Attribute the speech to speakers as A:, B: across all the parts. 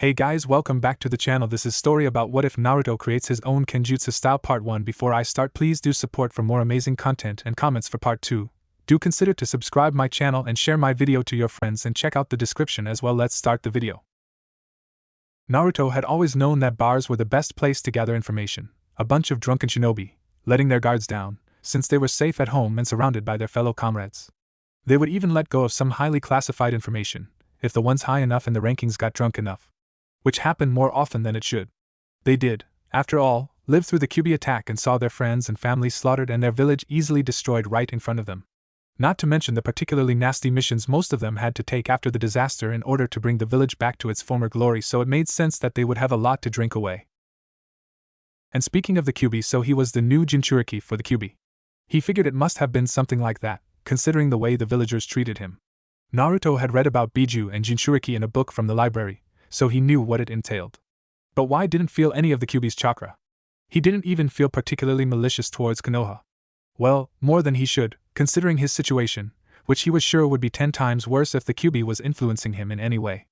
A: Hey guys, welcome back to the channel. This is story about what if Naruto creates his own Kenjutsu style part 1. Before I start, please do support for more amazing content and comments for part 2. Do consider to subscribe my channel and share my video to your friends and check out the description as well. Let's start the video. Naruto had always known that bars were the best place to gather information. A bunch of drunken shinobi, letting their guards down, since they were safe at home and surrounded by their fellow comrades. They would even let go of some highly classified information, if the ones high enough in the rankings got drunk enough. Which happened more often than it should. They did, after all, live through the Kyuubi attack and saw their friends and family slaughtered and their village easily destroyed right in front of them. Not to mention the particularly nasty missions most of them had to take after the disaster in order to bring the village back to its former glory, so it made sense that they would have a lot to drink away. And speaking of the Kyuubi, so he was the new Jinchuriki for the Kyuubi. He figured it must have been something like that, considering the way the villagers treated him. Naruto had read about Biju and Jinchuriki in a book from the library, so he knew what it entailed. But why didn't feel any of the Kyuubi's chakra? He didn't even feel particularly malicious towards Konoha. Well, more than he should, considering his situation, which he was sure would be 10 times worse if the Kyuubi was influencing him in any way.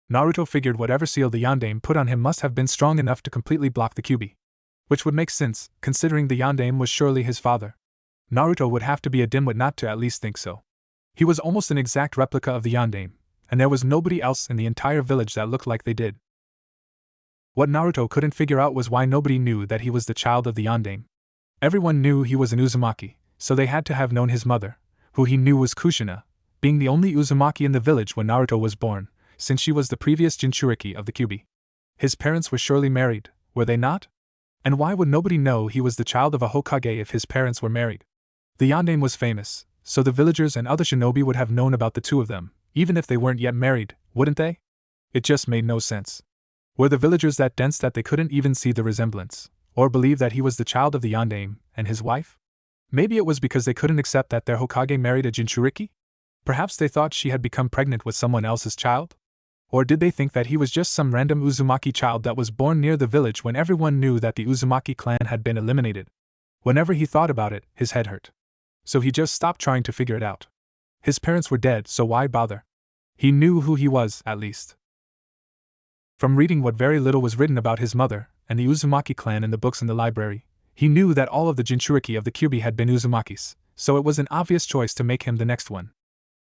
A: Naruto figured whatever seal the Yondaime put on him must have been strong enough to completely block the Kyuubi. Which would make sense, considering the Yondaime was surely his father. Naruto would have to be a dimwit not to at least think so. He was almost an exact replica of the Yondaime, and there was nobody else in the entire village that looked like they did. What Naruto couldn't figure out was why nobody knew that he was the child of the Yondaime. Everyone knew he was an Uzumaki, so they had to have known his mother, who he knew was Kushina, being the only Uzumaki in the village when Naruto was born, since she was the previous Jinchuriki of the Kyuubi. His parents were surely married, were they not? And why would nobody know he was the child of a Hokage if his parents were married? The Yondaime was famous, so the villagers and other shinobi would have known about the two of them, even if they weren't yet married, wouldn't they? It just made no sense. Were the villagers that dense that they couldn't even see the resemblance, or believe that he was the child of the Yondaime and his wife? Maybe it was because they couldn't accept that their Hokage married a Jinchuriki? Perhaps they thought she had become pregnant with someone else's child? Or did they think that he was just some random Uzumaki child that was born near the village when everyone knew that the Uzumaki clan had been eliminated? Whenever he thought about it, his head hurt. So he just stopped trying to figure it out. His parents were dead, so why bother? He knew who he was, at least. From reading what very little was written about his mother and the Uzumaki clan in the books in the library, he knew that all of the Jinchuriki of the Kyuubi had been Uzumakis, so it was an obvious choice to make him the next one.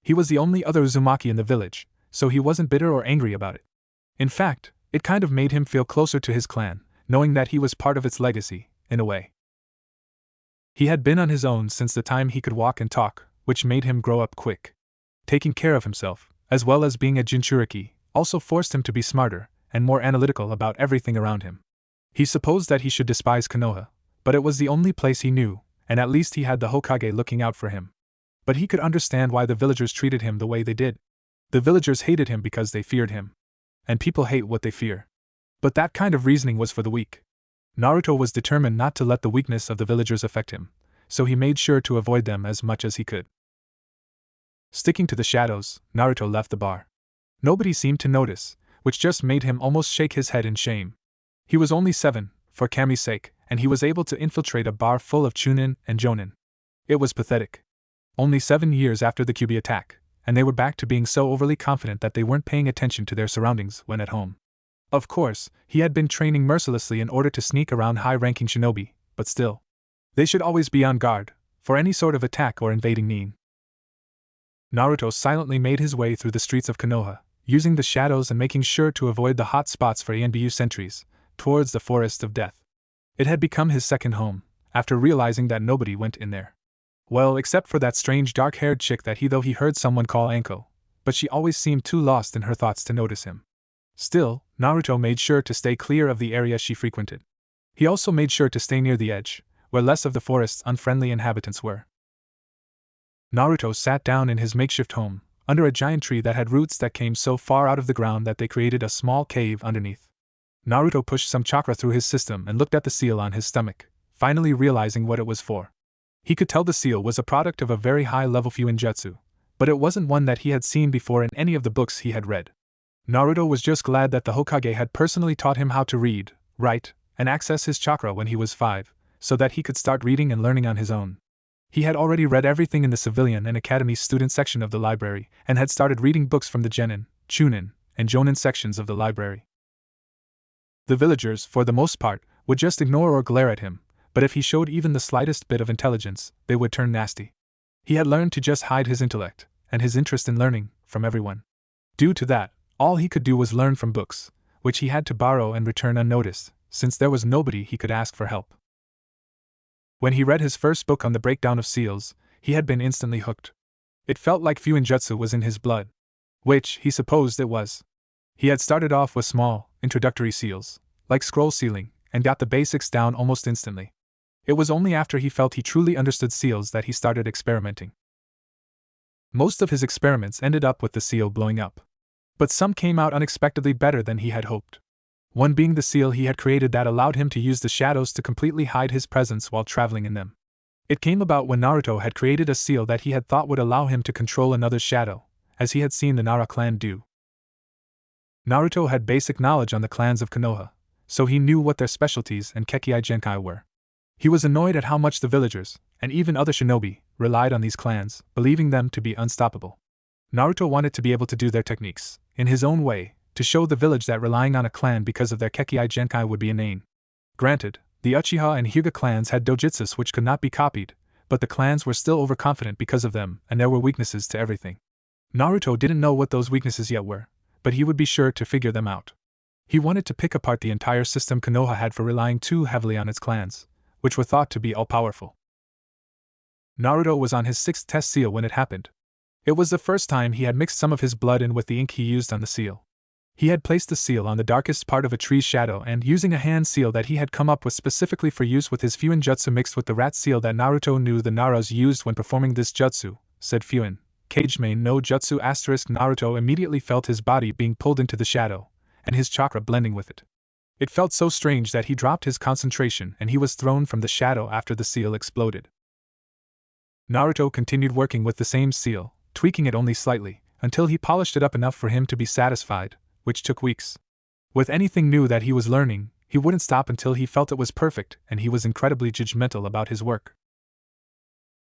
A: He was the only other Uzumaki in the village, so he wasn't bitter or angry about it. In fact, it kind of made him feel closer to his clan, knowing that he was part of its legacy, in a way. He had been on his own since the time he could walk and talk, which made him grow up quick. Taking care of himself, as well as being a Jinchuriki, also forced him to be smarter and more analytical about everything around him. He supposed that he should despise Konoha, but it was the only place he knew, and at least he had the Hokage looking out for him. But he could understand why the villagers treated him the way they did. The villagers hated him because they feared him. And people hate what they fear. But that kind of reasoning was for the weak. Naruto was determined not to let the weakness of the villagers affect him, so he made sure to avoid them as much as he could. Sticking to the shadows, Naruto left the bar. Nobody seemed to notice, which just made him almost shake his head in shame. He was only 7, for Kami's sake, and he was able to infiltrate a bar full of Chunin and Jonin. It was pathetic. Only 7 years after the Kyuubi attack, and they were back to being so overly confident that they weren't paying attention to their surroundings when at home. Of course, he had been training mercilessly in order to sneak around high-ranking shinobi, but still. They should always be on guard for any sort of attack or invading Nin. Naruto silently made his way through the streets of Konoha, using the shadows and making sure to avoid the hot spots for ANBU sentries, towards the Forest of Death. It had become his second home, after realizing that nobody went in there. Well, except for that strange dark-haired chick that he heard someone call Anko, but she always seemed too lost in her thoughts to notice him. Still, Naruto made sure to stay clear of the area she frequented. He also made sure to stay near the edge, where less of the forest's unfriendly inhabitants were. Naruto sat down in his makeshift home, under a giant tree that had roots that came so far out of the ground that they created a small cave underneath. Naruto pushed some chakra through his system and looked at the seal on his stomach, finally realizing what it was for. He could tell the seal was a product of a very high-level Fuinjutsu, but it wasn't one that he had seen before in any of the books he had read. Naruto was just glad that the Hokage had personally taught him how to read, write, and access his chakra when he was 5, so that he could start reading and learning on his own. He had already read everything in the civilian and academy student section of the library, and had started reading books from the Genin, Chunin, and jonin sections of the library. The villagers, for the most part, would just ignore or glare at him, but if he showed even the slightest bit of intelligence, they would turn nasty. He had learned to just hide his intellect, and his interest in learning, from everyone. Due to that, all he could do was learn from books, which he had to borrow and return unnoticed, since there was nobody he could ask for help. When he read his first book on the breakdown of seals, he had been instantly hooked. It felt like jutsu was in his blood. Which, he supposed it was. He had started off with small, introductory seals, like scroll sealing, and got the basics down almost instantly. It was only after he felt he truly understood seals that he started experimenting. Most of his experiments ended up with the seal blowing up. But some came out unexpectedly better than he had hoped. One being the seal he had created that allowed him to use the shadows to completely hide his presence while traveling in them. It came about when Naruto had created a seal that he had thought would allow him to control another's shadow, as he had seen the Nara clan do. Naruto had basic knowledge on the clans of Konoha, so he knew what their specialties and Kekkei Genkai were. He was annoyed at how much the villagers, and even other shinobi, relied on these clans, believing them to be unstoppable. Naruto wanted to be able to do their techniques, in his own way, to show the village that relying on a clan because of their Kekkei Genkai would be inane. Granted, the Uchiha and Hyuga clans had dojutsus which could not be copied, but the clans were still overconfident because of them, and there were weaknesses to everything. Naruto didn't know what those weaknesses yet were, but he would be sure to figure them out. He wanted to pick apart the entire system Konoha had for relying too heavily on its clans, which were thought to be all-powerful. Naruto was on his 6th test seal when it happened. It was the first time he had mixed some of his blood in with the ink he used on the seal. He had placed the seal on the darkest part of a tree's shadow and, using a hand seal that he had come up with specifically for use with his Fuin jutsu mixed with the rat seal that Naruto knew the Naras used when performing this jutsu, said Fuin, Kagemain no jutsu *. Naruto immediately felt his body being pulled into the shadow, and his chakra blending with it. It felt so strange that he dropped his concentration and he was thrown from the shadow after the seal exploded. Naruto continued working with the same seal, tweaking it only slightly, until he polished it up enough for him to be satisfied, which took weeks. With anything new that he was learning, he wouldn't stop until he felt it was perfect, and he was incredibly judgmental about his work.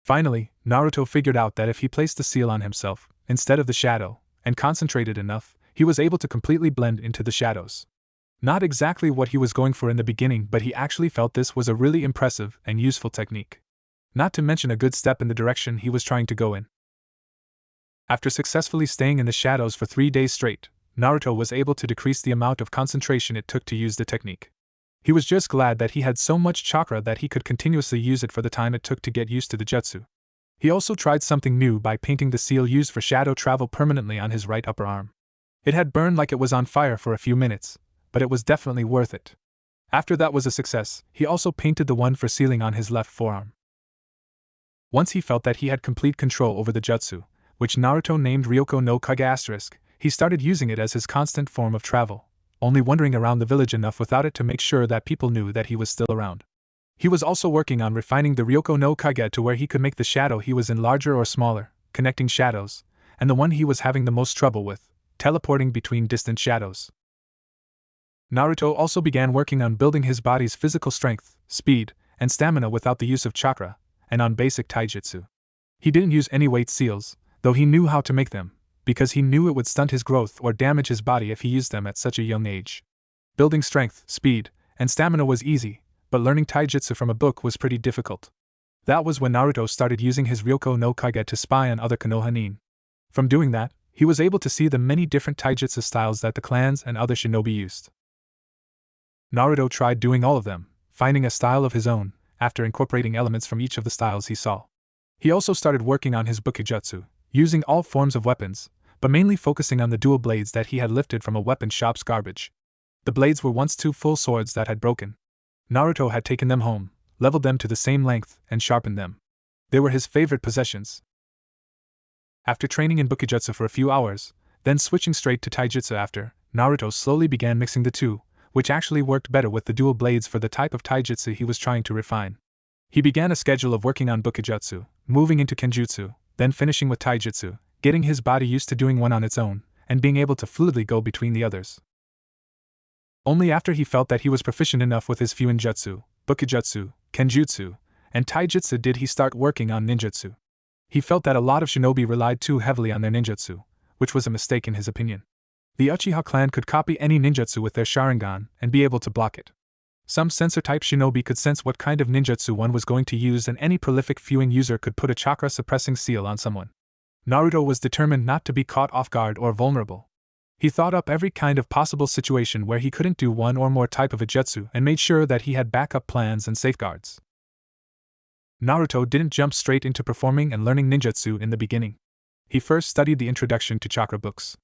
A: Finally, Naruto figured out that if he placed the seal on himself, instead of the shadow, and concentrated enough, he was able to completely blend into the shadows. Not exactly what he was going for in the beginning, but he actually felt this was a really impressive and useful technique. Not to mention a good step in the direction he was trying to go in. After successfully staying in the shadows for 3 days straight, Naruto was able to decrease the amount of concentration it took to use the technique. He was just glad that he had so much chakra that he could continuously use it for the time it took to get used to the jutsu. He also tried something new by painting the seal used for shadow travel permanently on his right upper arm. It had burned like it was on fire for a few minutes, but it was definitely worth it. After that was a success, he also painted the one for sealing on his left forearm. Once he felt that he had complete control over the jutsu, which Naruto named Ryoko no Kage*, he started using it as his constant form of travel, only wandering around the village enough without it to make sure that people knew that he was still around. He was also working on refining the Ryoko no Kage to where he could make the shadow he was in larger or smaller, connecting shadows, and the one he was having the most trouble with, teleporting between distant shadows. Naruto also began working on building his body's physical strength, speed, and stamina without the use of chakra, and on basic taijutsu. He didn't use any weight seals, though he knew how to make them, because he knew it would stunt his growth or damage his body if he used them at such a young age. Building strength, speed, and stamina was easy, but learning taijutsu from a book was pretty difficult. That was when Naruto started using his Ryoko no Kage to spy on other Konoha nin. From doing that, he was able to see the many different taijutsu styles that the clans and other shinobi used. Naruto tried doing all of them, finding a style of his own, after incorporating elements from each of the styles he saw. He also started working on his bukijutsu, using all forms of weapons, but mainly focusing on the dual blades that he had lifted from a weapon shop's garbage. The blades were once 2 full swords that had broken. Naruto had taken them home, leveled them to the same length, and sharpened them. They were his favorite possessions. After training in bukijutsu for a few hours, then switching straight to taijutsu after, Naruto slowly began mixing the two, which actually worked better with the dual blades for the type of taijutsu he was trying to refine. He began a schedule of working on bukijutsu, moving into kenjutsu, then finishing with taijutsu, getting his body used to doing one on its own, and being able to fluidly go between the others. Only after he felt that he was proficient enough with his Fuin jutsu, bukijutsu, kenjutsu, and taijutsu did he start working on ninjutsu. He felt that a lot of shinobi relied too heavily on their ninjutsu, which was a mistake in his opinion. The Uchiha clan could copy any ninjutsu with their Sharingan and be able to block it. Some sensor-type shinobi could sense what kind of ninjutsu one was going to use, and any prolific fusing user could put a chakra-suppressing seal on someone. Naruto was determined not to be caught off guard or vulnerable. He thought up every kind of possible situation where he couldn't do one or more type of a jutsu and made sure that he had backup plans and safeguards. Naruto didn't jump straight into performing and learning ninjutsu in the beginning. He first studied the introduction to chakra books.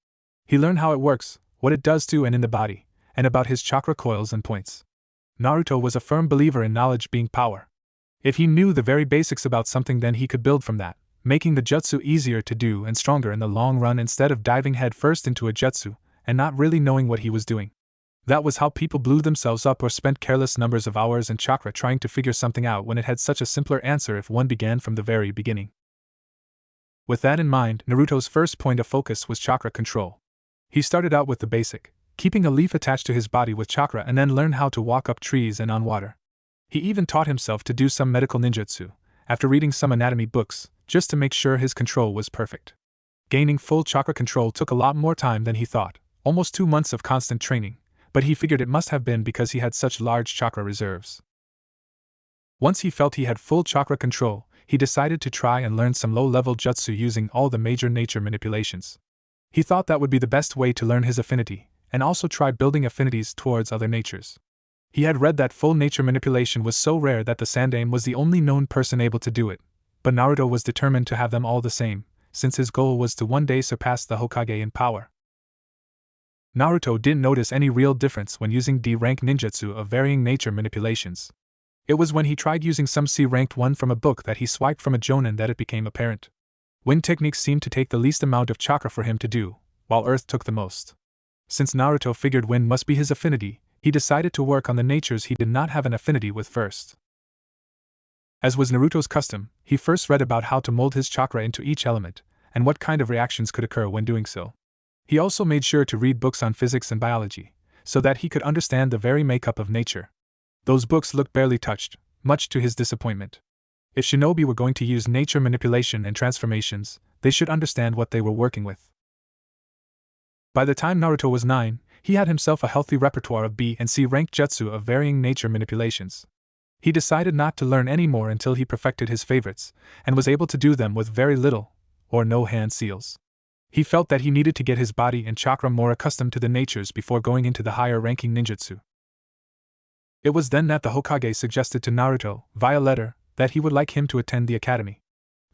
A: He learned how it works, what it does to and in the body, and about his chakra coils and points. Naruto was a firm believer in knowledge being power. If he knew the very basics about something, then he could build from that, making the jutsu easier to do and stronger in the long run instead of diving headfirst into a jutsu and not really knowing what he was doing. That was how people blew themselves up or spent careless numbers of hours in chakra trying to figure something out when it had such a simpler answer if one began from the very beginning. With that in mind, Naruto's first point of focus was chakra control. He started out with the basic, keeping a leaf attached to his body with chakra, and then learned how to walk up trees and on water. He even taught himself to do some medical ninjutsu, after reading some anatomy books, just to make sure his control was perfect. Gaining full chakra control took a lot more time than he thought, almost 2 months of constant training, but he figured it must have been because he had such large chakra reserves. Once he felt he had full chakra control, he decided to try and learn some low-level jutsu using all the major nature manipulations. He thought that would be the best way to learn his affinity, and also try building affinities towards other natures. He had read that full nature manipulation was so rare that the Sandaime was the only known person able to do it, but Naruto was determined to have them all the same, since his goal was to one day surpass the Hokage in power. Naruto didn't notice any real difference when using D-rank ninjutsu of varying nature manipulations. It was when he tried using some C-ranked one from a book that he swiped from a jonin that it became apparent. Wind techniques seemed to take the least amount of chakra for him to do, while earth took the most. Since Naruto figured wind must be his affinity, he decided to work on the natures he did not have an affinity with first. As was Naruto's custom, he first read about how to mold his chakra into each element, and what kind of reactions could occur when doing so. He also made sure to read books on physics and biology, so that he could understand the very makeup of nature. Those books looked barely touched, much to his disappointment. If shinobi were going to use nature manipulation and transformations, they should understand what they were working with. By the time Naruto was 9, he had himself a healthy repertoire of B and C ranked jutsu of varying nature manipulations. He decided not to learn any more until he perfected his favorites, and was able to do them with very little, or no hand seals. He felt that he needed to get his body and chakra more accustomed to the natures before going into the higher ranking ninjutsu. It was then that the Hokage suggested to Naruto, via letter, that he would like him to attend the academy.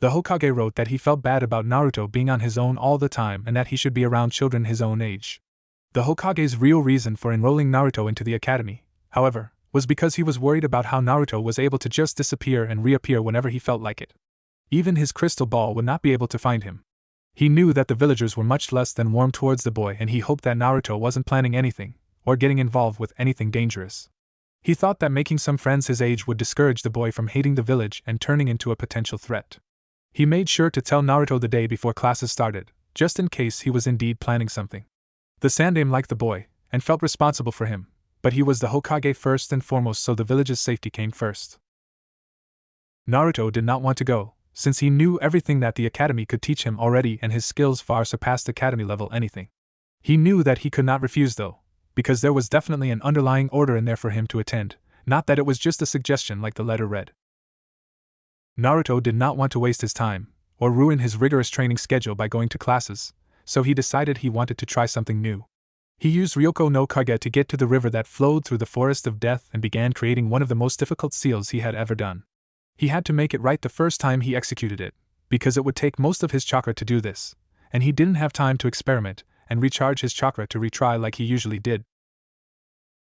A: The Hokage wrote that he felt bad about Naruto being on his own all the time and that he should be around children his own age. The Hokage's real reason for enrolling Naruto into the academy, however, was because he was worried about how Naruto was able to just disappear and reappear whenever he felt like it. Even his crystal ball would not be able to find him. He knew that the villagers were much less than warm towards the boy, and he hoped that Naruto wasn't planning anything, or getting involved with anything dangerous. He thought that making some friends his age would discourage the boy from hating the village and turning into a potential threat. He made sure to tell Naruto the day before classes started, just in case he was indeed planning something. The Sandaime liked the boy, and felt responsible for him, but he was the Hokage first and foremost, so the village's safety came first. Naruto did not want to go, since he knew everything that the academy could teach him already and his skills far surpassed academy level anything. He knew that he could not refuse though, because there was definitely an underlying order in there for him to attend, not that it was just a suggestion like the letter read. Naruto did not want to waste his time, or ruin his rigorous training schedule by going to classes, so he decided he wanted to try something new. He used Ryoko no Kage to get to the river that flowed through the forest of death and began creating one of the most difficult seals he had ever done. He had to make it right the first time he executed it, because it would take most of his chakra to do this, and he didn't have time to experiment and recharge his chakra to retry like he usually did.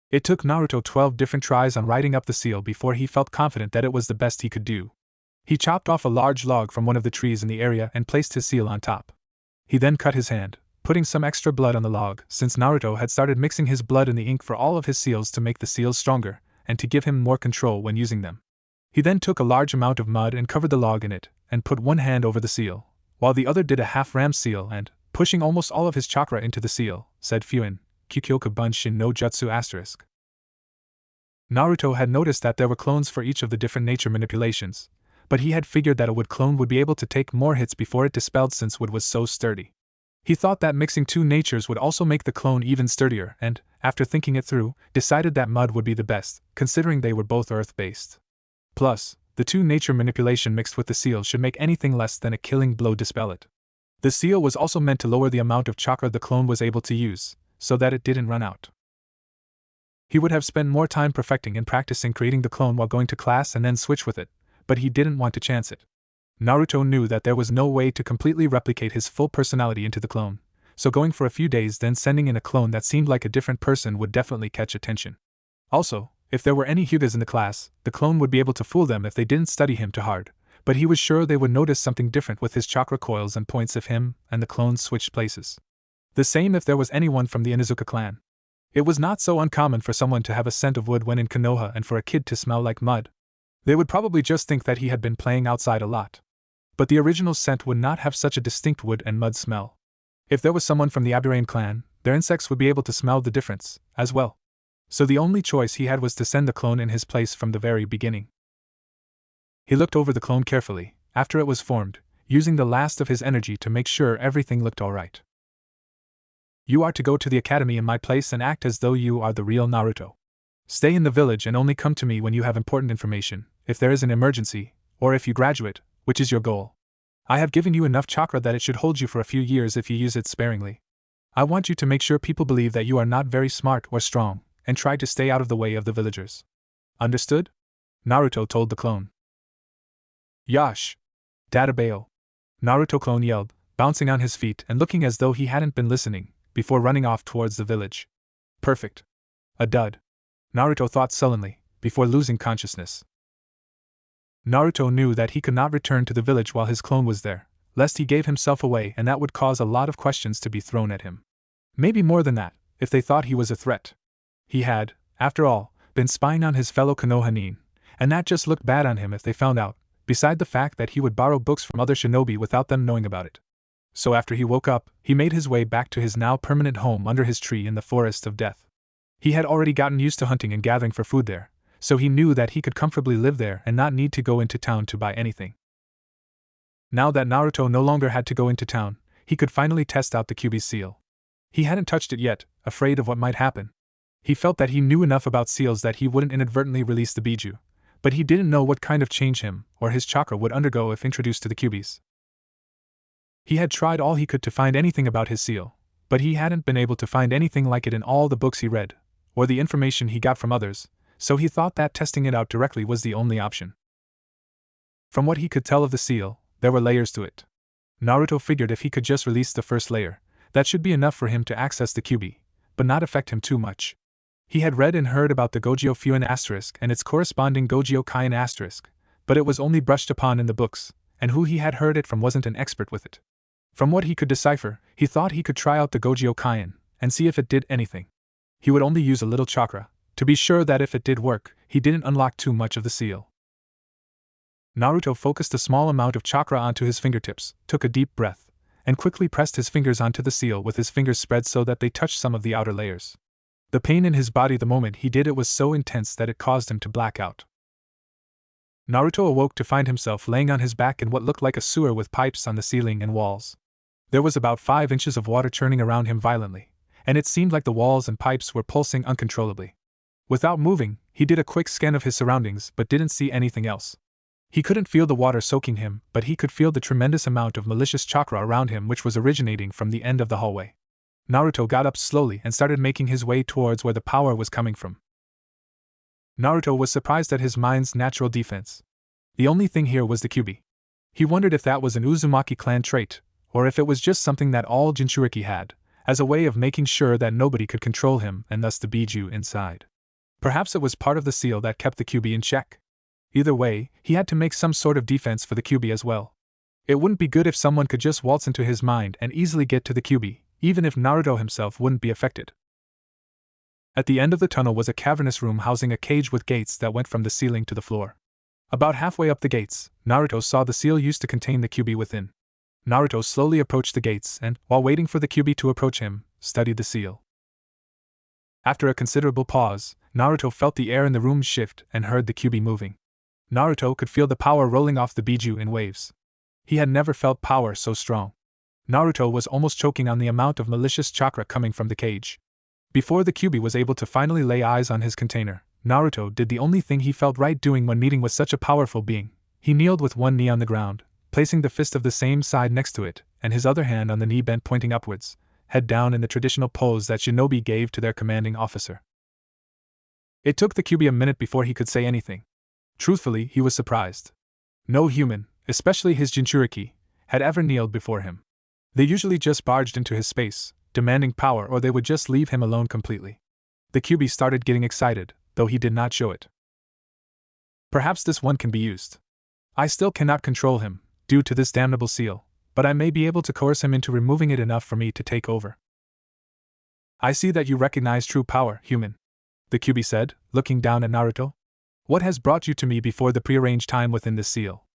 A: It took Naruto 12 different tries on writing up the seal before he felt confident that it was the best he could do. He chopped off a large log from one of the trees in the area and placed his seal on top. He then cut his hand, putting some extra blood on the log, since Naruto had started mixing his blood in the ink for all of his seals to make the seals stronger, and to give him more control when using them. He then took a large amount of mud and covered the log in it, and put one hand over the seal, while the other did a half-ram seal and, pushing almost all of his chakra into the seal, said Fuin, Kikyoka Bunshin no Jutsu asterisk. Naruto had noticed that there were clones for each of the different nature manipulations, but he had figured that a wood clone would be able to take more hits before it dispelled since wood was so sturdy. He thought that mixing two natures would also make the clone even sturdier and, after thinking it through, decided that mud would be the best, considering they were both earth-based. Plus, the two nature manipulation mixed with the seal should make anything less than a killing blow dispel it. The seal was also meant to lower the amount of chakra the clone was able to use, so that it didn't run out. He would have spent more time perfecting and practicing creating the clone while going to class and then switch with it, but he didn't want to chance it. Naruto knew that there was no way to completely replicate his full personality into the clone, so going for a few days then sending in a clone that seemed like a different person would definitely catch attention. Also, if there were any Hyugas in the class, the clone would be able to fool them if they didn't study him too hard, but he was sure they would notice something different with his chakra coils and points if him and the clone switched places. The same if there was anyone from the Inuzuka clan. It was not so uncommon for someone to have a scent of wood when in Konoha and for a kid to smell like mud. They would probably just think that he had been playing outside a lot. But the original scent would not have such a distinct wood and mud smell. If there was someone from the Aburain clan, their insects would be able to smell the difference, as well. So the only choice he had was to send the clone in his place from the very beginning. He looked over the clone carefully, after it was formed, using the last of his energy to make sure everything looked alright. You are to go to the academy in my place and act as though you are the real Naruto. Stay in the village and only come to me when you have important information, if there is an emergency, or if you graduate, which is your goal. I have given you enough chakra that it should hold you for a few years if you use it sparingly. I want you to make sure people believe that you are not very smart or strong, and try to stay out of the way of the villagers. Understood? Naruto told the clone. Yash! Databao! Naruto clone yelled, bouncing on his feet and looking as though he hadn't been listening, before running off towards the village. Perfect. A dud. Naruto thought sullenly, before losing consciousness. Naruto knew that he could not return to the village while his clone was there, lest he gave himself away and that would cause a lot of questions to be thrown at him. Maybe more than that, if they thought he was a threat. He had, after all, been spying on his fellow Konohanin, and that just looked bad on him if they found out, beside the fact that he would borrow books from other shinobi without them knowing about it. So after he woke up, he made his way back to his now permanent home under his tree in the Forest of Death. He had already gotten used to hunting and gathering for food there, so he knew that he could comfortably live there and not need to go into town to buy anything. Now that Naruto no longer had to go into town, he could finally test out the Kyuubi's seal. He hadn't touched it yet, afraid of what might happen. He felt that he knew enough about seals that he wouldn't inadvertently release the Biju, but he didn't know what kind of change him or his chakra would undergo if introduced to the Kyuubis. He had tried all he could to find anything about his seal, but he hadn't been able to find anything like it in all the books he read, or the information he got from others, so he thought that testing it out directly was the only option. From what he could tell of the seal, there were layers to it. Naruto figured if he could just release the first layer, that should be enough for him to access the Kyuubi, but not affect him too much. He had read and heard about the Gojyo Fuin asterisk and its corresponding Gojyo Kain asterisk, but it was only brushed upon in the books, and who he had heard it from wasn't an expert with it. From what he could decipher, he thought he could try out the Gojyo Kain and see if it did anything. He would only use a little chakra, to be sure that if it did work, he didn't unlock too much of the seal. Naruto focused a small amount of chakra onto his fingertips, took a deep breath, and quickly pressed his fingers onto the seal with his fingers spread so that they touched some of the outer layers. The pain in his body the moment he did it was so intense that it caused him to black out. Naruto awoke to find himself laying on his back in what looked like a sewer with pipes on the ceiling and walls. There was about 5 inches of water churning around him violently, and it seemed like the walls and pipes were pulsing uncontrollably. Without moving, he did a quick scan of his surroundings but didn't see anything else. He couldn't feel the water soaking him, but he could feel the tremendous amount of malicious chakra around him which was originating from the end of the hallway. Naruto got up slowly and started making his way towards where the power was coming from. Naruto was surprised at his mind's natural defense. The only thing here was the Kyuubi. He wondered if that was an Uzumaki clan trait, or if it was just something that all Jinchuriki had, as a way of making sure that nobody could control him and thus the Biju inside. Perhaps it was part of the seal that kept the Kyuubi in check. Either way, he had to make some sort of defense for the Kyuubi as well. It wouldn't be good if someone could just waltz into his mind and easily get to the Kyuubi, even if Naruto himself wouldn't be affected. At the end of the tunnel was a cavernous room housing a cage with gates that went from the ceiling to the floor. About halfway up the gates, Naruto saw the seal used to contain the Kyuubi within. Naruto slowly approached the gates and, while waiting for the Kyuubi to approach him, studied the seal. After a considerable pause, Naruto felt the air in the room shift and heard the Kyuubi moving. Naruto could feel the power rolling off the Biju in waves. He had never felt power so strong. Naruto was almost choking on the amount of malicious chakra coming from the cage. Before the Kyuubi was able to finally lay eyes on his container, Naruto did the only thing he felt right doing when meeting with such a powerful being. He kneeled with one knee on the ground, placing the fist of the same side next to it, and his other hand on the knee bent pointing upwards, head down in the traditional pose that shinobi gave to their commanding officer. It took the Kyuubi a minute before he could say anything. Truthfully, he was surprised. No human, especially his Jinchuriki, had ever kneeled before him. They usually just barged into his space, demanding power, or they would just leave him alone completely. The Kyuubi started getting excited, though he did not show it. Perhaps this one can be used. I still cannot control him, due to this damnable seal, but I may be able to coerce him into removing it enough for me to take over. I see that you recognize true power, human, the Kyuubi said, looking down at Naruto. What has brought you to me before the prearranged time within this seal?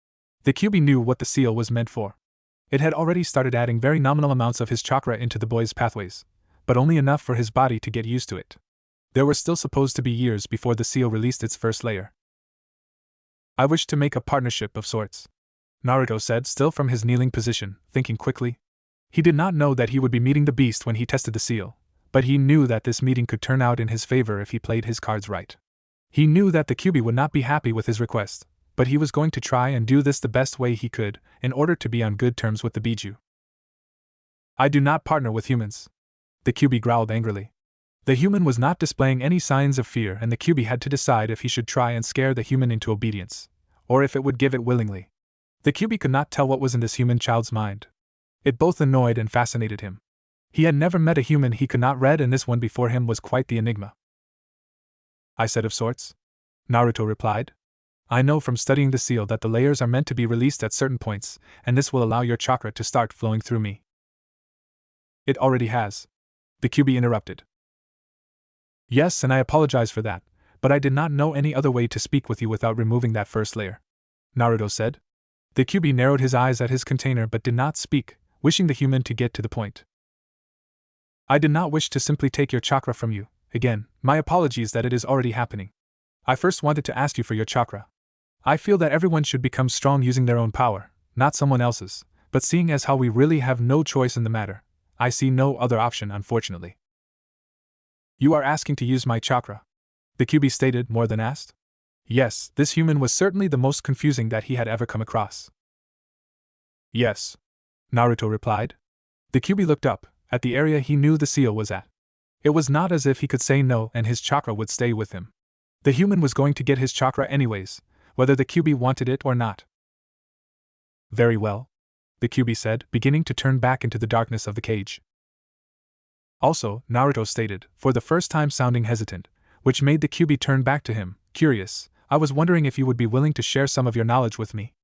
A: The Kyuubi knew what the seal was meant for. It had already started adding very nominal amounts of his chakra into the boy's pathways, but only enough for his body to get used to it. There were still supposed to be years before the seal released its first layer. I wish to make a partnership of sorts, Naruto said, still from his kneeling position, thinking quickly. He did not know that he would be meeting the beast when he tested the seal, but he knew that this meeting could turn out in his favor if he played his cards right. He knew that the Kyuubi would not be happy with his request, but he was going to try and do this the best way he could, in order to be on good terms with the Biju. I do not partner with humans, the Kyuubi growled angrily. The human was not displaying any signs of fear, and the Kyuubi had to decide if he should try and scare the human into obedience, or if it would give it willingly. The Kyuubi could not tell what was in this human child's mind. It both annoyed and fascinated him. He had never met a human he could not read, and this one before him was quite the enigma. I said of sorts, Naruto replied. I know from studying the seal that the layers are meant to be released at certain points, and this will allow your chakra to start flowing through me. It already has, the Kyuubi interrupted. Yes, and I apologize for that, but I did not know any other way to speak with you without removing that first layer, Naruto said. The Kyuubi narrowed his eyes at his container but did not speak, wishing the human to get to the point. I did not wish to simply take your chakra from you. Again, my apologies that it is already happening. I first wanted to ask you for your chakra. I feel that everyone should become strong using their own power, not someone else's, but seeing as how we really have no choice in the matter, I see no other option, unfortunately. You are asking to use my chakra, the Kyuubi stated, more than asked. Yes, this human was certainly the most confusing that he had ever come across. Yes, Naruto replied. The Kyuubi looked up, at the area he knew the seal was at. It was not as if he could say no and his chakra would stay with him. The human was going to get his chakra anyways, whether the Kyuubi wanted it or not. Very well, the Kyuubi said, beginning to turn back into the darkness of the cage. Also, Naruto stated, for the first time sounding hesitant, which made the Kyuubi turn back to him, curious, I was wondering if you would be willing to share some of your knowledge with me.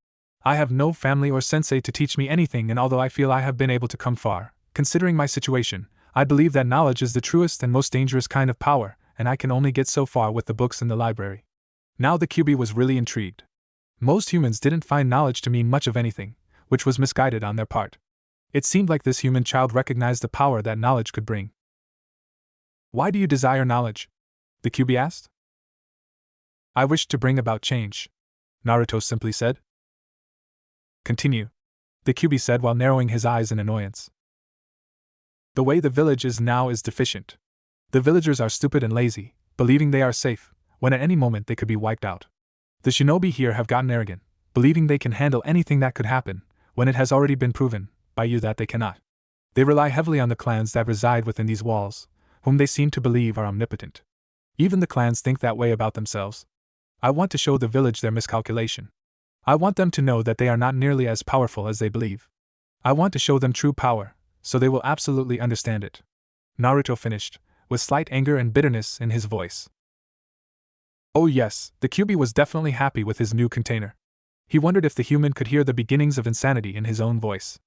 A: I have no family or sensei to teach me anything, and although I feel I have been able to come far, considering my situation, I believe that knowledge is the truest and most dangerous kind of power, and I can only get so far with the books in the library. Now the Kyuubi was really intrigued. Most humans didn't find knowledge to mean much of anything, which was misguided on their part. It seemed like this human child recognized the power that knowledge could bring. Why do you desire knowledge? The Kyuubi asked. I wish to bring about change, Naruto simply said. Continue, the Kyuubi said while narrowing his eyes in annoyance. The way the village is now is deficient. The villagers are stupid and lazy, believing they are safe, when at any moment they could be wiped out. The shinobi here have gotten arrogant, believing they can handle anything that could happen, when it has already been proven by you that they cannot. They rely heavily on the clans that reside within these walls, whom they seem to believe are omnipotent. Even the clans think that way about themselves. I want to show the village their miscalculation. I want them to know that they are not nearly as powerful as they believe. I want to show them true power, so they will absolutely understand it. Naruto finished, with slight anger and bitterness in his voice. Oh yes, the Kyuubi was definitely happy with his new container. He wondered if the human could hear the beginnings of insanity in his own voice.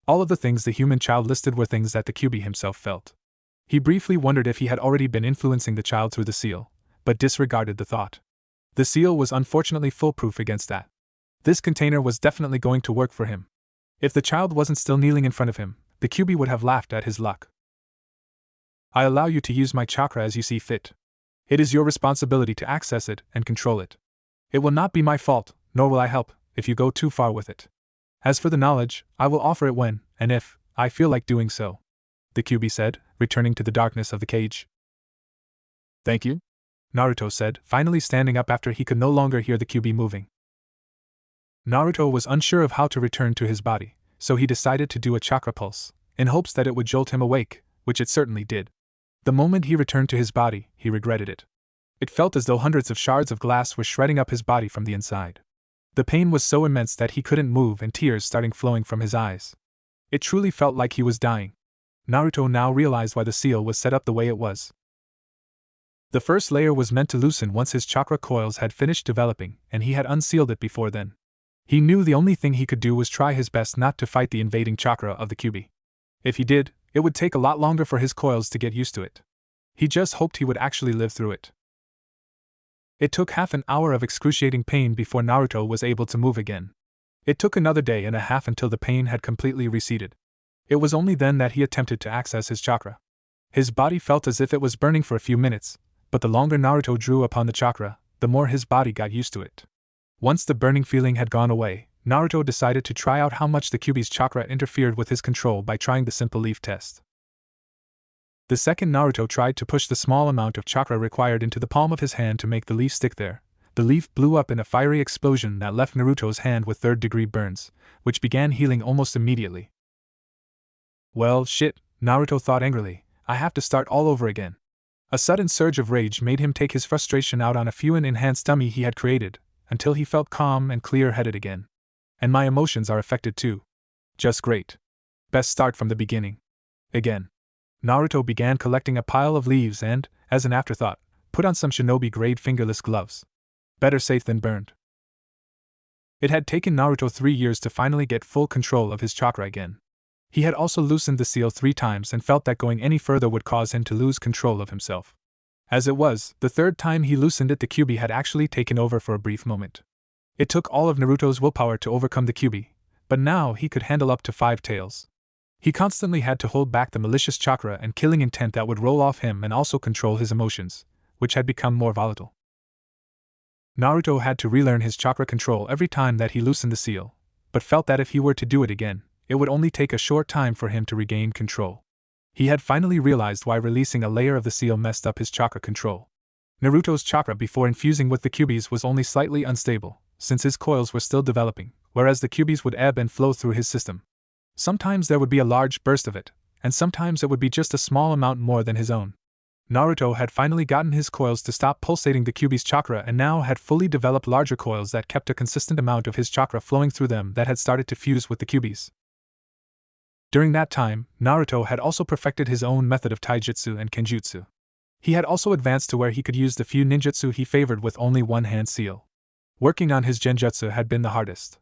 A: All of the things the human child listed were things that the Kyuubi himself felt. He briefly wondered if he had already been influencing the child through the seal, but disregarded the thought. The seal was unfortunately foolproof against that. This container was definitely going to work for him. If the child wasn't still kneeling in front of him, the Kyuubi would have laughed at his luck. I allow you to use my chakra as you see fit. It is your responsibility to access it and control it. It will not be my fault, nor will I help, if you go too far with it. As for the knowledge, I will offer it when, and if, I feel like doing so, the QB said, returning to the darkness of the cage.
B: Thank you,
A: Naruto said, finally standing up after he could no longer hear the QB moving. Naruto was unsure of how to return to his body, so he decided to do a chakra pulse, in hopes that it would jolt him awake, which it certainly did. The moment he returned to his body, he regretted it. It felt as though hundreds of shards of glass were shredding up his body from the inside. The pain was so immense that he couldn't move and tears started flowing from his eyes. It truly felt like he was dying. Naruto now realized why the seal was set up the way it was. The first layer was meant to loosen once his chakra coils had finished developing, and he had unsealed it before then. He knew the only thing he could do was try his best not to fight the invading chakra of the QB. If he did, it would take a lot longer for his coils to get used to it. He just hoped he would actually live through it. It took half an hour of excruciating pain before Naruto was able to move again. It took another day and a half until the pain had completely receded. It was only then that he attempted to access his chakra. His body felt as if it was burning for a few minutes, but the longer Naruto drew upon the chakra, the more his body got used to it. Once the burning feeling had gone away, Naruto decided to try out how much the QB's chakra interfered with his control by trying the simple leaf test. The second Naruto tried to push the small amount of chakra required into the palm of his hand to make the leaf stick there, the leaf blew up in a fiery explosion that left Naruto's hand with third-degree burns, which began healing almost immediately. Well, shit, Naruto thought angrily, I have to start all over again. A sudden surge of rage made him take his frustration out on a enhanced dummy he had created, until he felt calm and clear-headed again. And my emotions are affected too. Just great. Best start from the beginning. Again. Naruto began collecting a pile of leaves and, as an afterthought, put on some shinobi-grade fingerless gloves. Better safe than burned. It had taken Naruto 3 years to finally get full control of his chakra again. He had also loosened the seal 3 times and felt that going any further would cause him to lose control of himself. As it was, the third time he loosened it, the QB had actually taken over for a brief moment. It took all of Naruto's willpower to overcome the QB, but now he could handle up to 5 tails. He constantly had to hold back the malicious chakra and killing intent that would roll off him and also control his emotions, which had become more volatile. Naruto had to relearn his chakra control every time that he loosened the seal, but felt that if he were to do it again, it would only take a short time for him to regain control. He had finally realized why releasing a layer of the seal messed up his chakra control. Naruto's chakra before infusing with the QB's was only slightly unstable, since his coils were still developing, whereas the QB's would ebb and flow through his system. Sometimes there would be a large burst of it, and sometimes it would be just a small amount more than his own. Naruto had finally gotten his coils to stop pulsating the QB's chakra and now had fully developed larger coils that kept a consistent amount of his chakra flowing through them that had started to fuse with the QB's. During that time, Naruto had also perfected his own method of taijutsu and kenjutsu. He had also advanced to where he could use the few ninjutsu he favored with only one hand seal. Working on his genjutsu had been the hardest.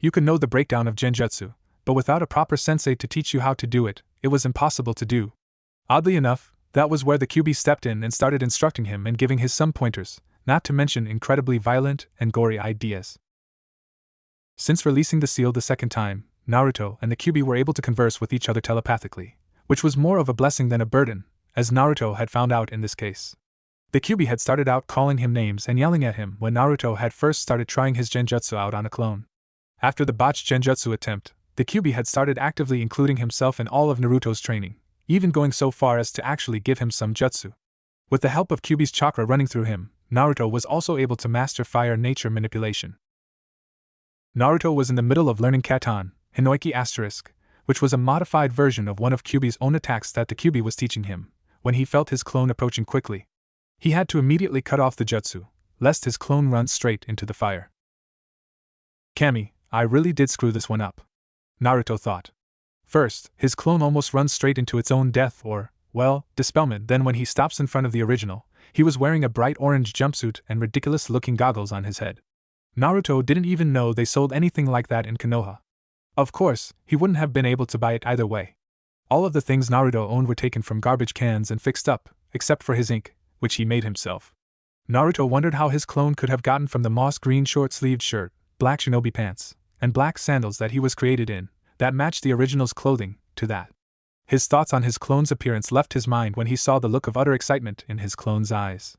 A: You could know the breakdown of genjutsu, but without a proper sensei to teach you how to do it, it was impossible to do. Oddly enough, that was where the QB stepped in and started instructing him and giving his some pointers, not to mention incredibly violent and gory ideas. Since releasing the seal the second time, Naruto and the QB were able to converse with each other telepathically, which was more of a blessing than a burden, as Naruto had found out in this case. The QB had started out calling him names and yelling at him when Naruto had first started trying his genjutsu out on a clone. After the botched genjutsu attempt, the QB had started actively including himself in all of Naruto's training, even going so far as to actually give him some jutsu. With the help of QB's chakra running through him, Naruto was also able to master fire nature manipulation. Naruto was in the middle of learning Katan, Hinoiki *, which was a modified version of one of QB's own attacks that the QB was teaching him, when he felt his clone approaching quickly. He had to immediately cut off the jutsu, lest his clone run straight into the fire. Kami, I really did screw this one up, Naruto thought. First, his clone almost runs straight into its own death or, well, dispelment. Then when he stops in front of the original, he was wearing a bright orange jumpsuit and ridiculous-looking goggles on his head. Naruto didn't even know they sold anything like that in Konoha. Of course, he wouldn't have been able to buy it either way. All of the things Naruto owned were taken from garbage cans and fixed up, except for his ink, which he made himself. Naruto wondered how his clone could have gotten from the moss green short-sleeved shirt, black shinobi pants, and black sandals that he was created in, that matched the original's clothing, to that. His thoughts on his clone's appearance left his mind when he saw the look of utter excitement in his clone's eyes.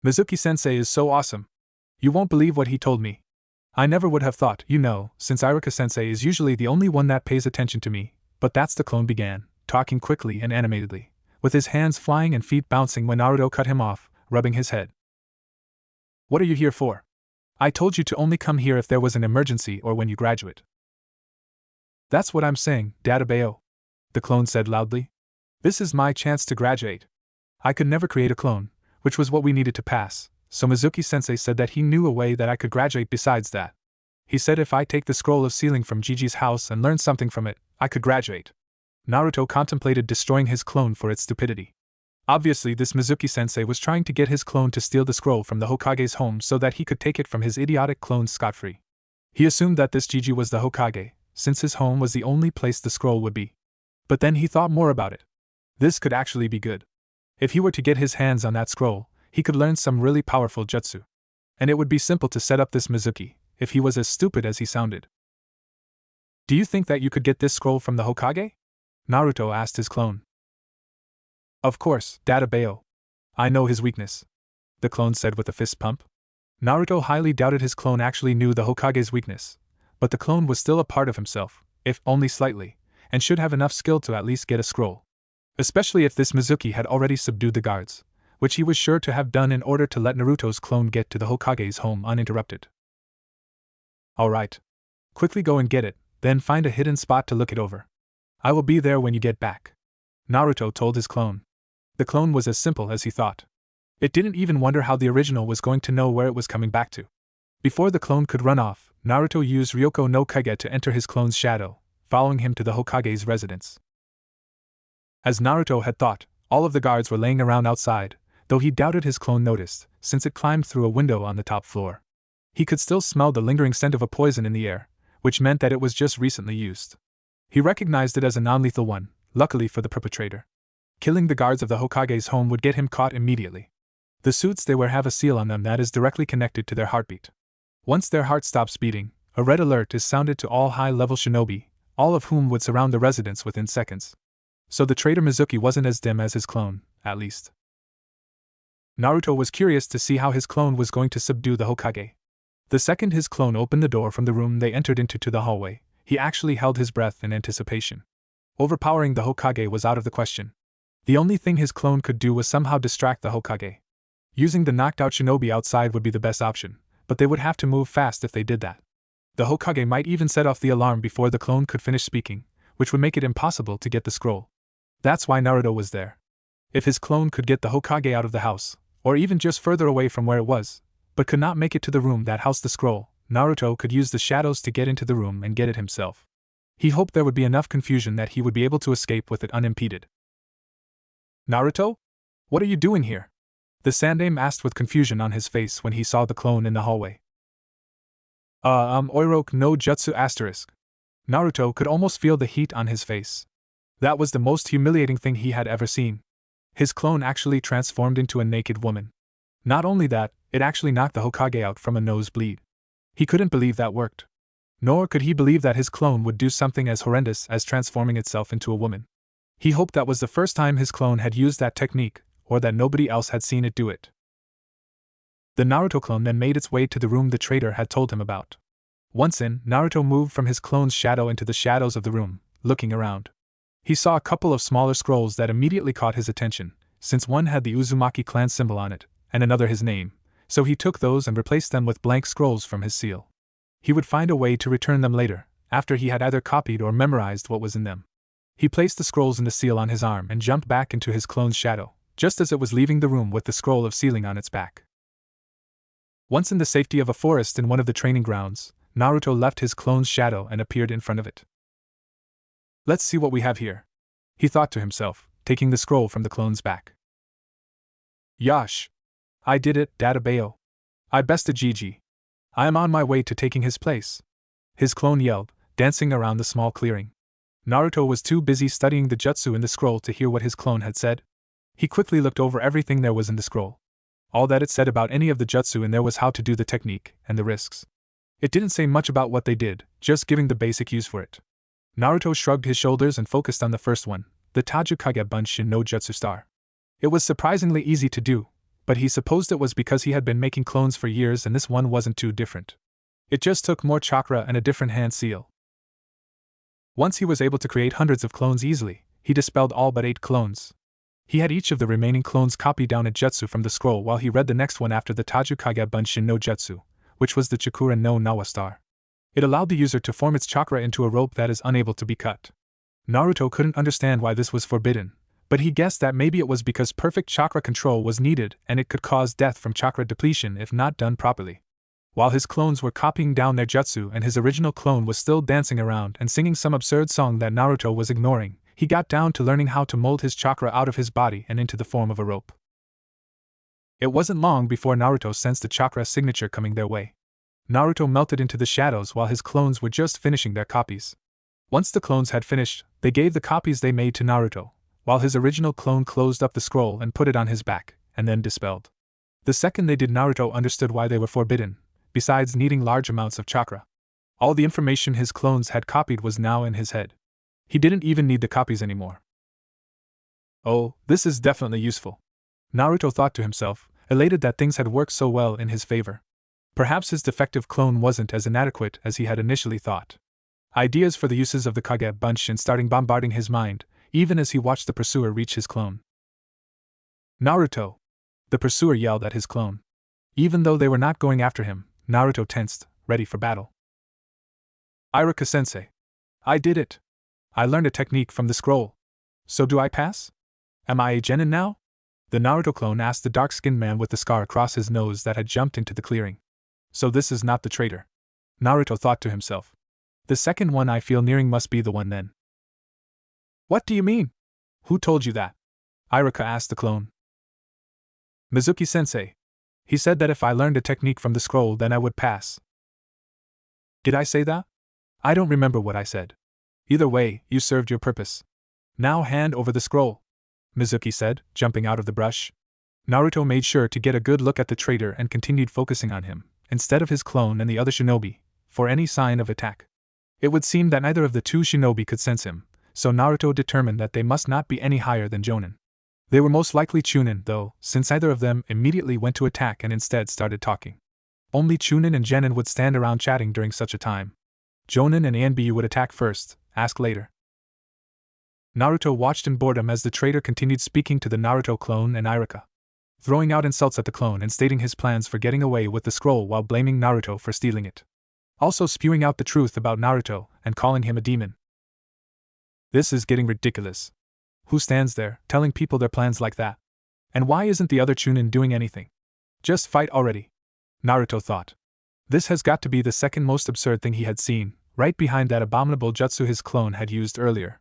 A: Mizuki-sensei is so awesome. You won't believe what he told me. I never would have thought, since Iruka-sensei is usually the only one that pays attention to me, But that's the clone began, talking quickly and animatedly, with his hands flying and feet bouncing when Naruto cut him off, rubbing his head. What are you here for? I told you to only come here if there was an emergency or when you graduate. That's what I'm saying, Databeo, the clone said loudly. This is my chance to graduate. I could never create a clone, which was what we needed to pass, so Mizuki-sensei said that he knew a way that I could graduate besides that. He said if I take the scroll of sealing from Gigi's house and learn something from it, I could graduate. Naruto contemplated destroying his clone for its stupidity. Obviously, this Mizuki-sensei was trying to get his clone to steal the scroll from the Hokage's home so that he could take it from his idiotic clone scot-free. He assumed that this Gigi was the Hokage, since his home was the only place the scroll would be. But then he thought more about it. This could actually be good. If he were to get his hands on that scroll, he could learn some really powerful jutsu. And it would be simple to set up this Mizuki, if he was as stupid as he sounded. Do you think that you could get this scroll from the Hokage? Naruto asked his clone. Of course, Databeo. I know his weakness, the clone said with a fist pump. Naruto highly doubted his clone actually knew the Hokage's weakness, but the clone was still a part of himself, if only slightly, and should have enough skill to at least get a scroll. Especially if this Mizuki had already subdued the guards, which he was sure to have done in order to let Naruto's clone get to the Hokage's home uninterrupted. Alright. Quickly go and get it, then find a hidden spot to look it over. I will be there when you get back, Naruto told his clone. The clone was as simple as he thought. It didn't even wonder how the original was going to know where it was coming back to. Before the clone could run off, Naruto used Ryoko no Kage to enter his clone's shadow, following him to the Hokage's residence. As Naruto had thought, all of the guards were laying around outside, though he doubted his clone noticed, since it climbed through a window on the top floor. He could still smell the lingering scent of a poison in the air, which meant that it was just recently used. He recognized it as a non-lethal one, luckily for the perpetrator. Killing the guards of the Hokage's home would get him caught immediately. The suits they wear have a seal on them that is directly connected to their heartbeat. Once their heart stops beating, a red alert is sounded to all high-level shinobi, all of whom would surround the residence within seconds. So the traitor Mizuki wasn't as dim as his clone, at least. Naruto was curious to see how his clone was going to subdue the Hokage. The second his clone opened the door from the room they entered into to the hallway, he actually held his breath in anticipation. Overpowering the Hokage was out of the question. The only thing his clone could do was somehow distract the Hokage. Using the knocked-out shinobi outside would be the best option, but they would have to move fast if they did that. The Hokage might even set off the alarm before the clone could finish speaking, which would make it impossible to get the scroll. That's why Naruto was there. If his clone could get the Hokage out of the house, or even just further away from where it was, but could not make it to the room that housed the scroll, Naruto could use the shadows to get into the room and get it himself. He hoped there would be enough confusion that he would be able to escape with it unimpeded. Naruto? What are you doing here? The Sandaime asked with confusion on his face when he saw the clone in the hallway. Oiroke no jutsu asterisk. Naruto could almost feel the heat on his face. That was the most humiliating thing he had ever seen. His clone actually transformed into a naked woman. Not only that, it actually knocked the Hokage out from a nosebleed. He couldn't believe that worked. Nor could he believe that his clone would do something as horrendous as transforming itself into a woman. He hoped that was the first time his clone had used that technique, or that nobody else had seen it do it. The Naruto clone then made its way to the room the traitor had told him about. Once in, Naruto moved from his clone's shadow into the shadows of the room, looking around. He saw a couple of smaller scrolls that immediately caught his attention, since one had the Uzumaki clan symbol on it, and another his name, so he took those and replaced them with blank scrolls from his seal. He would find a way to return them later, after he had either copied or memorized what was in them. He placed the scrolls and the seal on his arm and jumped back into his clone's shadow, just as it was leaving the room with the scroll of sealing on its back. Once in the safety of a forest in one of the training grounds, Naruto left his clone's shadow and appeared in front of it. Let's see what we have here, he thought to himself, taking the scroll from the clone's back. Yosh! I did it, Databeo. I bested Gigi. I am on my way to taking his place, his clone yelled, dancing around the small clearing. Naruto was too busy studying the jutsu in the scroll to hear what his clone had said. He quickly looked over everything there was in the scroll. All that it said about any of the jutsu in there was how to do the technique, and the risks. It didn't say much about what they did, just giving the basic use for it. Naruto shrugged his shoulders and focused on the first one, the Tajukage Bunshin no Jutsu Star. It was surprisingly easy to do, but he supposed it was because he had been making clones for years and this one wasn't too different. It just took more chakra and a different hand seal. Once he was able to create hundreds of clones easily, he dispelled all but 8 clones. He had each of the remaining clones copy down a jutsu from the scroll while he read the next one after the Tajukage Bunshin no Jutsu, which was the Chakura no Nawa star. It allowed the user to form its chakra into a rope that is unable to be cut. Naruto couldn't understand why this was forbidden, but he guessed that maybe it was because perfect chakra control was needed and it could cause death from chakra depletion if not done properly. While his clones were copying down their jutsu and his original clone was still dancing around and singing some absurd song that Naruto was ignoring, he got down to learning how to mold his chakra out of his body and into the form of a rope. It wasn't long before Naruto sensed the chakra signature coming their way. Naruto melted into the shadows while his clones were just finishing their copies. Once the clones had finished, they gave the copies they made to Naruto, while his original clone closed up the scroll and put it on his back, and then dispelled. The second they did, Naruto understood why they were forbidden, besides needing large amounts of chakra. All the information his clones had copied was now in his head. He didn't even need the copies anymore. Oh, this is definitely useful, Naruto thought to himself, elated that things had worked so well in his favor. Perhaps his defective clone wasn't as inadequate as he had initially thought. Ideas for the uses of the Kage Bunshin starting bombarding his mind, even as he watched the pursuer reach his clone. Naruto! The pursuer yelled at his clone. Even though they were not going after him, Naruto tensed, ready for battle. Iruka-sensei. I did it! I learned a technique from the scroll. So do I pass? Am I a genin now? The Naruto clone asked the dark-skinned man with the scar across his nose that had jumped into the clearing. So this is not the traitor. Naruto thought to himself. The second one I feel nearing must be the one then. What do you mean? Who told you that? Iruka asked the clone. Mizuki-sensei. He said that if I learned a technique from the scroll then I would pass. Did I say that? I don't remember what I said. Either way, you served your purpose. Now hand over the scroll, Mizuki said, jumping out of the brush. Naruto made sure to get a good look at the traitor and continued focusing on him, instead of his clone and the other shinobi, for any sign of attack. It would seem that neither of the two shinobi could sense him, so Naruto determined that they must not be any higher than Jonin. They were most likely Chunin, though, since neither of them immediately went to attack and instead started talking. Only Chunin and Genin would stand around chatting during such a time. Jonin and Anbu would attack first, ask later. Naruto watched in boredom as the traitor continued speaking to the Naruto clone and Iruka, throwing out insults at the clone and stating his plans for getting away with the scroll while blaming Naruto for stealing it. Also spewing out the truth about Naruto and calling him a demon. This is getting ridiculous. Who stands there, telling people their plans like that? And why isn't the other Chunin doing anything? Just fight already, Naruto thought. This has got to be the second most absurd thing he had seen, right behind that abominable jutsu his clone had used earlier.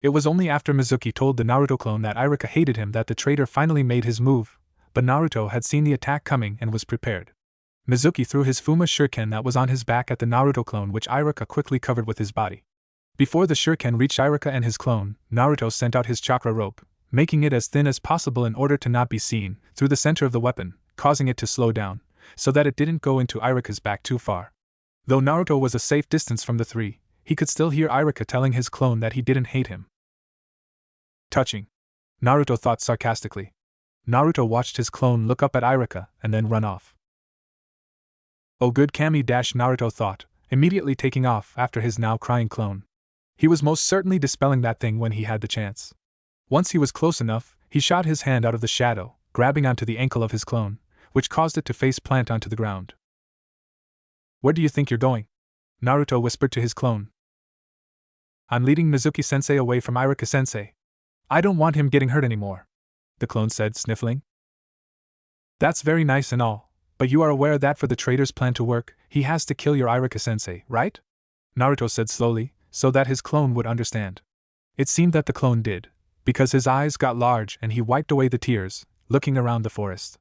A: It was only after Mizuki told the Naruto clone that Iruka hated him that the traitor finally made his move, but Naruto had seen the attack coming and was prepared. Mizuki threw his Fuma shuriken that was on his back at the Naruto clone, which Iruka quickly covered with his body. Before the shuriken reached Iruka and his clone, Naruto sent out his chakra rope, making it as thin as possible in order to not be seen, through the center of the weapon, causing it to slow down, so that it didn't go into Iruka's back too far. Though Naruto was a safe distance from the three, he could still hear Iruka telling his clone that he didn't hate him. Touching, Naruto thought sarcastically. Naruto watched his clone look up at Iruka and then run off. Oh good Kami, Naruto thought, immediately taking off after his now crying clone. He was most certainly dispelling that thing when he had the chance. Once he was close enough, he shot his hand out of the shadow, grabbing onto the ankle of his clone, which caused it to face plant onto the ground. Where do you think you're going? Naruto whispered to his clone. I'm leading Mizuki-sensei away from Iruka-sensei. I don't want him getting hurt anymore, the clone said, sniffling. That's very nice and all, but you are aware that for the traitor's plan to work, he has to kill your Iruka-sensei, right? Naruto said slowly, so that his clone would understand. It seemed that the clone did, because his eyes got large and he wiped away the tears, looking around the forest.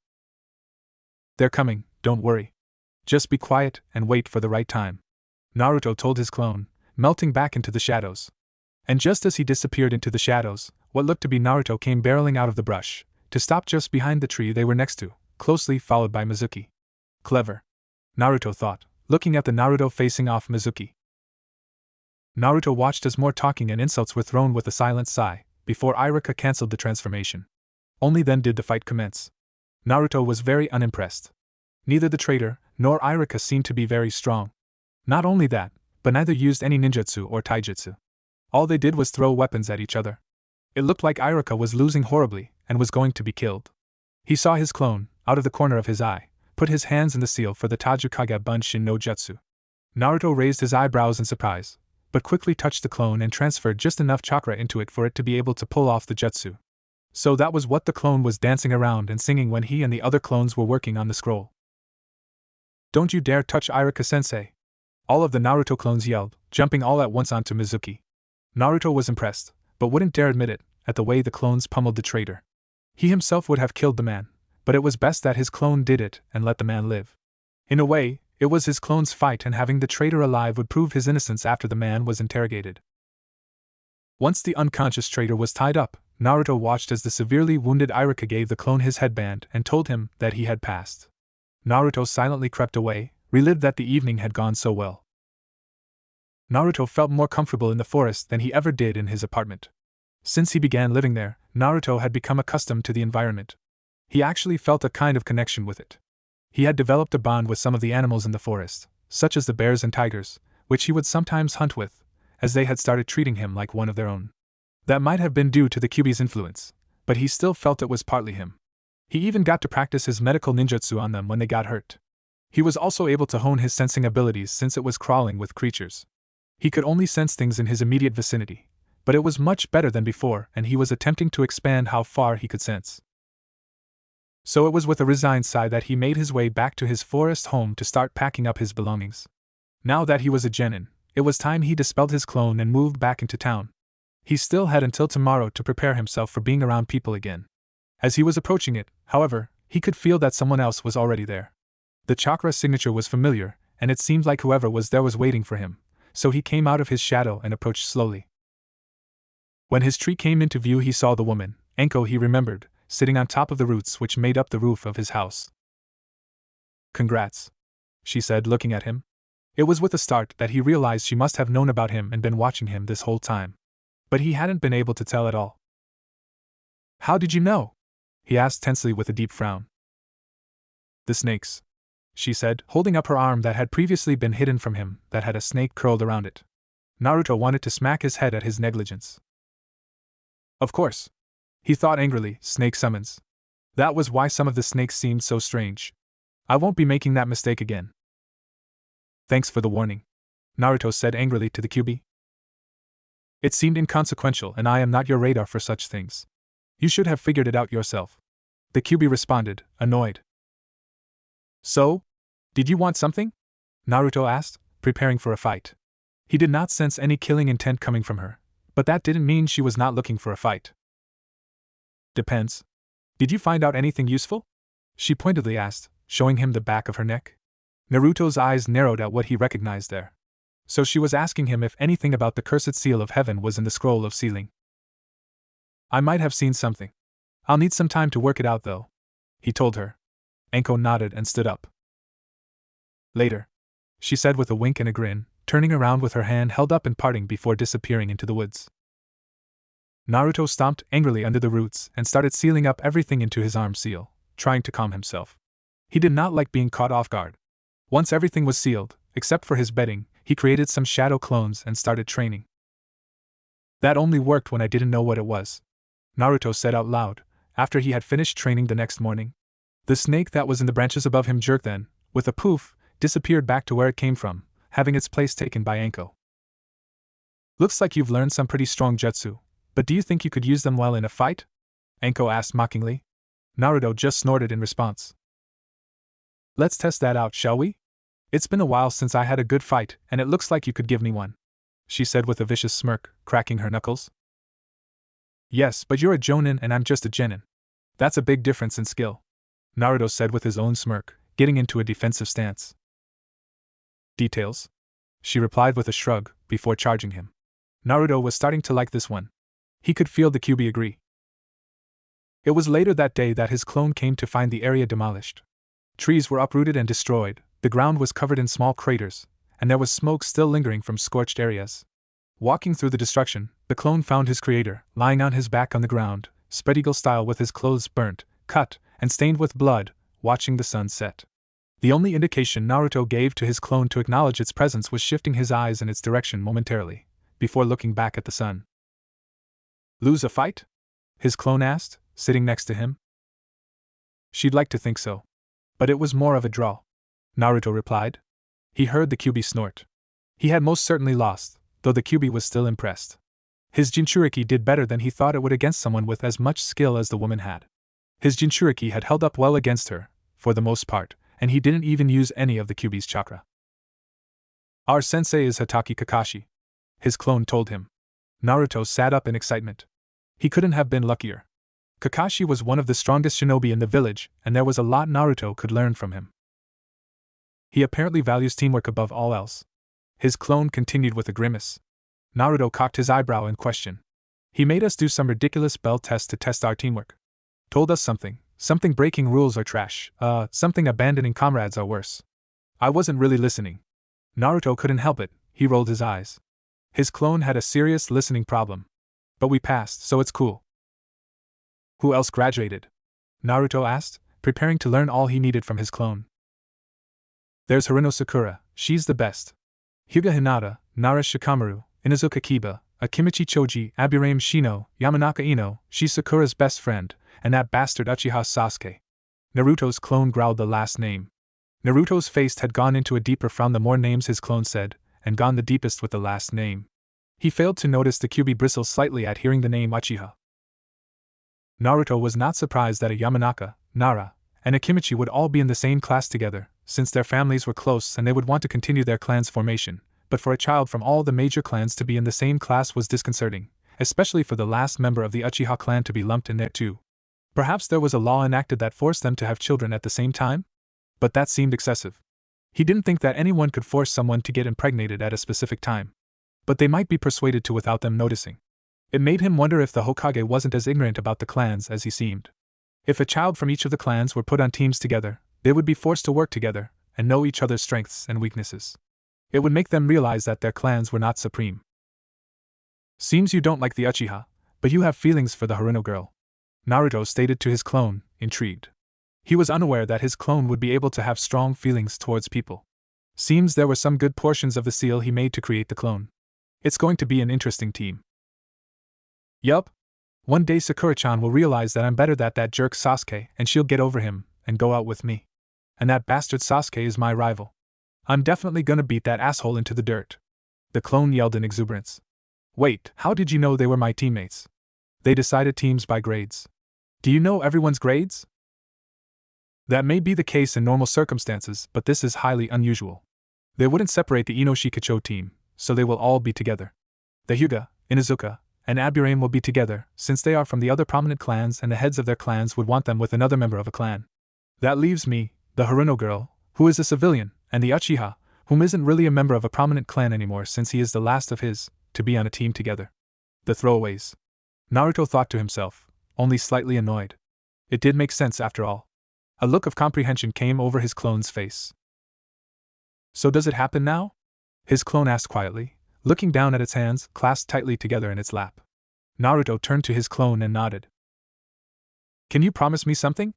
A: They're coming, don't worry. Just be quiet and wait for the right time, Naruto told his clone, melting back into the shadows. And just as he disappeared into the shadows, what looked to be Naruto came barreling out of the brush, to stop just behind the tree they were next to, closely followed by Mizuki. Clever, Naruto thought, looking at the Naruto facing off Mizuki. Naruto watched as more talking and insults were thrown with a silent sigh, before Iruka cancelled the transformation. Only then did the fight commence. Naruto was very unimpressed. Neither the traitor nor Iruka seemed to be very strong. Not only that, but neither used any ninjutsu or taijutsu. All they did was throw weapons at each other. It looked like Iruka was losing horribly and was going to be killed. He saw his clone, out of the corner of his eye, put his hands in the seal for the Tajukage Bunshin no Jutsu. Naruto raised his eyebrows in surprise, but quickly touched the clone and transferred just enough chakra into it for it to be able to pull off the jutsu. So that was what the clone was dancing around and singing when he and the other clones were working on the scroll. "Don't you dare touch Iruka-sensei!" All of the Naruto clones yelled, jumping all at once onto Mizuki. Naruto was impressed, but wouldn't dare admit it, at the way the clones pummeled the traitor. He himself would have killed the man, but it was best that his clone did it and let the man live. In a way, it was his clone's fight, and having the traitor alive would prove his innocence after the man was interrogated. Once the unconscious traitor was tied up, Naruto watched as the severely wounded Iruka gave the clone his headband and told him that he had passed. Naruto silently crept away, relieved that the evening had gone so well. Naruto felt more comfortable in the forest than he ever did in his apartment. Since he began living there, Naruto had become accustomed to the environment. He actually felt a kind of connection with it. He had developed a bond with some of the animals in the forest, such as the bears and tigers, which he would sometimes hunt with, as they had started treating him like one of their own. That might have been due to the Kyuubi's influence, but he still felt it was partly him. He even got to practice his medical ninjutsu on them when they got hurt. He was also able to hone his sensing abilities since it was crawling with creatures. He could only sense things in his immediate vicinity, but it was much better than before, and he was attempting to expand how far he could sense. So it was with a resigned sigh that he made his way back to his forest home to start packing up his belongings. Now that he was a genin, it was time he dispelled his clone and moved back into town. He still had until tomorrow to prepare himself for being around people again. As he was approaching it, however, he could feel that someone else was already there. The chakra signature was familiar, and it seemed like whoever was there was waiting for him, so he came out of his shadow and approached slowly. When his tree came into view, he saw the woman, Enko he remembered, sitting on top of the roots which made up the roof of his house. "Congrats," she said, looking at him. It was with a start that he realized she must have known about him and been watching him this whole time. But he hadn't been able to tell at all. "How did you know?" he asked tensely with a deep frown. "The snakes," she said, holding up her arm that had previously been hidden from him, that had a snake curled around it. Naruto wanted to smack his head at his negligence. Of course. He thought angrily, snake summons. That was why some of the snakes seemed so strange. I won't be making that mistake again. Thanks for the warning, Naruto said angrily to the Kyuubi. It seemed inconsequential, and I am not your radar for such things. You should have figured it out yourself. The Kyuubi responded, annoyed. So? Did you want something? Naruto asked, preparing for a fight. He did not sense any killing intent coming from her, but that didn't mean she was not looking for a fight. Depends. Did you find out anything useful? She pointedly asked, showing him the back of her neck. Naruto's eyes narrowed at what he recognized there. So she was asking him if anything about the cursed seal of heaven was in the scroll of sealing. I might have seen something. I'll need some time to work it out though, he told her. Enko nodded and stood up. Later, she said with a wink and a grin, turning around with her hand held up and parting before disappearing into the woods. Naruto stomped angrily under the roots and started sealing up everything into his arm seal, trying to calm himself. He did not like being caught off guard. Once everything was sealed, except for his bedding, he created some shadow clones and started training. That only worked when I didn't know what it was, Naruto said out loud, after he had finished training the next morning. The snake that was in the branches above him jerked then, with a poof, disappeared back to where it came from, having its place taken by Enko. Looks like you've learned some pretty strong jutsu. But do you think you could use them well in a fight? Enko asked mockingly. Naruto just snorted in response. Let's test that out, shall we? It's been a while since I had a good fight, and it looks like you could give me one, she said with a vicious smirk, cracking her knuckles. Yes, but you're a jonin and I'm just a genin. That's a big difference in skill, Naruto said with his own smirk, getting into a defensive stance. Details? She replied with a shrug, before charging him. Naruto was starting to like this one. He could feel the Kyuubi agree. It was later that day that his clone came to find the area demolished. Trees were uprooted and destroyed, the ground was covered in small craters, and there was smoke still lingering from scorched areas. Walking through the destruction, the clone found his creator, lying on his back on the ground, spread eagle style with his clothes burnt, cut, and stained with blood, watching the sun set. The only indication Naruto gave to his clone to acknowledge its presence was shifting his eyes in its direction momentarily, before looking back at the sun. Lose a fight? His clone asked, sitting next to him. She'd like to think so. But it was more of a draw, Naruto replied. He heard the Kyuubi snort. He had most certainly lost, though the Kyuubi was still impressed. His Jinchuriki did better than he thought it would against someone with as much skill as the woman had. His Jinchuriki had held up well against her, for the most part, and he didn't even use any of the Kyuubi's chakra. Our sensei is Hatake Kakashi, his clone told him. Naruto sat up in excitement. He couldn't have been luckier. Kakashi was one of the strongest shinobi in the village, and there was a lot Naruto could learn from him. He apparently values teamwork above all else. His clone continued with a grimace. Naruto cocked his eyebrow in question. He made us do some ridiculous bell test to test our teamwork. Told us something breaking rules are trash, something abandoning comrades are worse. I wasn't really listening. Naruto couldn't help it, he rolled his eyes. His clone had a serious listening problem. But we passed, so it's cool. Who else graduated? Naruto asked, preparing to learn all he needed from his clone. There's Haruno Sakura, she's the best. Hyuga Hinata, Nara Shikamaru, Inuzuka Kiba, Akimichi Choji, Aburame Shino, Yamanaka Ino, she's Sakura's best friend, and that bastard Uchiha Sasuke. Naruto's clone growled the last name. Naruto's face had gone into a deeper frown the more names his clone said, and gone the deepest with the last name. He failed to notice the Kyuubi bristle slightly at hearing the name Uchiha. Naruto was not surprised that a Yamanaka, Nara, and Akimichi would all be in the same class together, since their families were close and they would want to continue their clan's formation, but for a child from all the major clans to be in the same class was disconcerting, especially for the last member of the Uchiha clan to be lumped in there too. Perhaps there was a law enacted that forced them to have children at the same time? But that seemed excessive. He didn't think that anyone could force someone to get impregnated at a specific time. But they might be persuaded to without them noticing. It made him wonder if the Hokage wasn't as ignorant about the clans as he seemed. If a child from each of the clans were put on teams together, they would be forced to work together, and know each other's strengths and weaknesses. It would make them realize that their clans were not supreme. Seems you don't like the Uchiha, but you have feelings for the Haruno girl, Naruto stated to his clone, intrigued. He was unaware that his clone would be able to have strong feelings towards people. Seems there were some good portions of the seal he made to create the clone. It's going to be an interesting team. Yup. One day Sakura-chan will realize that I'm better than that jerk Sasuke, and she'll get over him, and go out with me. And that bastard Sasuke is my rival. I'm definitely gonna beat that asshole into the dirt. The clone yelled in exuberance. Wait, how did you know they were my teammates? They decided teams by grades. Do you know everyone's grades? That may be the case in normal circumstances, but this is highly unusual. They wouldn't separate the Ino-Shikacho team, so they will all be together. The Hyuga, Inuzuka, and Aburame will be together, since they are from the other prominent clans and the heads of their clans would want them with another member of a clan. That leaves me, the Haruno girl, who is a civilian, and the Uchiha, whom isn't really a member of a prominent clan anymore since he is the last of his, to be on a team together. The throwaways. Naruto thought to himself, only slightly annoyed. It did make sense after all. A look of comprehension came over his clone's face. So does it happen now? His clone asked quietly, looking down at its hands clasped tightly together in its lap. Naruto turned to his clone and nodded. Can you promise me something?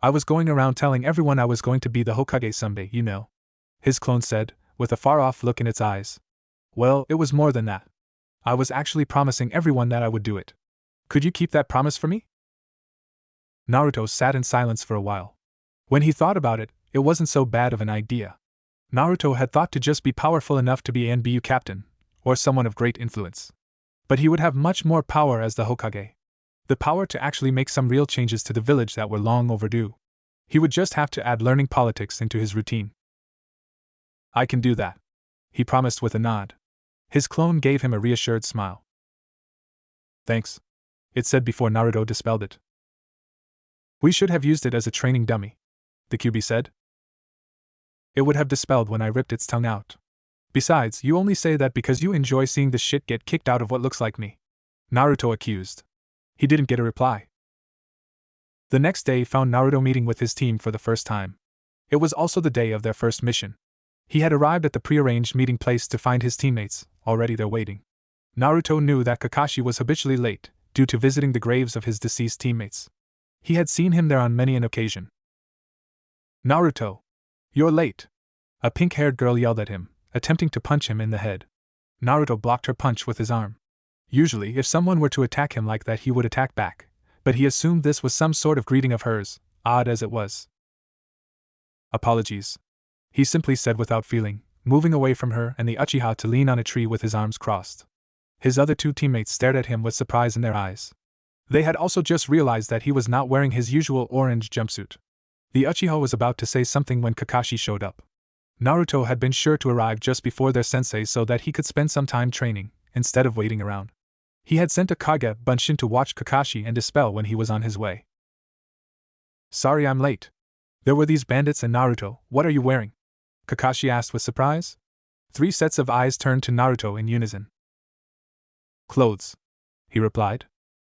A: I was going around telling everyone I was going to be the Hokage someday, you know. His clone said, with a far-off look in its eyes. Well, it was more than that. I was actually promising everyone that I would do it. Could you keep that promise for me? Naruto sat in silence for a while. When he thought about it, it wasn't so bad of an idea. Naruto had thought to just be powerful enough to be an NBU captain, or someone of great influence. But he would have much more power as the Hokage. The power to actually make some real changes to the village that were long overdue. He would just have to add learning politics into his routine. I can do that, he promised with a nod. His clone gave him a reassured smile. Thanks, it said before Naruto dispelled it. We should have used it as a training dummy, the Kyuubi said. It would have dispelled when I ripped its tongue out. Besides, you only say that because you enjoy seeing the shit get kicked out of what looks like me, Naruto accused. He didn't get a reply. The next day found Naruto meeting with his team for the first time. It was also the day of their first mission. He had arrived at the prearranged meeting place to find his teammates, already there waiting. Naruto knew that Kakashi was habitually late, due to visiting the graves of his deceased teammates. He had seen him there on many an occasion. Naruto, You're late! A pink-haired girl yelled at him, attempting to punch him in the head. Naruto blocked her punch with his arm. Usually, if someone were to attack him like that, he would attack back, but he assumed this was some sort of greeting of hers, odd as it was. Apologies, he simply said without feeling, moving away from her and the Uchiha to lean on a tree with his arms crossed. His other two teammates stared at him with surprise in their eyes. They had also just realized that he was not wearing his usual orange jumpsuit. The Uchiha was about to say something when Kakashi showed up. Naruto had been sure to arrive just before their sensei so that he could spend some time training, instead of waiting around. He had sent a Kage Bunshin to watch Kakashi and dispel when he was on his way. Sorry I'm late. There were these bandits and Naruto, what are you wearing? Kakashi asked with surprise. 3 sets of eyes turned to Naruto in unison. Clothes, he replied.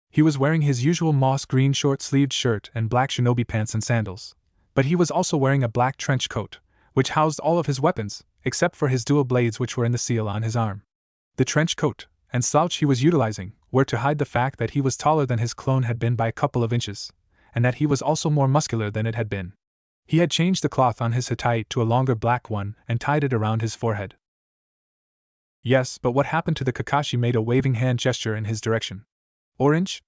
A: He was wearing his usual moss green short-sleeved shirt and black shinobi pants and sandals, but he was also wearing a black trench coat, which housed all of his weapons, except for his dual blades which were in the seal on his arm. The trench coat and slouch he was utilizing were to hide the fact that he was taller than his clone had been by a couple of inches, and that he was also more muscular than it had been. He had changed the cloth on his hatay to a longer black one and tied it around his forehead. Yes, but what happened to the Kakashi made a waving hand gesture in his direction. Orange?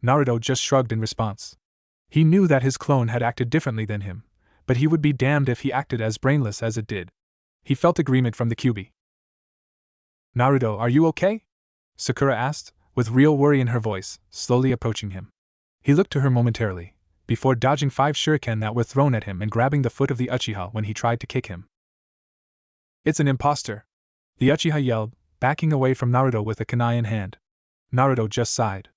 A: Naruto just shrugged in response. He knew that his clone had acted differently than him, but he would be damned if he acted as brainless as it did. He felt agreement from the QB. Naruto, are you okay? Sakura asked, with real worry in her voice, slowly approaching him. He looked to her momentarily, before dodging 5 shuriken that were thrown at him and grabbing the foot of the Uchiha when he tried to kick him. It's an imposter! The Uchiha yelled, backing away from Naruto with a kunai in hand. Naruto just sighed.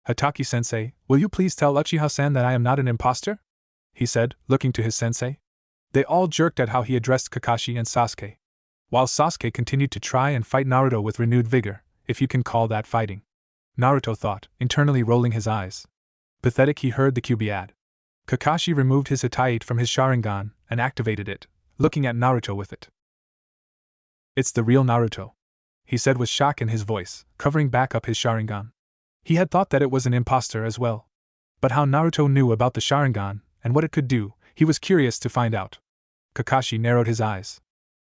A: Hataki-sensei, will you please tell Uchiha-san that I am not an imposter? He said, looking to his sensei. They all jerked at how he addressed Kakashi and Sasuke, while Sasuke continued to try and fight Naruto with renewed vigor, if you can call that fighting. Naruto thought, internally rolling his eyes. Pathetic, he heard the QB add. Kakashi removed his hatay from his Sharingan and activated it, looking at Naruto with it. It's the real Naruto, he said with shock in his voice, covering back up his Sharingan. He had thought that it was an imposter as well. But how Naruto knew about the Sharingan and what it could do, he was curious to find out. Kakashi narrowed his eyes,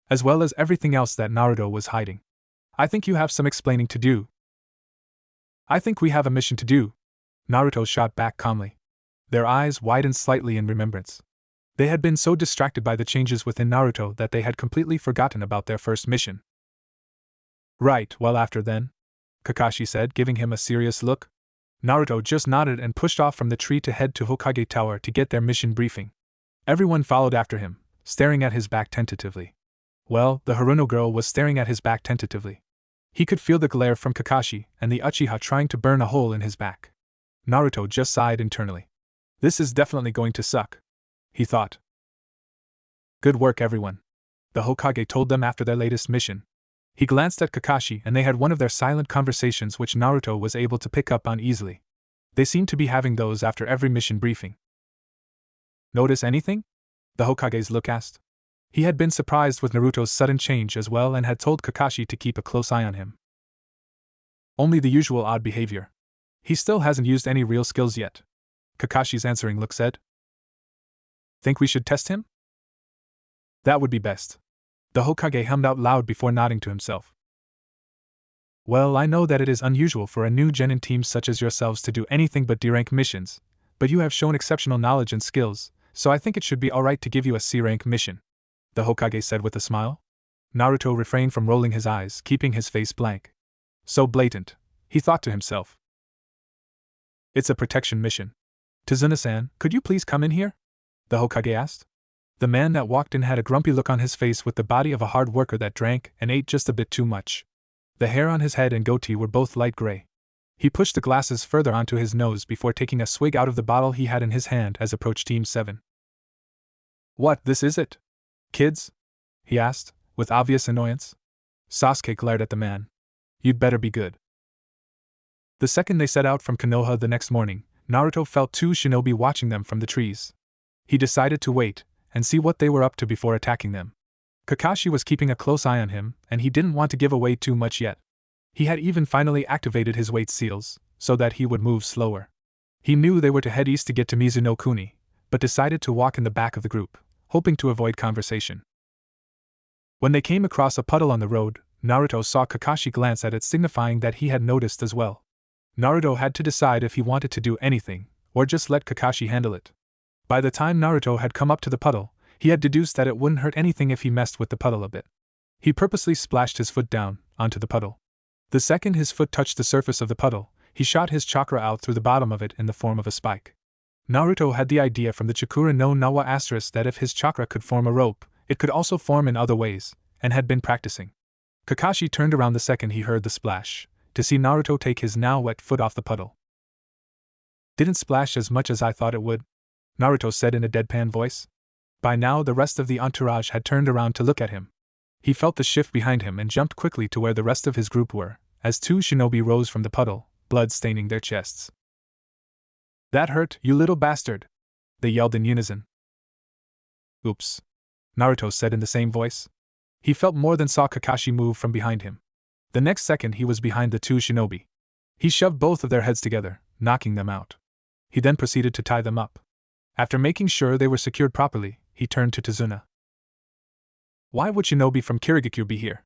A: as well as everything else that Naruto was hiding. I think you have some explaining to do. I think we have a mission to do, Naruto shot back calmly. Their eyes widened slightly in remembrance. They had been so distracted by the changes within Naruto that they had completely forgotten about their first mission. Right, well after then, Kakashi said, giving him a serious look. Naruto just nodded and pushed off from the tree to head to Hokage Tower to get their mission briefing. Everyone followed after him, staring at his back tentatively. Well, the Haruno girl was staring at his back tentatively. He could feel the glare from Kakashi and the Uchiha trying to burn a hole in his back. Naruto just sighed internally. This is definitely going to suck, he thought. Good work, everyone, the Hokage told them after their latest mission. He glanced at Kakashi and they had one of their silent conversations which Naruto was able to pick up on easily. They seemed to be having those after every mission briefing. Notice anything? The Hokage's look asked. He had been surprised with Naruto's sudden change as well and had told Kakashi to keep a close eye on him. Only the usual odd behavior. He still hasn't used any real skills yet, Kakashi's answering look said. Think we should test him? That would be best. The Hokage hummed out loud before nodding to himself. Well, I know that it is unusual for a new genin team such as yourselves to do anything but D-rank missions, but you have shown exceptional knowledge and skills, so I think it should be alright to give you a C-rank mission, the Hokage said with a smile. Naruto refrained from rolling his eyes, keeping his face blank. So blatant, he thought to himself. It's a protection mission. Tazuna-san, could you please come in here? The Hokage asked. The man that walked in had a grumpy look on his face with the body of a hard worker that drank and ate just a bit too much. The hair on his head and goatee were both light gray. He pushed the glasses further onto his nose before taking a swig out of the bottle he had in his hand as approached Team 7. What, this is it? Kids? He asked, with obvious annoyance. Sasuke glared at the man. You'd better be good. The second they set out from Konoha the next morning, Naruto felt 2 shinobi watching them from the trees. He decided to wait and see what they were up to before attacking them. Kakashi was keeping a close eye on him, and he didn't want to give away too much yet. He had even finally activated his weight seals, so that he would move slower. He knew they were to head east to get to Mizuno Kuni, but decided to walk in the back of the group, hoping to avoid conversation. When they came across a puddle on the road, Naruto saw Kakashi glance at it, signifying that he had noticed as well. Naruto had to decide if he wanted to do anything, or just let Kakashi handle it. By the time Naruto had come up to the puddle, he had deduced that it wouldn't hurt anything if he messed with the puddle a bit. He purposely splashed his foot down onto the puddle. The second his foot touched the surface of the puddle, he shot his chakra out through the bottom of it in the form of a spike. Naruto had the idea from the Chakura no Nawa * that if his chakra could form a rope, it could also form in other ways, and had been practicing. Kakashi turned around the second he heard the splash, to see Naruto take his now wet foot off the puddle. "Didn't splash as much as I thought it would," Naruto said in a deadpan voice. By now the rest of the entourage had turned around to look at him. He felt the shift behind him and jumped quickly to where the rest of his group were, as two shinobi rose from the puddle, blood staining their chests. "That hurt, you little bastard!" they yelled in unison. "Oops," Naruto said in the same voice. He felt more than saw Kakashi move from behind him. The next second he was behind the two shinobi. He shoved both of their heads together, knocking them out. He then proceeded to tie them up. After making sure they were secured properly, he turned to Tazuna. "Why would shinobi from Kirigakure be here?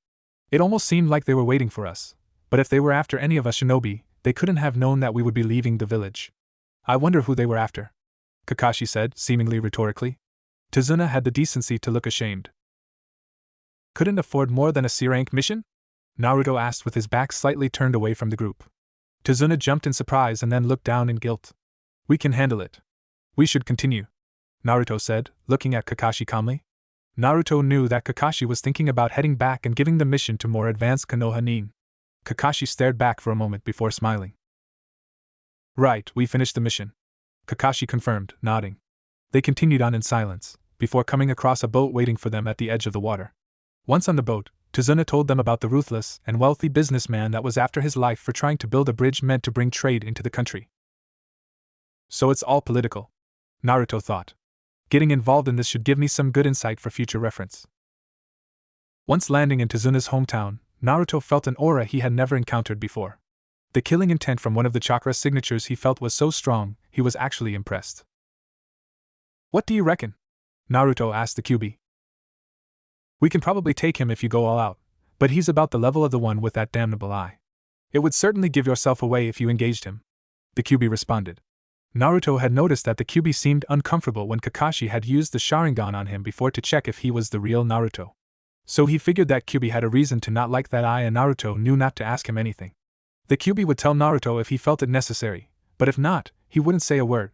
A: It almost seemed like they were waiting for us, but if they were after any of us shinobi, they couldn't have known that we would be leaving the village. I wonder who they were after," Kakashi said, seemingly rhetorically. Tazuna had the decency to look ashamed. "Couldn't afford more than a C-rank mission?" Naruto asked with his back slightly turned away from the group. Tazuna jumped in surprise and then looked down in guilt. "We can handle it. We should continue," Naruto said, looking at Kakashi calmly. Naruto knew that Kakashi was thinking about heading back and giving the mission to more advanced Konoha nin. Kakashi stared back for a moment before smiling. "Right, we finished the mission," Kakashi confirmed, nodding. They continued on in silence, before coming across a boat waiting for them at the edge of the water. Once on the boat, Tazuna told them about the ruthless and wealthy businessman that was after his life for trying to build a bridge meant to bring trade into the country. "So it's all political," Naruto thought. "Getting involved in this should give me some good insight for future reference." Once landing in Tazuna's hometown, Naruto felt an aura he had never encountered before. The killing intent from one of the chakra signatures he felt was so strong, he was actually impressed. "What do you reckon?" Naruto asked the Kyuubi. "We can probably take him if you go all out, but he's about the level of the one with that damnable eye. It would certainly give yourself away if you engaged him," the Kyuubi responded. Naruto had noticed that the Kyuubi seemed uncomfortable when Kakashi had used the Sharingan on him before to check if he was the real Naruto. So he figured that Kyuubi had a reason to not like that eye, and Naruto knew not to ask him anything. The Kyuubi would tell Naruto if he felt it necessary, but if not, he wouldn't say a word.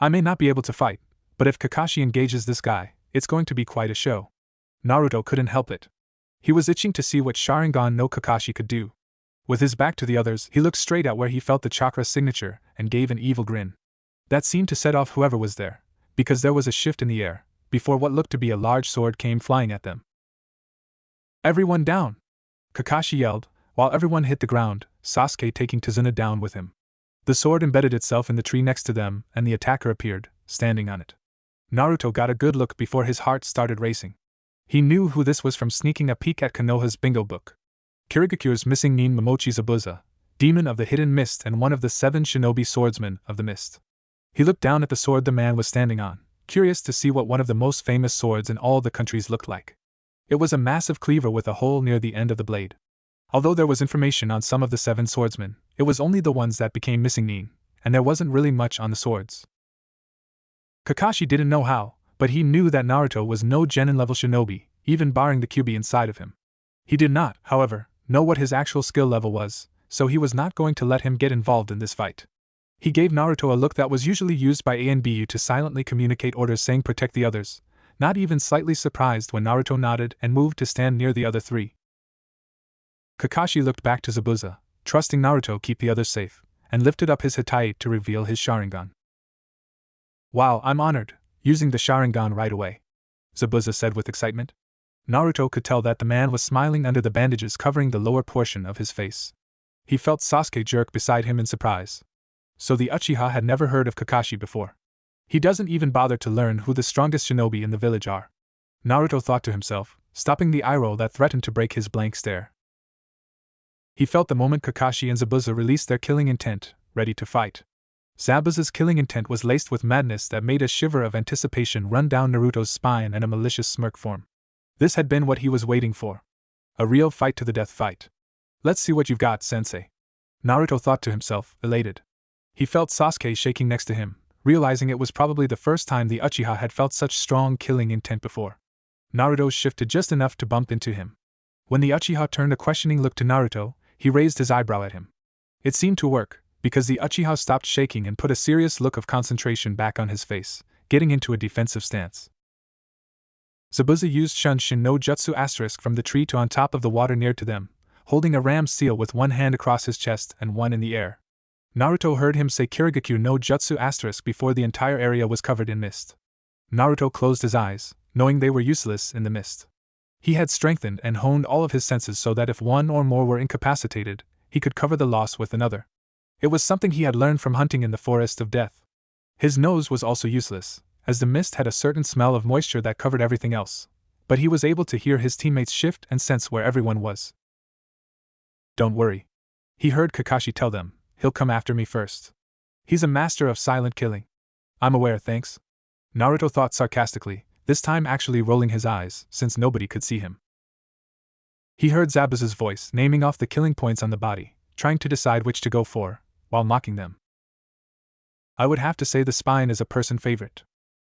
A: "I may not be able to fight, but if Kakashi engages this guy, it's going to be quite a show." Naruto couldn't help it. He was itching to see what Sharingan no Kakashi could do. With his back to the others, he looked straight at where he felt the chakra signature and gave an evil grin. That seemed to set off whoever was there, because there was a shift in the air, before what looked to be a large sword came flying at them. "Everyone down!" Kakashi yelled, while everyone hit the ground, Sasuke taking Tazuna down with him. The sword embedded itself in the tree next to them, and the attacker appeared, standing on it. Naruto got a good look before his heart started racing. He knew who this was from sneaking a peek at Konoha's bingo book. Kirigakure's missing nin Momochi Zabuza, demon of the hidden mist and one of the 7 shinobi swordsmen of the mist. He looked down at the sword the man was standing on, curious to see what one of the most famous swords in all the countries looked like. It was a massive cleaver with a hole near the end of the blade. Although there was information on some of the 7 swordsmen, it was only the ones that became missing nin, and there wasn't really much on the swords. Kakashi didn't know how, but he knew that Naruto was no genin-level shinobi, even barring the Kyuubi inside of him. He did not, however, know what his actual skill level was, so he was not going to let him get involved in this fight. He gave Naruto a look that was usually used by ANBU to silently communicate orders saying protect the others, not even slightly surprised when Naruto nodded and moved to stand near the other 3. Kakashi looked back to Zabuza, trusting Naruto keep the others safe, and lifted up his Hitai to reveal his Sharingan. "Wow, I'm honored, using the Sharingan right away," Zabuza said with excitement. Naruto could tell that the man was smiling under the bandages covering the lower portion of his face. He felt Sasuke jerk beside him in surprise. So the Uchiha had never heard of Kakashi before. He doesn't even bother to learn who the strongest shinobi in the village are. Naruto thought to himself, stopping the eye roll that threatened to break his blank stare. He felt the moment Kakashi and Zabuza released their killing intent, ready to fight. Zabuza's killing intent was laced with madness that made a shiver of anticipation run down Naruto's spine and a malicious smirk form. This had been what he was waiting for. A real fight to the death fight. Let's see what you've got, sensei. Naruto thought to himself, elated. He felt Sasuke shaking next to him, realizing it was probably the first time the Uchiha had felt such strong killing intent before. Naruto shifted just enough to bump into him. When the Uchiha turned a questioning look to Naruto, he raised his eyebrow at him. It seemed to work, because the Uchiha stopped shaking and put a serious look of concentration back on his face, getting into a defensive stance. Zabuza used Shunshin no Jutsu asterisk from the tree to on top of the water near to them, holding a ram's seal with one hand across his chest and one in the air. Naruto heard him say Kirigakyu no Jutsu asterisk before the entire area was covered in mist. Naruto closed his eyes, knowing they were useless in the mist. He had strengthened and honed all of his senses so that if one or more were incapacitated, he could cover the loss with another. It was something he had learned from hunting in the forest of death. His nose was also useless, as the mist had a certain smell of moisture that covered everything else, but he was able to hear his teammates shift and sense where everyone was. Don't worry. He heard Kakashi tell them, he'll come after me first. He's a master of silent killing. I'm aware, thanks. Naruto thought sarcastically, this time actually rolling his eyes, since nobody could see him. He heard Zabuza's voice naming off the killing points on the body, trying to decide which to go for, while mocking them. I would have to say the spine is a person favorite.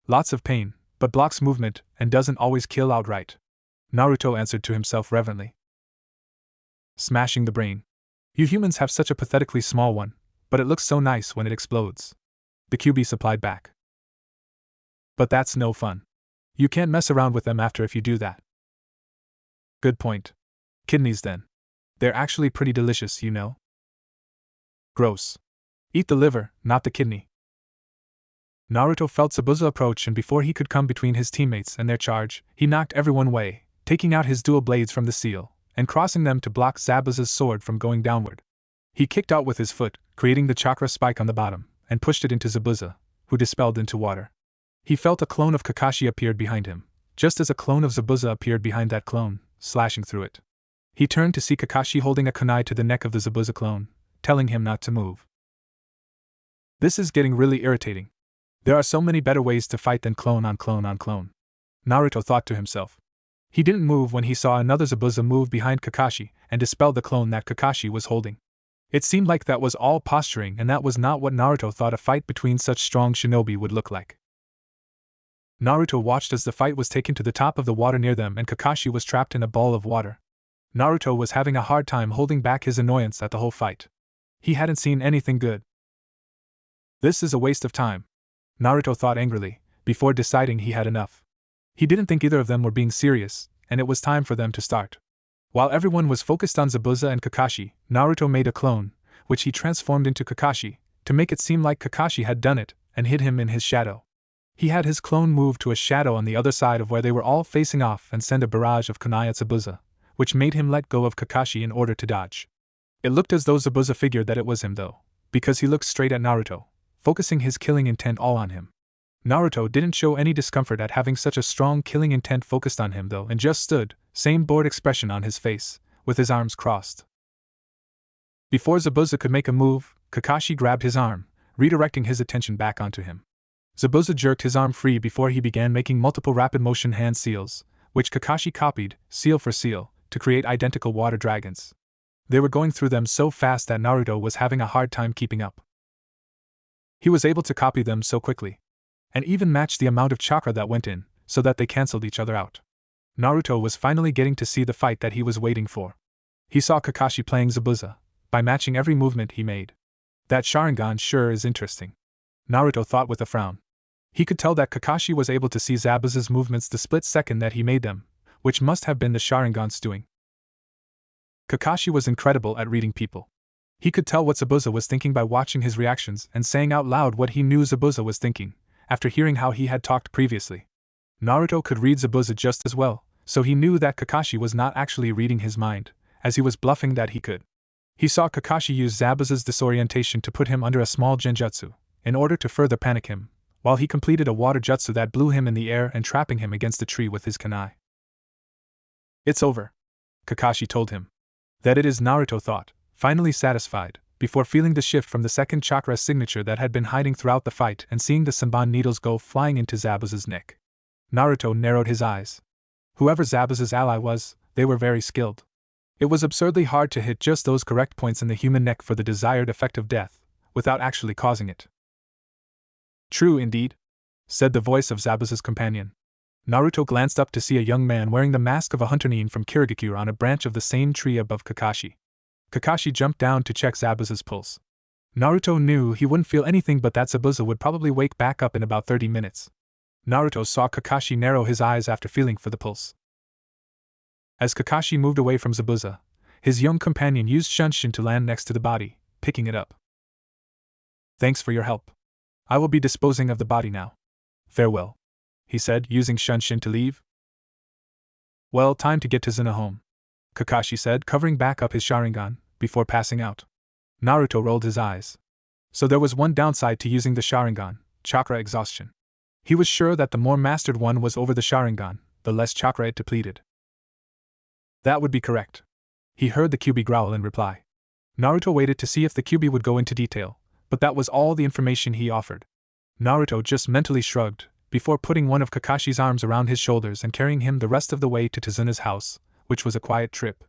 A: Lots of pain, but blocks movement and doesn't always kill outright. Naruto answered to himself reverently. Smashing the brain. You humans have such a pathetically small one, but it looks so nice when it explodes. The QB supplied back. But that's no fun. You can't mess around with them after if you do that. Good point. Kidneys then. They're actually pretty delicious, you know. Gross. Eat the liver, not the kidney. Naruto felt Zabuza approach, and before he could come between his teammates and their charge, he knocked everyone away, taking out his dual blades from the seal, and crossing them to block Zabuza's sword from going downward. He kicked out with his foot, creating the chakra spike on the bottom, and pushed it into Zabuza, who dispelled into water. He felt a clone of Kakashi appeared behind him, just as a clone of Zabuza appeared behind that clone, slashing through it. He turned to see Kakashi holding a kunai to the neck of the Zabuza clone, telling him not to move. This is getting really irritating. There are so many better ways to fight than clone on clone on clone. Naruto thought to himself. He didn't move when he saw another Zabuza move behind Kakashi and dispel the clone that Kakashi was holding. It seemed like that was all posturing, and that was not what Naruto thought a fight between such strong shinobi would look like. Naruto watched as the fight was taken to the top of the water near them and Kakashi was trapped in a ball of water. Naruto was having a hard time holding back his annoyance at the whole fight. He hadn't seen anything good. This is a waste of time, Naruto thought angrily, before deciding he had enough. He didn't think either of them were being serious, and it was time for them to start. While everyone was focused on Zabuza and Kakashi, Naruto made a clone, which he transformed into Kakashi, to make it seem like Kakashi had done it, and hid him in his shadow. He had his clone move to a shadow on the other side of where they were all facing off and send a barrage of kunai at Zabuza, which made him let go of Kakashi in order to dodge. It looked as though Zabuza figured that it was him though, because he looked straight at Naruto, focusing his killing intent all on him. Naruto didn't show any discomfort at having such a strong killing intent focused on him though, and just stood, same bored expression on his face, with his arms crossed. Before Zabuza could make a move, Kakashi grabbed his arm, redirecting his attention back onto him. Zabuza jerked his arm free before he began making multiple rapid motion hand seals, which Kakashi copied, seal for seal, to create identical water dragons. They were going through them so fast that Naruto was having a hard time keeping up. He was able to copy them so quickly, and even match the amount of chakra that went in, so that they cancelled each other out. Naruto was finally getting to see the fight that he was waiting for. He saw Kakashi playing Zabuza, by matching every movement he made. That Sharingan sure is interesting, Naruto thought with a frown. He could tell that Kakashi was able to see Zabuza's movements the split second that he made them, which must have been the Sharingan's doing. Kakashi was incredible at reading people. He could tell what Zabuza was thinking by watching his reactions and saying out loud what he knew Zabuza was thinking, after hearing how he had talked previously. Naruto could read Zabuza just as well, so he knew that Kakashi was not actually reading his mind, as he was bluffing that he could. He saw Kakashi use Zabuza's disorientation to put him under a small genjutsu, in order to further panic him, while he completed a water jutsu that blew him in the air and trapping him against a tree with his kunai. It's over, Kakashi told him. That it is, Naruto thought, finally satisfied, before feeling the shift from the second chakra signature that had been hiding throughout the fight and seeing the Senbon needles go flying into Zabuza's neck. Naruto narrowed his eyes. Whoever Zabuza's ally was, they were very skilled. It was absurdly hard to hit just those correct points in the human neck for the desired effect of death, without actually causing it. True indeed, said the voice of Zabuza's companion. Naruto glanced up to see a young man wearing the mask of a hunter nin from Kirigakure on a branch of the same tree above Kakashi. Kakashi jumped down to check Zabuza's pulse. Naruto knew he wouldn't feel anything but that Zabuza would probably wake back up in about 30 minutes. Naruto saw Kakashi narrow his eyes after feeling for the pulse. As Kakashi moved away from Zabuza, his young companion used Shunshin to land next to the body, picking it up. Thanks for your help. I will be disposing of the body now. Farewell, he said, using Shunshin to leave. Well, time to get to Zuna home, Kakashi said, covering back up his Sharingan, before passing out. Naruto rolled his eyes. So there was one downside to using the Sharingan, chakra exhaustion. He was sure that the more mastered one was over the Sharingan, the less chakra it depleted. That would be correct. He heard the Kyuubi growl in reply. Naruto waited to see if the Kyuubi would go into detail, but that was all the information he offered. Naruto just mentally shrugged, before putting one of Kakashi's arms around his shoulders and carrying him the rest of the way to Tazuna's house, which was a quiet trip.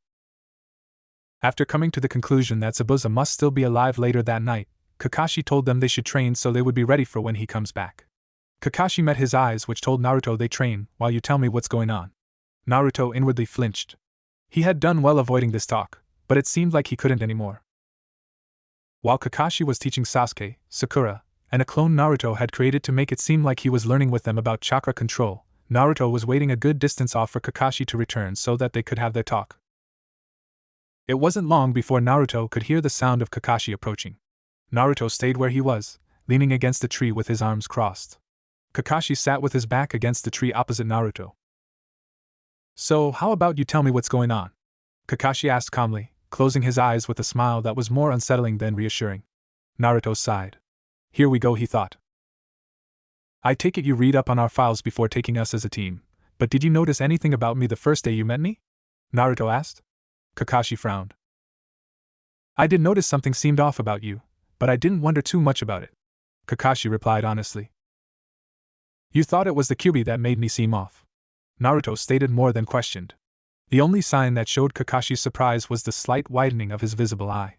A: After coming to the conclusion that Zabuza must still be alive later that night, Kakashi told them they should train so they would be ready for when he comes back. Kakashi met his eyes, which told Naruto they train while you tell me what's going on. Naruto inwardly flinched. He had done well avoiding this talk, but it seemed like he couldn't anymore. While Kakashi was teaching Sasuke, Sakura, and a clone Naruto had created to make it seem like he was learning with them about chakra control, Naruto was waiting a good distance off for Kakashi to return so that they could have their talk. It wasn't long before Naruto could hear the sound of Kakashi approaching. Naruto stayed where he was, leaning against a tree with his arms crossed. Kakashi sat with his back against the tree opposite Naruto. So, how about you tell me what's going on? Kakashi asked calmly, closing his eyes with a smile that was more unsettling than reassuring. Naruto sighed. Here we go, he thought. I take it you read up on our files before taking us as a team, but did you notice anything about me the first day you met me? Naruto asked. Kakashi frowned. I did notice something seemed off about you, but I didn't wonder too much about it. Kakashi replied honestly. You thought it was the Kyuubi that made me seem off. Naruto stated more than questioned. The only sign that showed Kakashi's surprise was the slight widening of his visible eye.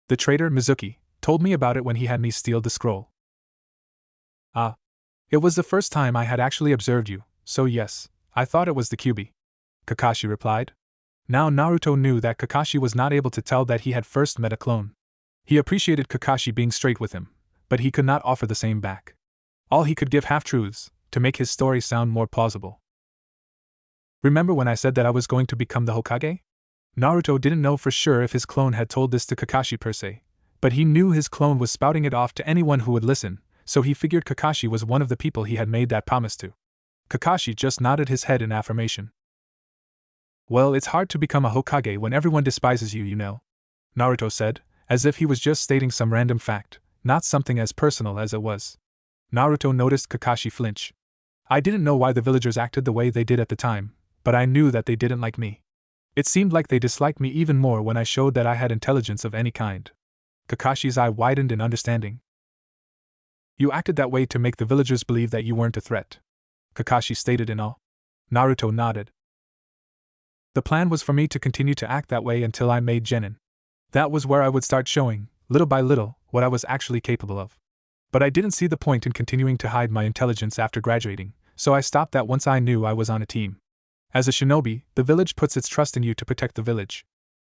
A: The traitor, Mizuki, told me about it when he had me steal the scroll. Ah. It was the first time I had actually observed you, so yes, I thought it was the Kyuubi. Kakashi replied. Now Naruto knew that Kakashi was not able to tell that he had first met a clone. He appreciated Kakashi being straight with him, but he could not offer the same back. All he could give half-truths, to make his story sound more plausible. Remember when I said that I was going to become the Hokage? Naruto didn't know for sure if his clone had told this to Kakashi per se, but he knew his clone was spouting it off to anyone who would listen, so he figured Kakashi was one of the people he had made that promise to. Kakashi just nodded his head in affirmation. Well, it's hard to become a Hokage when everyone despises you, you know, Naruto said, as if he was just stating some random fact, not something as personal as it was. Naruto noticed Kakashi flinch. I didn't know why the villagers acted the way they did at the time, but I knew that they didn't like me. It seemed like they disliked me even more when I showed that I had intelligence of any kind. Kakashi's eye widened in understanding. You acted that way to make the villagers believe that you weren't a threat, Kakashi stated in awe. Naruto nodded. The plan was for me to continue to act that way until I made genin. That was where I would start showing, little by little, what I was actually capable of. But I didn't see the point in continuing to hide my intelligence after graduating, so I stopped that once I knew I was on a team. As a shinobi, the village puts its trust in you to protect the village.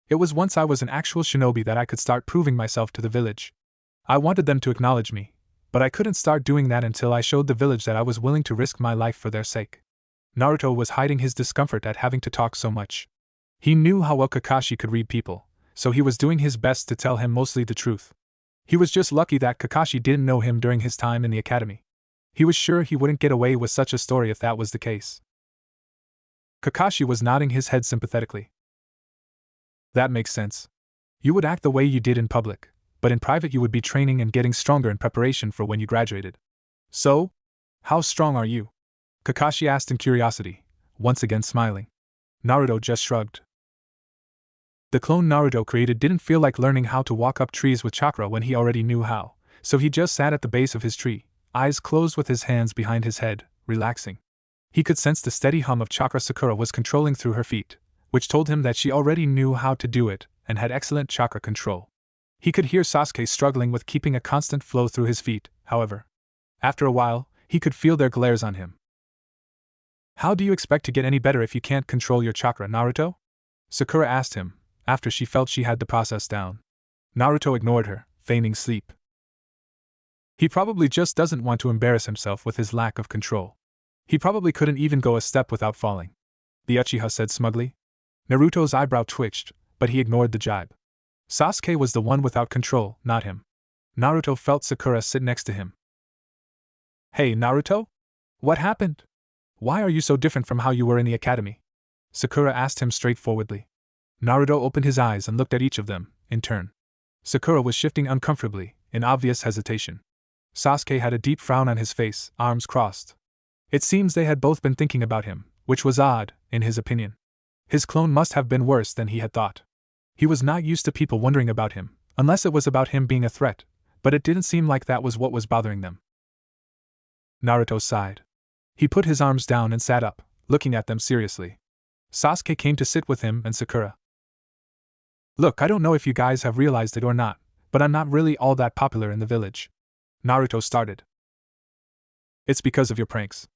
A: It was once I was an actual shinobi that I could start proving myself to the village. I wanted them to acknowledge me, but I couldn't start doing that until I showed the village that I was willing to risk my life for their sake. Naruto was hiding his discomfort at having to talk so much. He knew how well Kakashi could read people, so he was doing his best to tell him mostly the truth. He was just lucky that Kakashi didn't know him during his time in the academy. He was sure he wouldn't get away with such a story if that was the case. Kakashi was nodding his head sympathetically. That makes sense. You would act the way you did in public, but in private you would be training and getting stronger in preparation for when you graduated. So, how strong are you? Kakashi asked in curiosity, once again smiling. Naruto just shrugged. The clone Naruto created didn't feel like learning how to walk up trees with chakra when he already knew how, so he just sat at the base of his tree, eyes closed with his hands behind his head, relaxing. He could sense the steady hum of chakra Sakura was controlling through her feet, which told him that she already knew how to do it and had excellent chakra control. He could hear Sasuke struggling with keeping a constant flow through his feet, however. After a while, he could feel their glares on him. How do you expect to get any better if you can't control your chakra, Naruto? Sakura asked him, after she felt she had the process down. Naruto ignored her, feigning sleep. He probably just doesn't want to embarrass himself with his lack of control. He probably couldn't even go a step without falling, the Uchiha said smugly. Naruto's eyebrow twitched, but he ignored the jibe. Sasuke was the one without control, not him. Naruto felt Sakura sit next to him. Hey, Naruto? What happened? Why are you so different from how you were in the academy? Sakura asked him straightforwardly. Naruto opened his eyes and looked at each of them, in turn. Sakura was shifting uncomfortably, in obvious hesitation. Sasuke had a deep frown on his face, arms crossed. It seems they had both been thinking about him, which was odd, in his opinion. His clone must have been worse than he had thought. He was not used to people wondering about him, unless it was about him being a threat, but it didn't seem like that was what was bothering them. Naruto sighed. He put his arms down and sat up, looking at them seriously. Sasuke came to sit with him and Sakura. Look, I don't know if you guys have realized it or not, but I'm not really all that popular in the village. Naruto started. It's because of your pranks,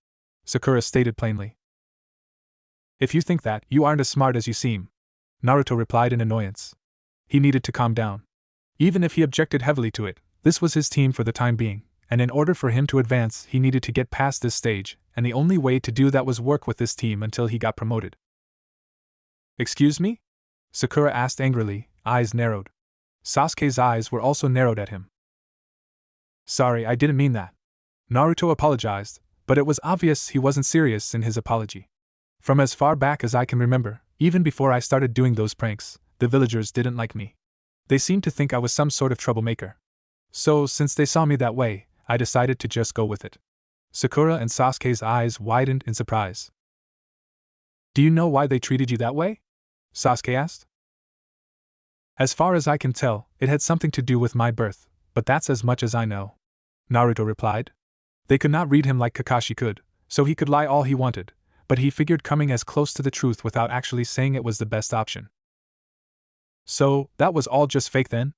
A: Sakura stated plainly. If you think that, you aren't as smart as you seem, Naruto replied in annoyance. He needed to calm down. Even if he objected heavily to it, this was his team for the time being, and in order for him to advance, he needed to get past this stage, and the only way to do that was work with this team until he got promoted. Excuse me? Sakura asked angrily, eyes narrowed. Sasuke's eyes were also narrowed at him. Sorry, I didn't mean that. Naruto apologized, but it was obvious he wasn't serious in his apology. From as far back as I can remember, even before I started doing those pranks, the villagers didn't like me. They seemed to think I was some sort of troublemaker. So, since they saw me that way, I decided to just go with it. Sakura and Sasuke's eyes widened in surprise. Do you know why they treated you that way? Sasuke asked. As far as I can tell, it had something to do with my birth, but that's as much as I know, Naruto replied. They could not read him like Kakashi could, so he could lie all he wanted, but he figured coming as close to the truth without actually saying it was the best option. So, that was all just fake then?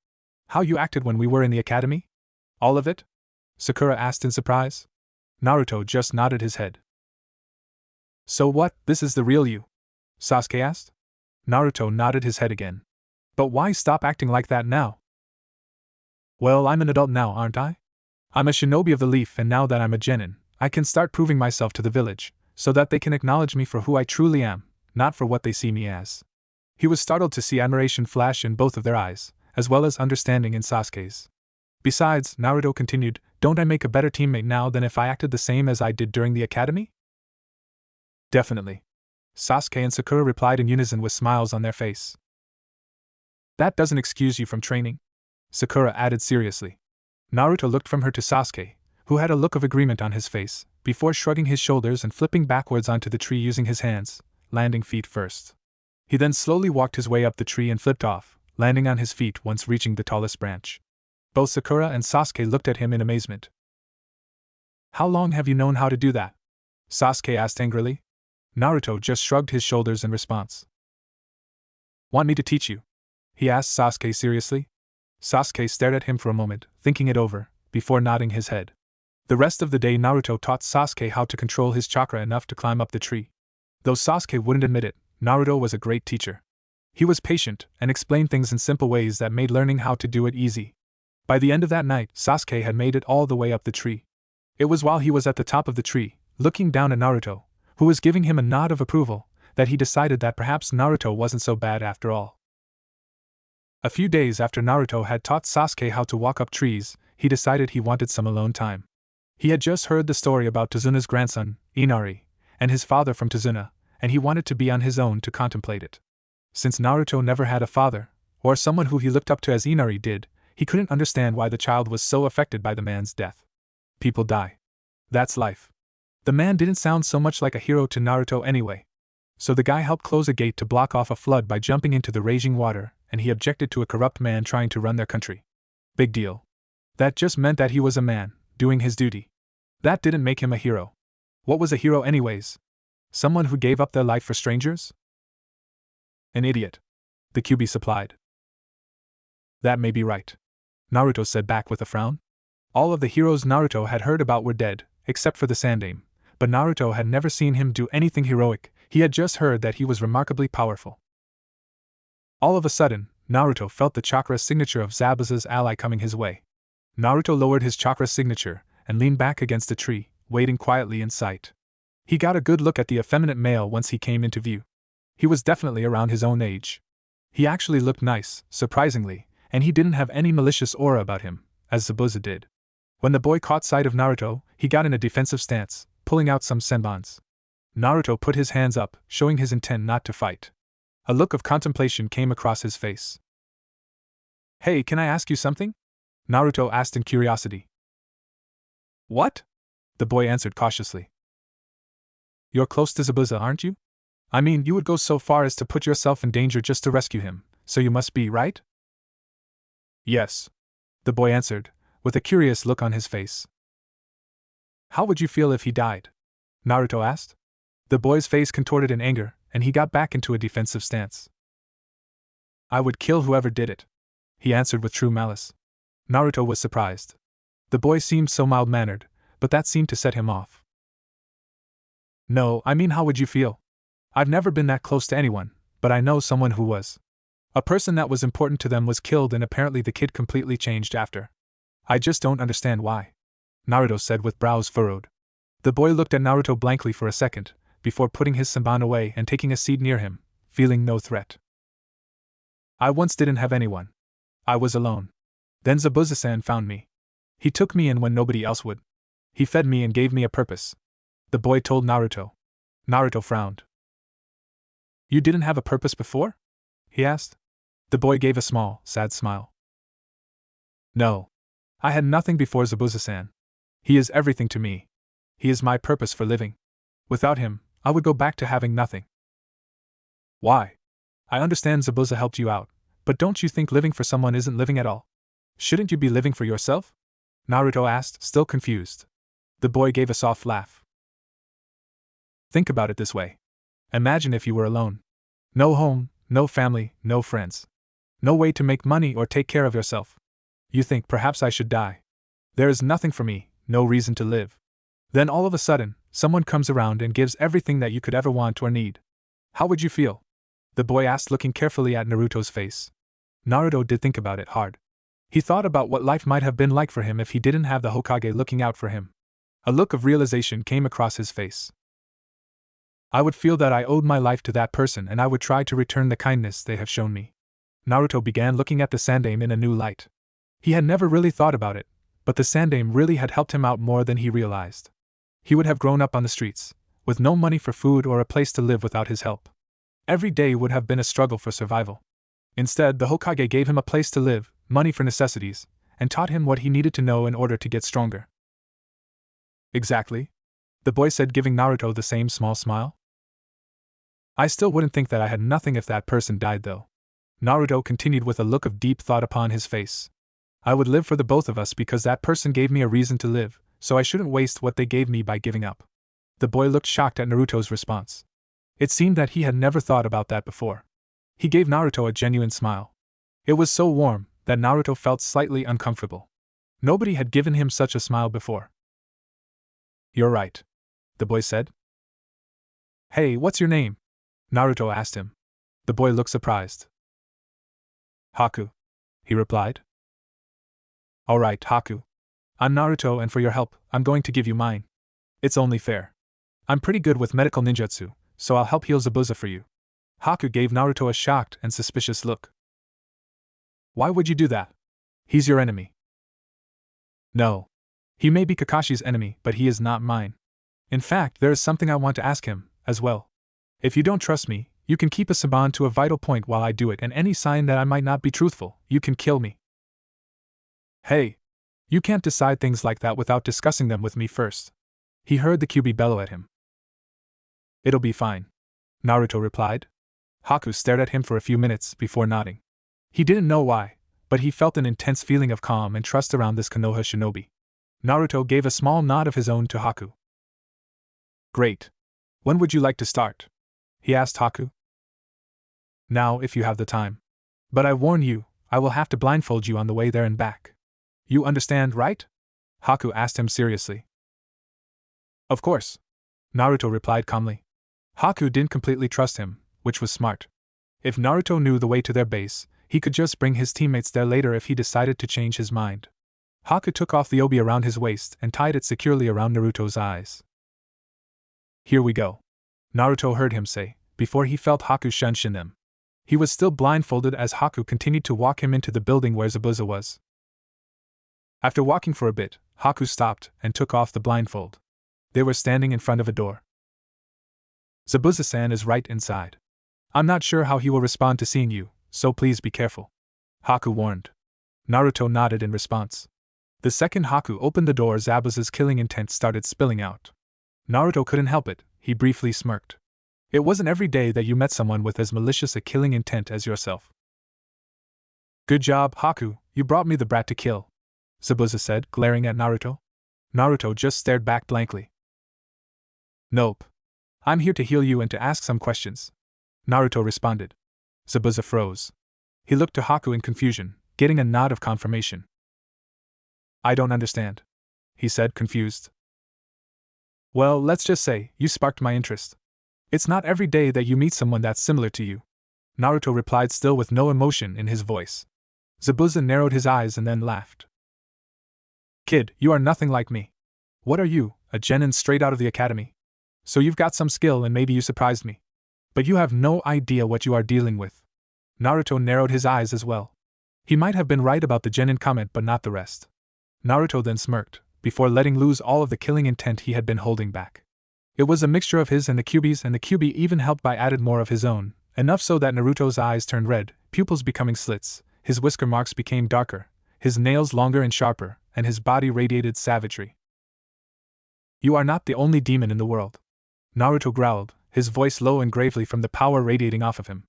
A: How you acted when we were in the academy? All of it? Sakura asked in surprise. Naruto just nodded his head. So what, this is the real you? Sasuke asked. Naruto nodded his head again. But why stop acting like that now? Well, I'm an adult now, aren't I? I'm a shinobi of the leaf, and now that I'm a genin, I can start proving myself to the village, so that they can acknowledge me for who I truly am, not for what they see me as. He was startled to see admiration flash in both of their eyes, as well as understanding in Sasuke's. Besides, Naruto continued, don't I make a better teammate now than if I acted the same as I did during the academy? Definitely. Sasuke and Sakura replied in unison with smiles on their face. That doesn't excuse you from training, Sakura added seriously. Naruto looked from her to Sasuke, who had a look of agreement on his face, before shrugging his shoulders and flipping backwards onto the tree using his hands, landing feet first. He then slowly walked his way up the tree and flipped off, landing on his feet once reaching the tallest branch. Both Sakura and Sasuke looked at him in amazement. How long have you known how to do that? Sasuke asked angrily. Naruto just shrugged his shoulders in response. Want me to teach you? He asked Sasuke seriously. Sasuke stared at him for a moment, thinking it over, before nodding his head. The rest of the day Naruto taught Sasuke how to control his chakra enough to climb up the tree. Though Sasuke wouldn't admit it, Naruto was a great teacher. He was patient and explained things in simple ways that made learning how to do it easy. By the end of that night, Sasuke had made it all the way up the tree. It was while he was at the top of the tree, looking down at Naruto, who was giving him a nod of approval, that he decided that perhaps Naruto wasn't so bad after all. A few days after Naruto had taught Sasuke how to walk up trees, he decided he wanted some alone time. He had just heard the story about Tezuna's grandson, Inari, and his father from Tezuna, and he wanted to be on his own to contemplate it. Since Naruto never had a father, or someone who he looked up to as Inari did, he couldn't understand why the child was so affected by the man's death. People die. That's life. The man didn't sound so much like a hero to Naruto anyway. So the guy helped close a gate to block off a flood by jumping into the raging water, and he objected to a corrupt man trying to run their country. Big deal. That just meant that he was a man, doing his duty. That didn't make him a hero. What was a hero anyways? Someone who gave up their life for strangers? An idiot. The QB supplied. That may be right, Naruto said back with a frown. All of the heroes Naruto had heard about were dead, except for the Sandaime, but Naruto had never seen him do anything heroic. He had just heard that he was remarkably powerful. All of a sudden, Naruto felt the chakra signature of Zabuza's ally coming his way. Naruto lowered his chakra signature and leaned back against a tree, waiting quietly in sight. He got a good look at the effeminate male once he came into view. He was definitely around his own age. He actually looked nice, surprisingly, and he didn't have any malicious aura about him, as Zabuza did. When the boy caught sight of Naruto, he got in a defensive stance, pulling out some senbons. Naruto put his hands up, showing his intent not to fight. A look of contemplation came across his face. Hey, can I ask you something? Naruto asked in curiosity. What? The boy answered cautiously. You're close to Zabuza, aren't you? I mean, you would go so far as to put yourself in danger just to rescue him, so you must be, right? Yes, the boy answered, with a curious look on his face. How would you feel if he died? Naruto asked. The boy's face contorted in anger, and he got back into a defensive stance. I would kill whoever did it, he answered with true malice. Naruto was surprised. The boy seemed so mild-mannered, but that seemed to set him off. No, I mean, how would you feel? I've never been that close to anyone, but I know someone who was. A person that was important to them was killed, and apparently the kid completely changed after. I just don't understand why, Naruto said with brows furrowed. The boy looked at Naruto blankly for a second, before putting his senbon away and taking a seat near him, feeling no threat. I once didn't have anyone. I was alone. Then Zabuza-san found me. He took me in when nobody else would. He fed me and gave me a purpose, the boy told Naruto. Naruto frowned. You didn't have a purpose before? He asked. The boy gave a small, sad smile. No. I had nothing before Zabuza-san. He is everything to me. He is my purpose for living. Without him, I would go back to having nothing. Why? I understand Zabuza helped you out, but don't you think living for someone isn't living at all? Shouldn't you be living for yourself? Naruto asked, still confused. The boy gave a soft laugh. Think about it this way. Imagine if you were alone. No home, no family, no friends. No way to make money or take care of yourself. You think perhaps I should die. There is nothing for me, no reason to live. Then all of a sudden, someone comes around and gives everything that you could ever want or need. How would you feel? The boy asked, looking carefully at Naruto's face. Naruto did think about it hard. He thought about what life might have been like for him if he didn't have the Hokage looking out for him. A look of realization came across his face. I would feel that I owed my life to that person, and I would try to return the kindness they have shown me. Naruto began looking at the Sandaime in a new light. He had never really thought about it, but the Sandaime really had helped him out more than he realized. He would have grown up on the streets, with no money for food or a place to live without his help. Every day would have been a struggle for survival. Instead, the Hokage gave him a place to live, money for necessities, and taught him what he needed to know in order to get stronger. Exactly, the boy said, giving Naruto the same small smile. I still wouldn't think that I had nothing if that person died, though. Naruto continued with a look of deep thought upon his face. I would live for the both of us because that person gave me a reason to live, so I shouldn't waste what they gave me by giving up. The boy looked shocked at Naruto's response. It seemed that he had never thought about that before. He gave Naruto a genuine smile. It was so warm that Naruto felt slightly uncomfortable. Nobody had given him such a smile before. You're right, the boy said. Hey, what's your name? Naruto asked him. The boy looked surprised. Haku, he replied. Alright, Haku. I'm Naruto, and for your help, I'm going to give you mine. It's only fair. I'm pretty good with medical ninjutsu, so I'll help heal Zabuza for you. Haku gave Naruto a shocked and suspicious look. Why would you do that? He's your enemy. No. He may be Kakashi's enemy, but he is not mine. In fact, there is something I want to ask him, as well. If you don't trust me, you can keep a senbon to a vital point while I do it, and any sign that I might not be truthful, you can kill me. Hey! You can't decide things like that without discussing them with me first. He heard the QB bellow at him. It'll be fine. Naruto replied. Haku stared at him for a few minutes before nodding. He didn't know why, but he felt an intense feeling of calm and trust around this Konoha shinobi. Naruto gave a small nod of his own to Haku. Great. When would you like to start? He asked Haku. Now, if you have the time. But I warn you, I will have to blindfold you on the way there and back. You understand, right? Haku asked him seriously. Of course. Naruto replied calmly. Haku didn't completely trust him, which was smart. If Naruto knew the way to their base, he could just bring his teammates there later if he decided to change his mind. Haku took off the obi around his waist and tied it securely around Naruto's eyes. Here we go. Naruto heard him say, before he felt Haku shunshin them. He was still blindfolded as Haku continued to walk him into the building where Zabuza was. After walking for a bit, Haku stopped and took off the blindfold. They were standing in front of a door. Zabuza-san is right inside. I'm not sure how he will respond to seeing you, so please be careful. Haku warned. Naruto nodded in response. The second Haku opened the door, Zabuza's killing intent started spilling out. Naruto couldn't help it, he briefly smirked. It wasn't every day that you met someone with as malicious a killing intent as yourself. Good job, Haku, you brought me the brat to kill, Zabuza said, glaring at Naruto. Naruto just stared back blankly. Nope. I'm here to heal you and to ask some questions, Naruto responded. Zabuza froze. He looked to Haku in confusion, getting a nod of confirmation. I don't understand, he said, confused. Well, let's just say, you sparked my interest. It's not every day that you meet someone that's similar to you, Naruto replied, still with no emotion in his voice. Zabuza narrowed his eyes and then laughed. Kid, you are nothing like me. What are you, a genin straight out of the academy? So you've got some skill and maybe you surprised me. But you have no idea what you are dealing with. Naruto narrowed his eyes as well. He might have been right about the genin comment but not the rest. Naruto then smirked, before letting loose all of the killing intent he had been holding back. It was a mixture of his and the Kyuubi's even helped by added more of his own, enough so that Naruto's eyes turned red, pupils becoming slits, his whisker marks became darker, his nails longer and sharper, and his body radiated savagery. You are not the only demon in the world, Naruto growled, his voice low and gravely from the power radiating off of him.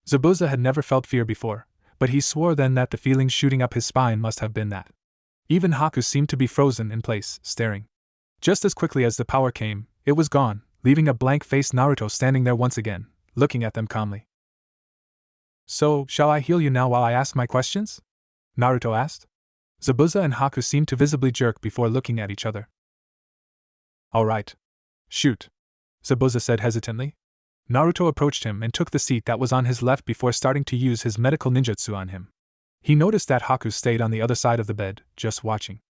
A: Zabuza had never felt fear before, but he swore then that the feeling shooting up his spine must have been that. Even Haku seemed to be frozen in place, staring. Just as quickly as the power came, it was gone, leaving a blank-faced Naruto standing there once again, looking at them calmly. So, shall I heal you now while I ask my questions? Naruto asked. Zabuza and Haku seemed to visibly jerk before looking at each other. Alright. Shoot, Zabuza said hesitantly. Naruto approached him and took the seat that was on his left before starting to use his medical ninjutsu on him. He noticed that Haku stayed on the other side of the bed, just watching.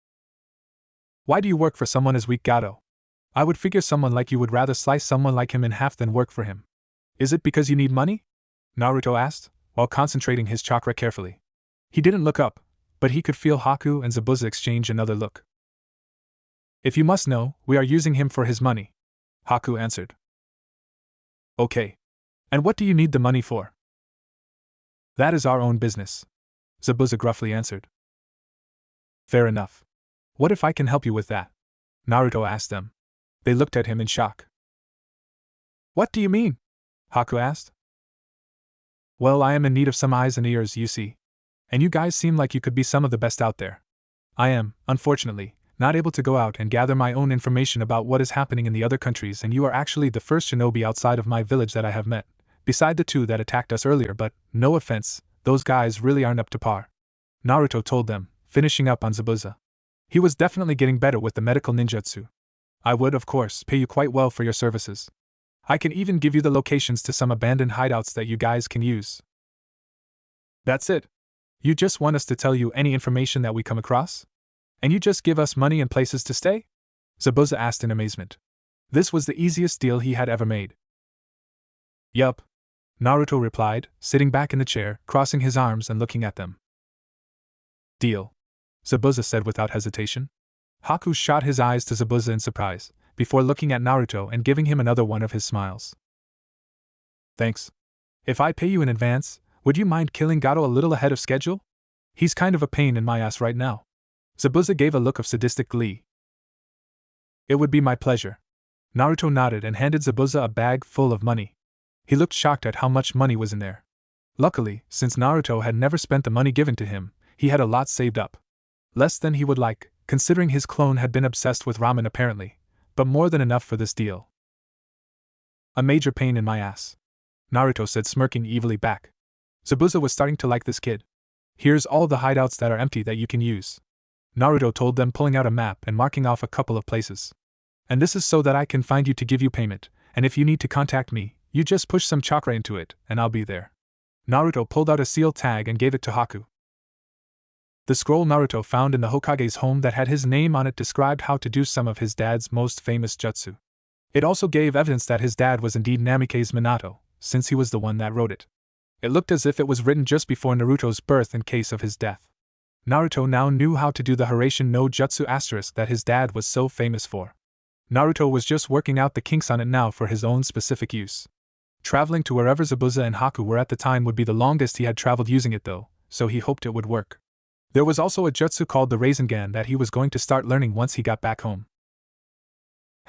A: Why do you work for someone as weak, Gato? I would figure someone like you would rather slice someone like him in half than work for him. Is it because you need money? Naruto asked, while concentrating his chakra carefully. He didn't look up, but he could feel Haku and Zabuza exchange another look. If you must know, we are using him for his money, Haku answered. Okay. And what do you need the money for? That is our own business, Zabuza gruffly answered. Fair enough. What if I can help you with that? Naruto asked them. They looked at him in shock. What do you mean? Haku asked. Well, I am in need of some eyes and ears, you see. And you guys seem like you could be some of the best out there. I am, unfortunately, not able to go out and gather my own information about what is happening in the other countries, and you are actually the first shinobi outside of my village that I have met, beside the two that attacked us earlier, but, no offense, those guys really aren't up to par. Naruto told them, finishing up on Zabuza. He was definitely getting better with the medical ninjutsu. I would, of course, pay you quite well for your services. I can even give you the locations to some abandoned hideouts that you guys can use. That's it. You just want us to tell you any information that we come across? And you just give us money and places to stay? Zabuza asked in amazement. This was the easiest deal he had ever made. Yup, Naruto replied, sitting back in the chair, crossing his arms and looking at them. Deal, Zabuza said without hesitation. Haku shot his eyes to Zabuza in surprise, before looking at Naruto and giving him another one of his smiles. Thanks. If I pay you in advance, would you mind killing Gato a little ahead of schedule? He's kind of a pain in my ass right now. Zabuza gave a look of sadistic glee. It would be my pleasure. Naruto nodded and handed Zabuza a bag full of money. He looked shocked at how much money was in there. Luckily, since Naruto had never spent the money given to him, he had a lot saved up. Less than he would like, considering his clone had been obsessed with ramen apparently, but more than enough for this deal. A major pain in my ass, Naruto said, smirking evilly back. Zabuza was starting to like this kid. Here's all the hideouts that are empty that you can use, Naruto told them, pulling out a map and marking off a couple of places. And this is so that I can find you to give you payment, and if you need to contact me, you just push some chakra into it, and I'll be there. Naruto pulled out a seal tag and gave it to Haku. The scroll Naruto found in the Hokage's home that had his name on it described how to do some of his dad's most famous jutsu. It also gave evidence that his dad was indeed Namikaze Minato, since he was the one that wrote it. It looked as if it was written just before Naruto's birth in case of his death. Naruto now knew how to do the Hiraishin no Jutsu asterisk that his dad was so famous for. Naruto was just working out the kinks on it now for his own specific use. Traveling to wherever Zabuza and Haku were at the time would be the longest he had traveled using it though, so he hoped it would work. There was also a jutsu called the Rasengan that he was going to start learning once he got back home.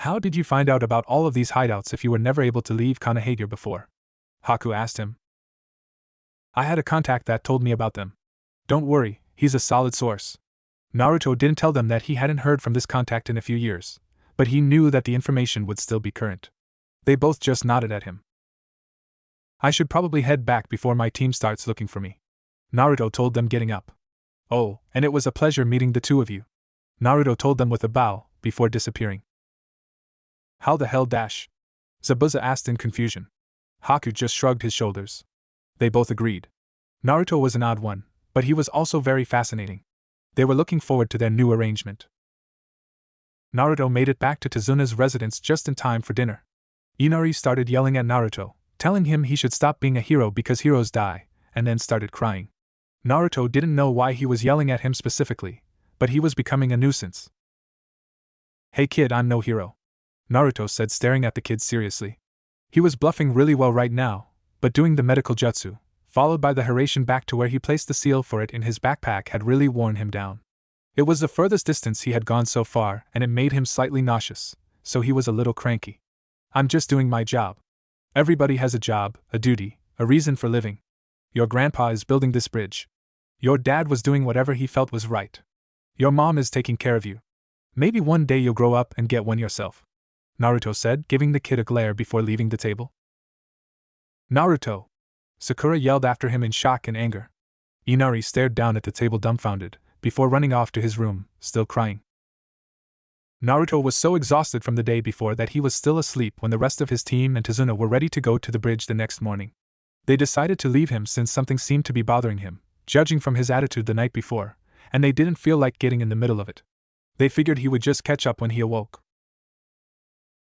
A: How did you find out about all of these hideouts if you were never able to leave Konohagure before? Haku asked him. I had a contact that told me about them. Don't worry, he's a solid source. Naruto didn't tell them that he hadn't heard from this contact in a few years, but he knew that the information would still be current. They both just nodded at him. I should probably head back before my team starts looking for me, Naruto told them, getting up. Oh, and it was a pleasure meeting the two of you, Naruto told them with a bow, before disappearing. How the hell dash? Zabuza asked in confusion. Haku just shrugged his shoulders. They both agreed. Naruto was an odd one, but he was also very fascinating. They were looking forward to their new arrangement. Naruto made it back to Tazuna's residence just in time for dinner. Inari started yelling at Naruto, telling him he should stop being a hero because heroes die, and then started crying. Naruto didn't know why he was yelling at him specifically, but he was becoming a nuisance. Hey kid, I'm no hero, Naruto said, staring at the kid seriously. He was bluffing really well right now, but doing the medical jutsu, followed by the Hiraishin back to where he placed the seal for it in his backpack, had really worn him down. It was the furthest distance he had gone so far, and it made him slightly nauseous, so he was a little cranky. I'm just doing my job. Everybody has a job, a duty, a reason for living. Your grandpa is building this bridge. Your dad was doing whatever he felt was right. Your mom is taking care of you. Maybe one day you'll grow up and get one yourself, Naruto said, giving the kid a glare before leaving the table. Naruto! Sakura yelled after him in shock and anger. Inari stared down at the table dumbfounded, before running off to his room, still crying. Naruto was so exhausted from the day before that he was still asleep when the rest of his team and Tazuna were ready to go to the bridge the next morning. They decided to leave him since something seemed to be bothering him, judging from his attitude the night before, and they didn't feel like getting in the middle of it. They figured he would just catch up when he awoke.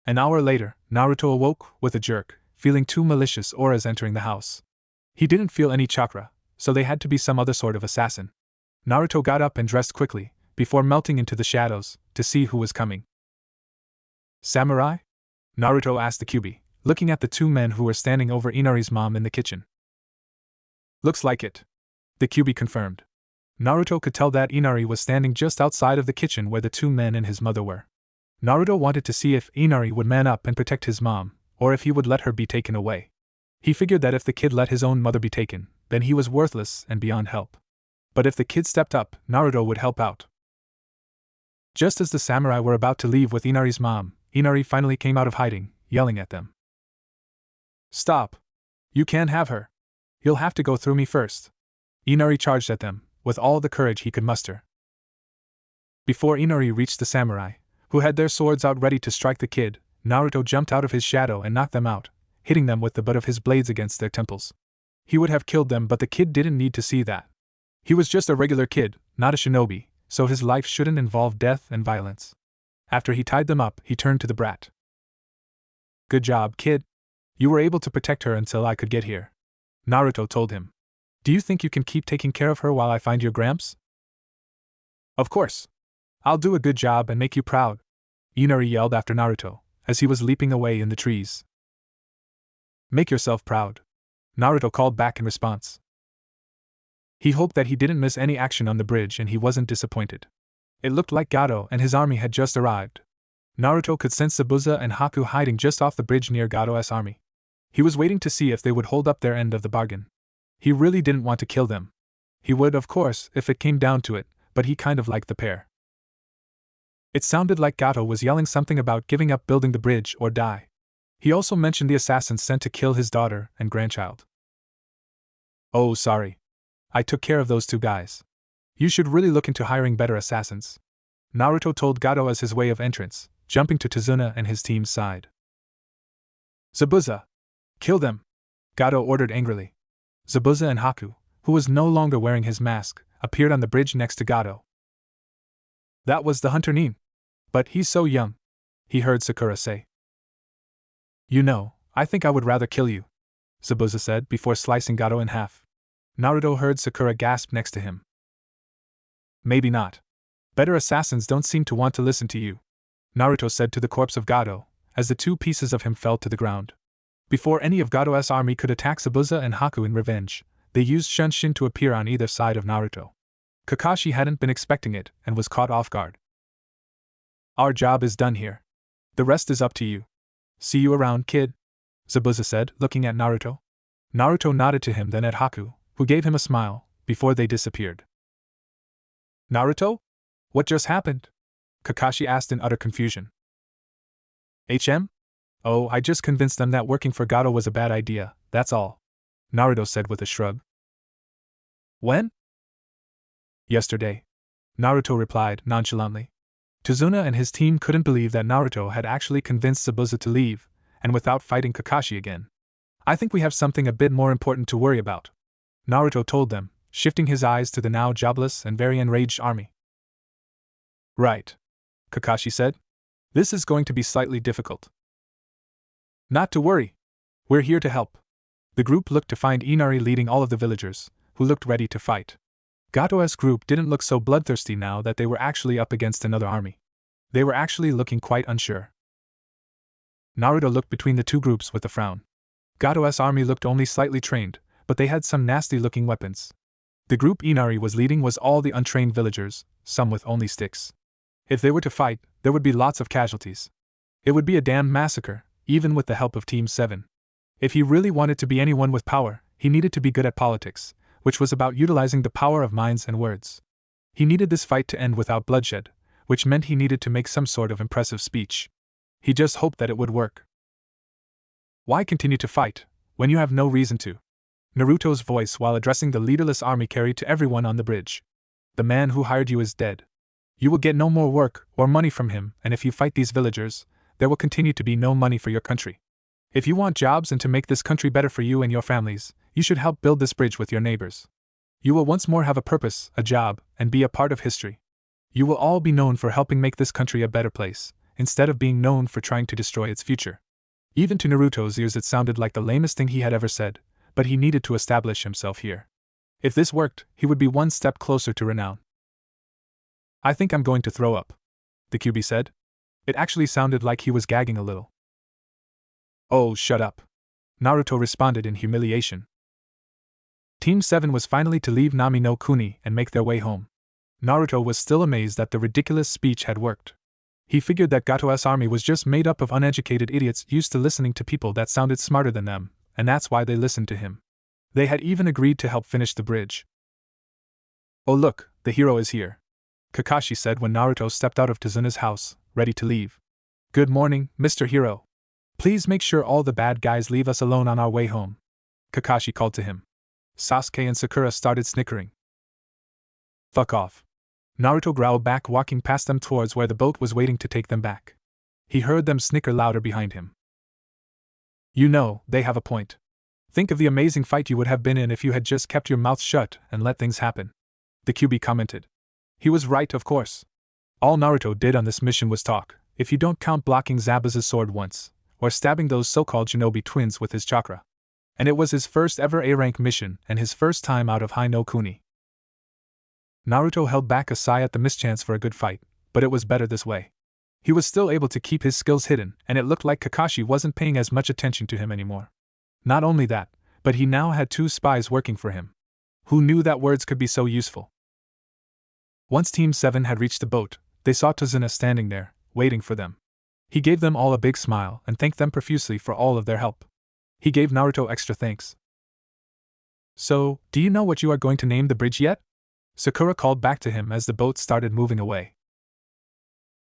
A: An hour later, Naruto awoke, with a jerk, feeling two malicious auras entering the house. He didn't feel any chakra, so they had to be some other sort of assassin. Naruto got up and dressed quickly, before melting into the shadows, to see who was coming. Samurai? Naruto asked the Kyuubi, looking at the two men who were standing over Inari's mom in the kitchen. Looks like it, the Kyuubi confirmed. Naruto could tell that Inari was standing just outside of the kitchen where the two men and his mother were. Naruto wanted to see if Inari would man up and protect his mom, or if he would let her be taken away. He figured that if the kid let his own mother be taken, then he was worthless and beyond help. But if the kid stepped up, Naruto would help out. Just as the samurai were about to leave with Inari's mom, Inari finally came out of hiding, yelling at them. Stop! You can't have her. You'll have to go through me first. Inari charged at them, with all the courage he could muster. Before Inari reached the samurai, who had their swords out ready to strike the kid, Naruto jumped out of his shadow and knocked them out, hitting them with the butt of his blades against their temples. He would have killed them, but the kid didn't need to see that. He was just a regular kid, not a shinobi, so his life shouldn't involve death and violence. After he tied them up, he turned to the brat. Good job, kid. You were able to protect her until I could get here, Naruto told him. Do you think you can keep taking care of her while I find your gramps? Of course. I'll do a good job and make you proud, Inari yelled after Naruto, as he was leaping away in the trees. Make yourself proud, Naruto called back in response. He hoped that he didn't miss any action on the bridge, and he wasn't disappointed. It looked like Gato and his army had just arrived. Naruto could sense Zabuza and Haku hiding just off the bridge near Gato's army. He was waiting to see if they would hold up their end of the bargain. He really didn't want to kill them. He would, of course, if it came down to it, but he kind of liked the pair. It sounded like Gato was yelling something about giving up building the bridge or die. He also mentioned the assassins sent to kill his daughter and grandchild. Oh, sorry. I took care of those two guys. You should really look into hiring better assassins. Naruto told Gato as his way of entrance, jumping to Tazuna and his team's side. Zabuza! Kill them! Gato ordered angrily. Zabuza and Haku, who was no longer wearing his mask, appeared on the bridge next to Gato. That was the hunter Nin. But he's so young, he heard Sakura say. You know, I think I would rather kill you, Zabuza said before slicing Gato in half. Naruto heard Sakura gasp next to him. Maybe not. Better assassins don't seem to want to listen to you, Naruto said to the corpse of Gato, as the two pieces of him fell to the ground. Before any of Gato's army could attack Zabuza and Haku in revenge, they used Shunshin to appear on either side of Naruto. Kakashi hadn't been expecting it and was caught off guard. Our job is done here. The rest is up to you. See you around, kid, Zabuza said, looking at Naruto. Naruto nodded to him, then at Haku, who gave him a smile, before they disappeared. Naruto? What just happened? Kakashi asked in utter confusion. Oh, I just convinced them that working for Gato was a bad idea, that's all, Naruto said with a shrug. When? Yesterday, Naruto replied nonchalantly. Tazuna and his team couldn't believe that Naruto had actually convinced Zabuza to leave, and without fighting Kakashi again. I think we have something a bit more important to worry about, Naruto told them, shifting his eyes to the now jobless and very enraged army. Right, Kakashi said. This is going to be slightly difficult. Not to worry. We're here to help. The group looked to find Inari leading all of the villagers, who looked ready to fight. Gato's group didn't look so bloodthirsty now that they were actually up against another army. They were actually looking quite unsure. Naruto looked between the two groups with a frown. Gato's army looked only slightly trained, but they had some nasty-looking weapons. The group Inari was leading was all the untrained villagers, some with only sticks. If they were to fight, there would be lots of casualties. It would be a damned massacre, even with the help of Team 7. If he really wanted to be anyone with power, he needed to be good at politics, which was about utilizing the power of minds and words. He needed this fight to end without bloodshed, which meant he needed to make some sort of impressive speech. He just hoped that it would work. Why continue to fight, when you have no reason to? Naruto's voice while addressing the leaderless army carried to everyone on the bridge. The man who hired you is dead. You will get no more work or money from him, and if you fight these villagers, there will continue to be no money for your country. If you want jobs and to make this country better for you and your families, you should help build this bridge with your neighbors. You will once more have a purpose, a job, and be a part of history. You will all be known for helping make this country a better place, instead of being known for trying to destroy its future. Even to Naruto's ears it sounded like the lamest thing he had ever said, but he needed to establish himself here. If this worked, he would be one step closer to renown. I think I'm going to throw up, the QB said. It actually sounded like he was gagging a little. Oh, shut up, Naruto responded in humiliation. Team 7 was finally to leave Nami no Kuni and make their way home. Naruto was still amazed that the ridiculous speech had worked. He figured that Gato's army was just made up of uneducated idiots used to listening to people that sounded smarter than them, and that's why they listened to him. They had even agreed to help finish the bridge. Oh look, the hero is here, Kakashi said when Naruto stepped out of Tazuna's house, ready to leave. Good morning, Mr. Hero. Please make sure all the bad guys leave us alone on our way home, Kakashi called to him. Sasuke and Sakura started snickering. Fuck off. Naruto growled back, walking past them towards where the boat was waiting to take them back. He heard them snicker louder behind him. You know, they have a point. Think of the amazing fight you would have been in if you had just kept your mouth shut and let things happen, the QB commented. He was right, of course. All Naruto did on this mission was talk, if you don't count blocking Zabuza's sword once, or stabbing those so-called shinobi twins with his chakra. And it was his first ever A-rank mission and his first time out of High no Kuni. Naruto held back a sigh at the mischance for a good fight, but it was better this way. He was still able to keep his skills hidden, and it looked like Kakashi wasn't paying as much attention to him anymore. Not only that, but he now had 2 spies working for him. Who knew that words could be so useful? Once Team 7 had reached the boat, they saw Tazuna standing there, waiting for them. He gave them all a big smile and thanked them profusely for all of their help. He gave Naruto extra thanks. So, do you know what you are going to name the bridge yet? Sakura called back to him as the boat started moving away.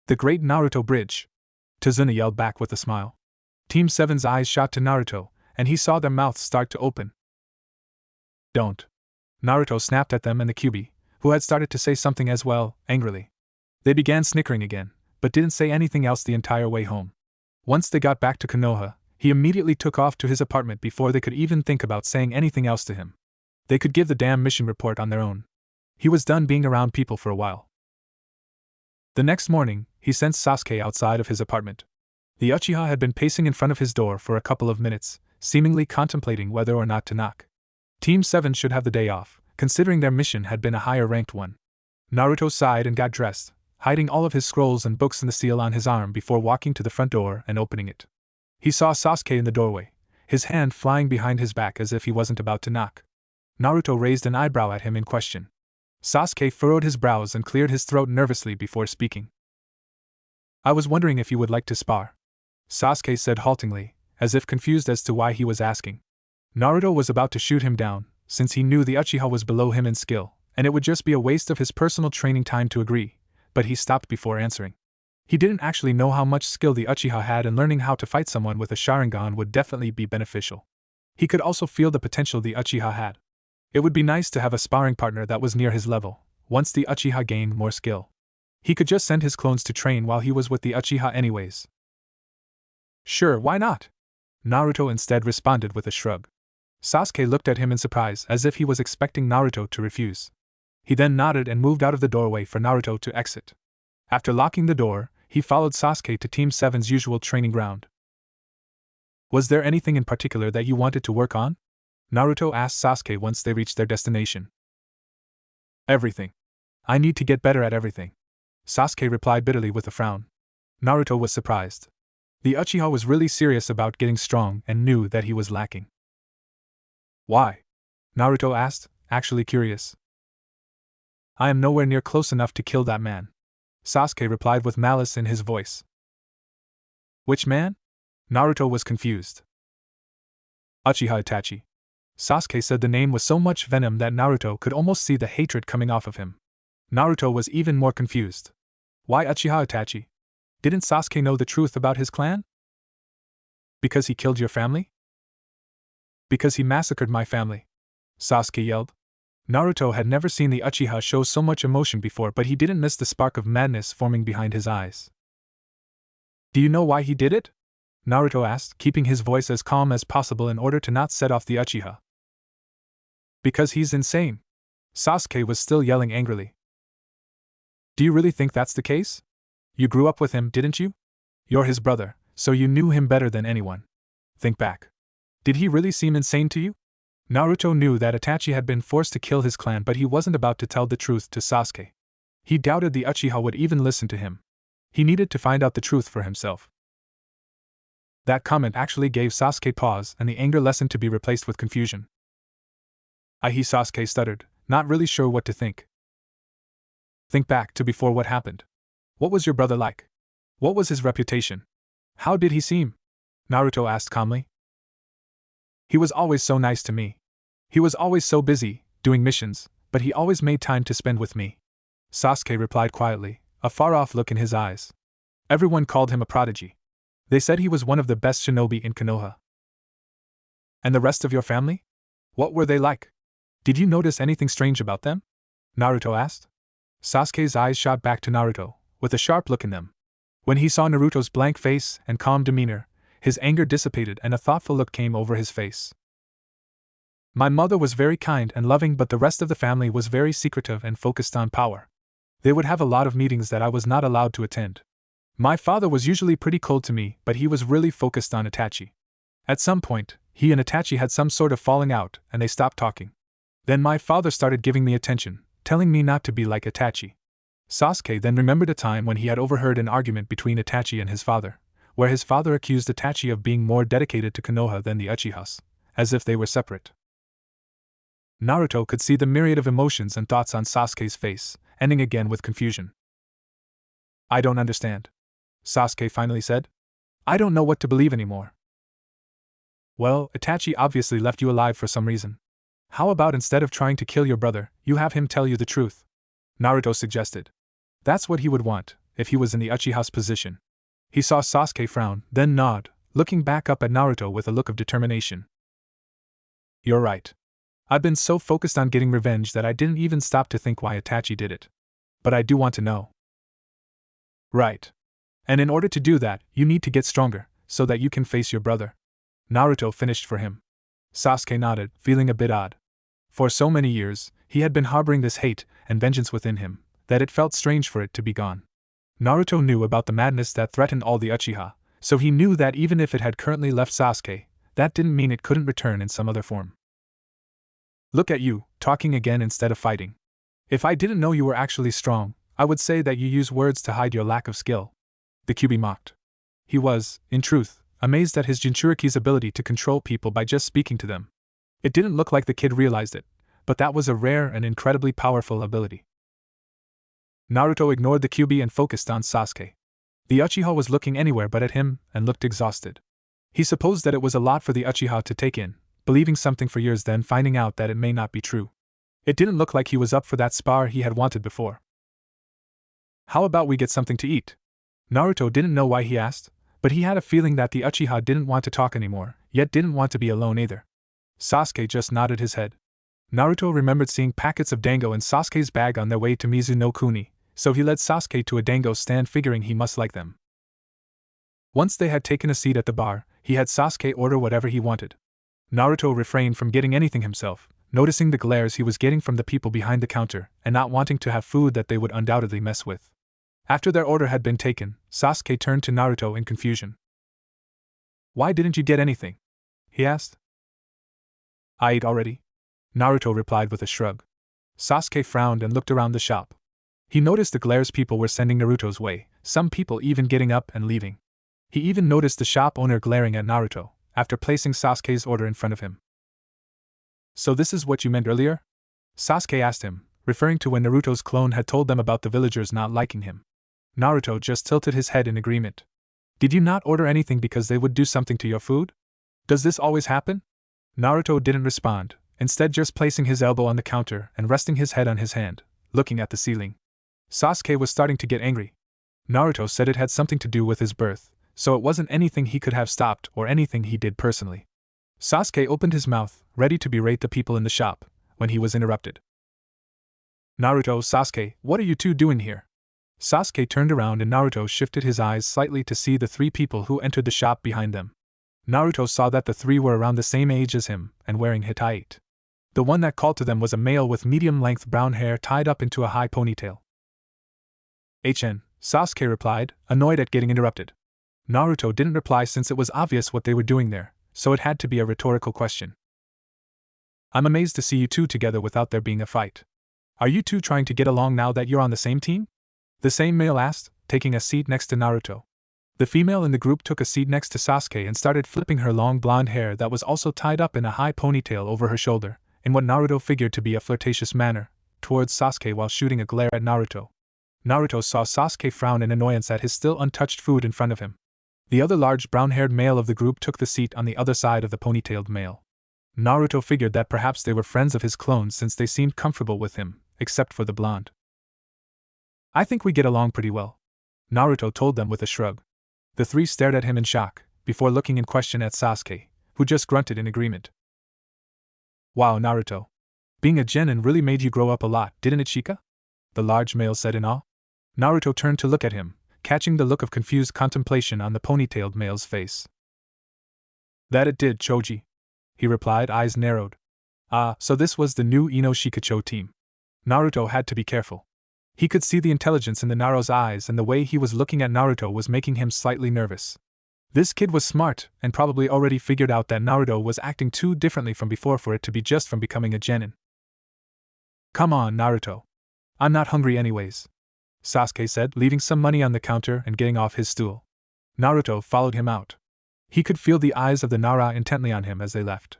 A: The Great Naruto Bridge, Tazuna yelled back with a smile. Team 7's eyes shot to Naruto, and he saw their mouths start to open. Don't. Naruto snapped at them and the Kyuubi, who had started to say something as well, angrily. They began snickering again, but didn't say anything else the entire way home. Once they got back to Konoha, he immediately took off to his apartment before they could even think about saying anything else to him. They could give the damn mission report on their own. He was done being around people for a while. The next morning, he sent Sasuke outside of his apartment. The Uchiha had been pacing in front of his door for a couple of minutes, seemingly contemplating whether or not to knock. Team 7 should have the day off, considering their mission had been a higher-ranked one. Naruto sighed and got dressed, hiding all of his scrolls and books in the seal on his arm before walking to the front door and opening it. He saw Sasuke in the doorway, his hand flying behind his back as if he wasn't about to knock. Naruto raised an eyebrow at him in question. Sasuke furrowed his brows and cleared his throat nervously before speaking. I was wondering if you would like to spar, Sasuke said haltingly, as if confused as to why he was asking. Naruto was about to shoot him down, since he knew the Uchiha was below him in skill, and it would just be a waste of his personal training time to agree, but he stopped before answering. He didn't actually know how much skill the Uchiha had, and learning how to fight someone with a Sharingan would definitely be beneficial. He could also feel the potential the Uchiha had. It would be nice to have a sparring partner that was near his level, once the Uchiha gained more skill. He could just send his clones to train while he was with the Uchiha anyways. Sure, why not? Naruto instead responded with a shrug. Sasuke looked at him in surprise as if he was expecting Naruto to refuse. He then nodded and moved out of the doorway for Naruto to exit. After locking the door, he followed Sasuke to Team 7's usual training ground. Was there anything in particular that you wanted to work on? Naruto asked Sasuke once they reached their destination. Everything. I need to get better at everything, Sasuke replied bitterly with a frown. Naruto was surprised. The Uchiha was really serious about getting strong and knew that he was lacking. Why? Naruto asked, actually curious. I am nowhere near close enough to kill that man, Sasuke replied with malice in his voice. Which man? Naruto was confused. Uchiha Itachi. Sasuke said the name with so much venom that Naruto could almost see the hatred coming off of him. Naruto was even more confused. Why Uchiha Itachi? Didn't Sasuke know the truth about his clan? Because he killed your family? Because he massacred my family, Sasuke yelled. Naruto had never seen the Uchiha show so much emotion before, but he didn't miss the spark of madness forming behind his eyes. Do you know why he did it? Naruto asked, keeping his voice as calm as possible in order to not set off the Uchiha. Because he's insane. Sasuke was still yelling angrily. Do you really think that's the case? You grew up with him, didn't you? You're his brother, so you knew him better than anyone. Think back. Did he really seem insane to you? Naruto knew that Itachi had been forced to kill his clan, but he wasn't about to tell the truth to Sasuke. He doubted the Uchiha would even listen to him. He needed to find out the truth for himself. That comment actually gave Sasuke pause and the anger lessened to be replaced with confusion. Sasuke stuttered, not really sure what to think. Think back to before what happened. What was your brother like? What was his reputation? How did he seem? Naruto asked calmly. He was always so nice to me. He was always so busy, doing missions, but he always made time to spend with me. Sasuke replied quietly, a far-off look in his eyes. Everyone called him a prodigy. They said he was one of the best shinobi in Konoha. And the rest of your family? What were they like? Did you notice anything strange about them? Naruto asked. Sasuke's eyes shot back to Naruto, with a sharp look in them. When he saw Naruto's blank face and calm demeanor, his anger dissipated and a thoughtful look came over his face. My mother was very kind and loving, but the rest of the family was very secretive and focused on power. They would have a lot of meetings that I was not allowed to attend. My father was usually pretty cold to me, but he was really focused on Itachi. At some point, he and Itachi had some sort of falling out, and they stopped talking. Then my father started giving me attention, telling me not to be like Itachi. Sasuke then remembered a time when he had overheard an argument between Itachi and his father, where his father accused Itachi of being more dedicated to Konoha than the Uchihas, as if they were separate. Naruto could see the myriad of emotions and thoughts on Sasuke's face, ending again with confusion. I don't understand, Sasuke finally said. I don't know what to believe anymore. Well, Itachi obviously left you alive for some reason. How about instead of trying to kill your brother, you have him tell you the truth? Naruto suggested. That's what he would want, if he was in the Uchiha's position. He saw Sasuke frown, then nod, looking back up at Naruto with a look of determination. You're right. I've been so focused on getting revenge that I didn't even stop to think why Itachi did it. But I do want to know. Right. And in order to do that, you need to get stronger, so that you can face your brother. Naruto finished for him. Sasuke nodded, feeling a bit odd. For so many years, he had been harboring this hate and vengeance within him, that it felt strange for it to be gone. Naruto knew about the madness that threatened all the Uchiha, so he knew that even if it had currently left Sasuke, that didn't mean it couldn't return in some other form. Look at you, talking again instead of fighting. If I didn't know you were actually strong, I would say that you use words to hide your lack of skill. The Kyuubi mocked. He was, in truth, amazed at his Jinchuriki's ability to control people by just speaking to them. It didn't look like the kid realized it, but that was a rare and incredibly powerful ability. Naruto ignored the Kyuubi and focused on Sasuke. The Uchiha was looking anywhere but at him and looked exhausted. He supposed that it was a lot for the Uchiha to take in, believing something for years then finding out that it may not be true. It didn't look like he was up for that spar he had wanted before. How about we get something to eat? Naruto didn't know why he asked, but he had a feeling that the Uchiha didn't want to talk anymore, yet didn't want to be alone either. Sasuke just nodded his head. Naruto remembered seeing packets of dango in Sasuke's bag on their way to Mizuno-kuni, so he led Sasuke to a dango stand figuring he must like them. Once they had taken a seat at the bar, he had Sasuke order whatever he wanted. Naruto refrained from getting anything himself, noticing the glares he was getting from the people behind the counter and not wanting to have food that they would undoubtedly mess with. After their order had been taken, Sasuke turned to Naruto in confusion. Why didn't you get anything? He asked. I ate already. Naruto replied with a shrug. Sasuke frowned and looked around the shop. He noticed the glares people were sending Naruto's way, some people even getting up and leaving. He even noticed the shop owner glaring at Naruto, after placing Sasuke's order in front of him. So this is what you meant earlier? Sasuke asked him, referring to when Naruto's clone had told them about the villagers not liking him. Naruto just tilted his head in agreement. Did you not order anything because they would do something to your food? Does this always happen? Naruto didn't respond, instead just placing his elbow on the counter and resting his head on his hand, looking at the ceiling. Sasuke was starting to get angry. Naruto said it had something to do with his birth, so it wasn't anything he could have stopped or anything he did personally. Sasuke opened his mouth, ready to berate the people in the shop, when he was interrupted. Naruto, Sasuke, what are you two doing here? Sasuke turned around and Naruto shifted his eyes slightly to see the three people who entered the shop behind them. Naruto saw that the three were around the same age as him and wearing hitai. The one that called to them was a male with medium-length brown hair tied up into a high ponytail. HN, Sasuke replied, annoyed at getting interrupted. Naruto didn't reply since it was obvious what they were doing there, so it had to be a rhetorical question. I'm amazed to see you two together without there being a fight. Are you two trying to get along now that you're on the same team? The same male asked, taking a seat next to Naruto. The female in the group took a seat next to Sasuke and started flipping her long blonde hair that was also tied up in a high ponytail over her shoulder, in what Naruto figured to be a flirtatious manner, towards Sasuke while shooting a glare at Naruto. Naruto saw Sasuke frown in annoyance at his still untouched food in front of him. The other large brown-haired male of the group took the seat on the other side of the ponytailed male. Naruto figured that perhaps they were friends of his clones since they seemed comfortable with him, except for the blonde. I think we get along pretty well, Naruto told them with a shrug. The three stared at him in shock, before looking in question at Sasuke, who just grunted in agreement. Wow, Naruto. Being a genin really made you grow up a lot, didn't it, Shika? The large male said in awe. Naruto turned to look at him, catching the look of confused contemplation on the ponytailed male's face. That it did, Choji, he replied, eyes narrowed. Ah, so this was the new Ino Shikacho team. Naruto had to be careful. He could see the intelligence in the Naruto's eyes, and the way he was looking at Naruto was making him slightly nervous. This kid was smart, and probably already figured out that Naruto was acting too differently from before for it to be just from becoming a genin. Come on, Naruto. I'm not hungry anyways, Sasuke said, leaving some money on the counter and getting off his stool. Naruto followed him out. He could feel the eyes of the Nara intently on him as they left.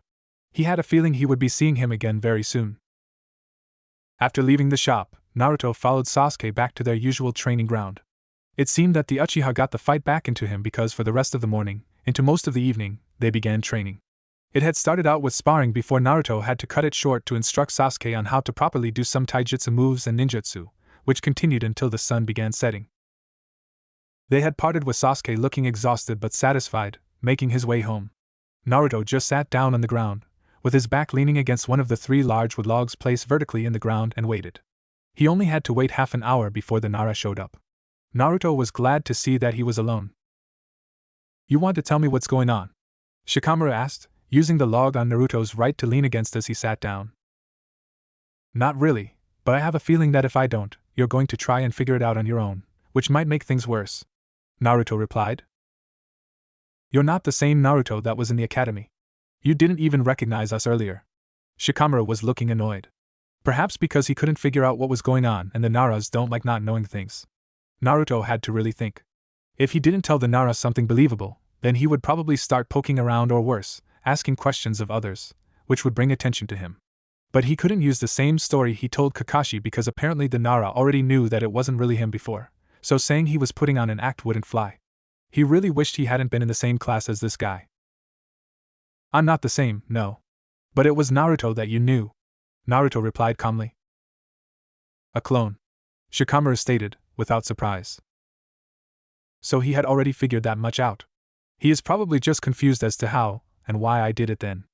A: He had a feeling he would be seeing him again very soon. After leaving the shop, Naruto followed Sasuke back to their usual training ground. It seemed that the Uchiha got the fight back into him because for the rest of the morning, into most of the evening, they began training. It had started out with sparring before Naruto had to cut it short to instruct Sasuke on how to properly do some taijutsu moves and ninjutsu, which continued until the sun began setting. They had parted with Sasuke looking exhausted but satisfied, making his way home. Naruto just sat down on the ground, with his back leaning against one of the 3 large wood logs placed vertically in the ground, and waited. He only had to wait half an hour before the Nara showed up. Naruto was glad to see that he was alone. "You want to tell me what's going on?" Shikamaru asked, using the log on Naruto's right to lean against as he sat down. "Not really, but I have a feeling that if I don't, you're going to try and figure it out on your own, which might make things worse," Naruto replied. "You're not the same Naruto that was in the academy. You didn't even recognize us earlier." Shikamaru was looking annoyed. Perhaps because he couldn't figure out what was going on and the Naras don't like not knowing things. Naruto had to really think. If he didn't tell the Nara something believable, then he would probably start poking around or worse, asking questions of others, which would bring attention to him. But he couldn't use the same story he told Kakashi because apparently the Nara already knew that it wasn't really him before, so saying he was putting on an act wouldn't fly. He really wished he hadn't been in the same class as this guy. "I'm not the same, no. But it was Naruto that you knew," Naruto replied calmly. "A clone," Shikamaru stated, without surprise. So he had already figured that much out. He is probably just confused as to how and why I did it then,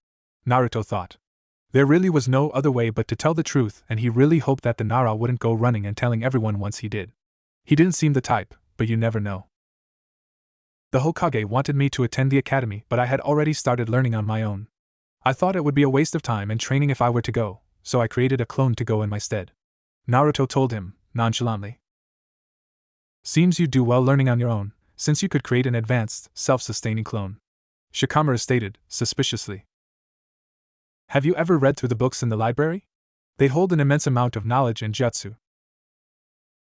A: Naruto thought. There really was no other way but to tell the truth, and he really hoped that the Nara wouldn't go running and telling everyone once he did. He didn't seem the type, but you never know. "The Hokage wanted me to attend the academy, but I had already started learning on my own. I thought it would be a waste of time and training if I were to go, so I created a clone to go in my stead," Naruto told him, nonchalantly. "Seems you do well learning on your own, since you could create an advanced, self-sustaining clone," Shikamaru stated, suspiciously. "Have you ever read through the books in the library? They hold an immense amount of knowledge and jutsu."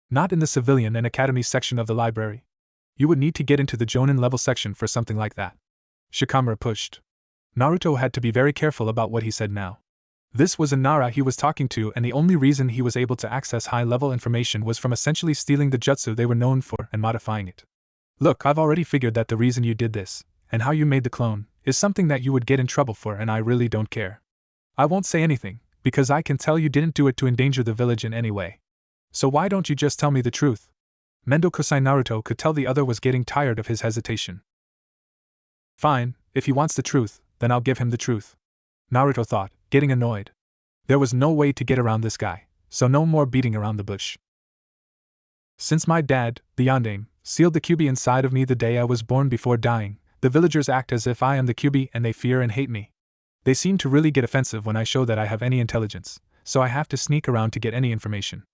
A: "Not in the civilian and academy section of the library. You would need to get into the Jonin level section for something like that," Shikamaru pushed. Naruto had to be very careful about what he said now. This was a Nara he was talking to, and the only reason he was able to access high-level information was from essentially stealing the jutsu they were known for and modifying it. "Look, I've already figured that the reason you did this, and how you made the clone, is something that you would get in trouble for, and I really don't care. I won't say anything, because I can tell you didn't do it to endanger the village in any way. So why don't you just tell me the truth?" Mendo-kusai Naruto could tell the other was getting tired of his hesitation. "Fine, if he wants the truth, then I'll give him the truth," Naruto thought, getting annoyed. There was no way to get around this guy, so no more beating around the bush. "Since my dad, the Yondaime, sealed the Kyuubi inside of me the day I was born before dying, the villagers act as if I am the Kyuubi and they fear and hate me. They seem to really get offensive when I show that I have any intelligence, so I have to sneak around to get any information.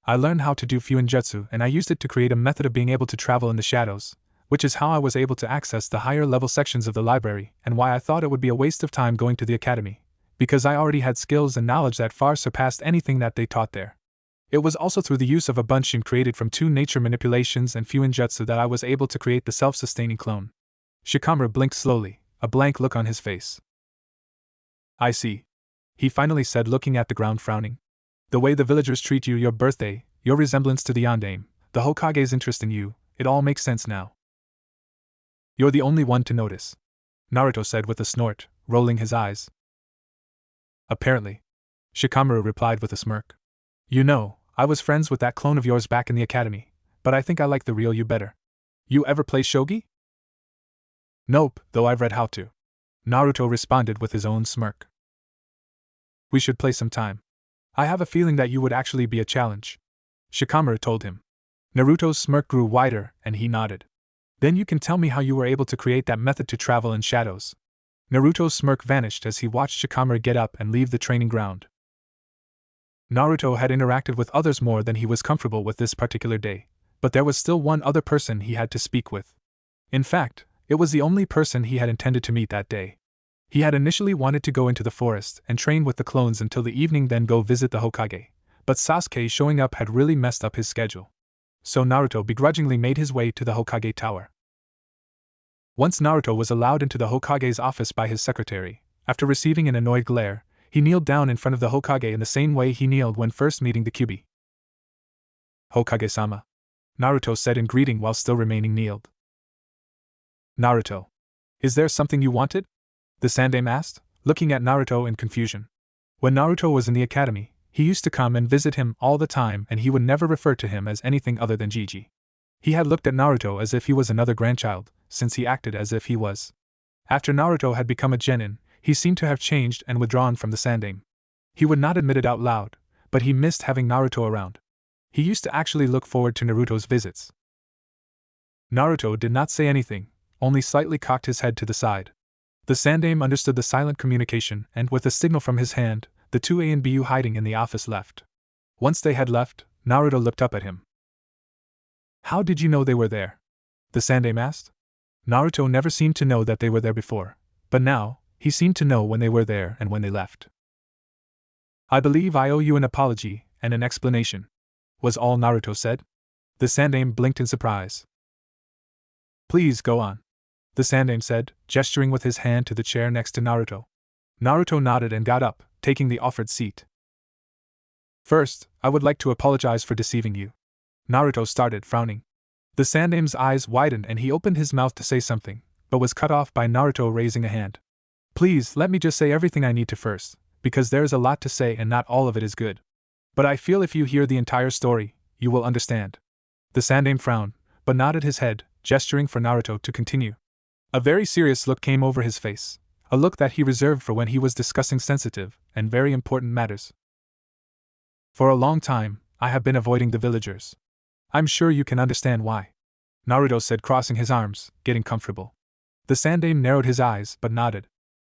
A: I learned how to do Fuinjutsu and I used it to create a method of being able to travel in the shadows, which is how I was able to access the higher level sections of the library and why I thought it would be a waste of time going to the academy, because I already had skills and knowledge that far surpassed anything that they taught there. It was also through the use of a bunshin created from 2 nature manipulations and Fuinjutsu that I was able to create the self-sustaining clone." Shikamaru blinked slowly, a blank look on his face. "I see," he finally said, looking at the ground, frowning. "The way the villagers treat you, your birthday, your resemblance to the Yondaime, the Hokage's interest in you, it all makes sense now." "You're the only one to notice," Naruto said with a snort, rolling his eyes. "Apparently," Shikamaru replied with a smirk. "You know, I was friends with that clone of yours back in the academy, but I think I like the real you better. You ever play shogi?" "Nope, though I've read how to," Naruto responded with his own smirk. "We should play some time. I have a feeling that you would actually be a challenge," Shikamaru told him. Naruto's smirk grew wider, and he nodded. "Then you can tell me how you were able to create that method to travel in shadows." Naruto's smirk vanished as he watched Shikamaru get up and leave the training ground. Naruto had interacted with others more than he was comfortable with this particular day, but there was still one other person he had to speak with. In fact, it was the only person he had intended to meet that day. He had initially wanted to go into the forest and train with the clones until the evening, then go visit the Hokage, but Sasuke showing up had really messed up his schedule. So Naruto begrudgingly made his way to the Hokage tower. Once Naruto was allowed into the Hokage's office by his secretary, after receiving an annoyed glare, he kneeled down in front of the Hokage in the same way he kneeled when first meeting the Kyuubi. "Hokage-sama," Naruto said in greeting while still remaining kneeled. "Naruto, is there something you wanted?" the Sandaime asked, looking at Naruto in confusion. When Naruto was in the academy, he used to come and visit him all the time and he would never refer to him as anything other than Gigi. He had looked at Naruto as if he was another grandchild, since he acted as if he was. After Naruto had become a genin, he seemed to have changed and withdrawn from the Sandaime. He would not admit it out loud, but he missed having Naruto around. He used to actually look forward to Naruto's visits. Naruto did not say anything, only slightly cocked his head to the side. The Sandaime understood the silent communication and, with a signal from his hand, the two A and BU hiding in the office left. Once they had left, Naruto looked up at him. "How did you know they were there?" the Sandaime asked. Naruto never seemed to know that they were there before, but now, he seemed to know when they were there and when they left. "I believe I owe you an apology and an explanation," was all Naruto said. The Sandaime blinked in surprise. "Please go on," the Sandaime said, gesturing with his hand to the chair next to Naruto. Naruto nodded and got up, taking the offered seat. "First, I would like to apologize for deceiving you," Naruto started, frowning. The Sandaime's eyes widened and he opened his mouth to say something, but was cut off by Naruto raising a hand. "Please let me just say everything I need to first, because there is a lot to say and not all of it is good. But I feel if you hear the entire story, you will understand." The Sandaime frowned, but nodded his head, gesturing for Naruto to continue. A very serious look came over his face, a look that he reserved for when he was discussing sensitive and very important matters. "For a long time, I have been avoiding the villagers. I'm sure you can understand why," Naruto said, crossing his arms, getting comfortable. The Sandaime narrowed his eyes but nodded.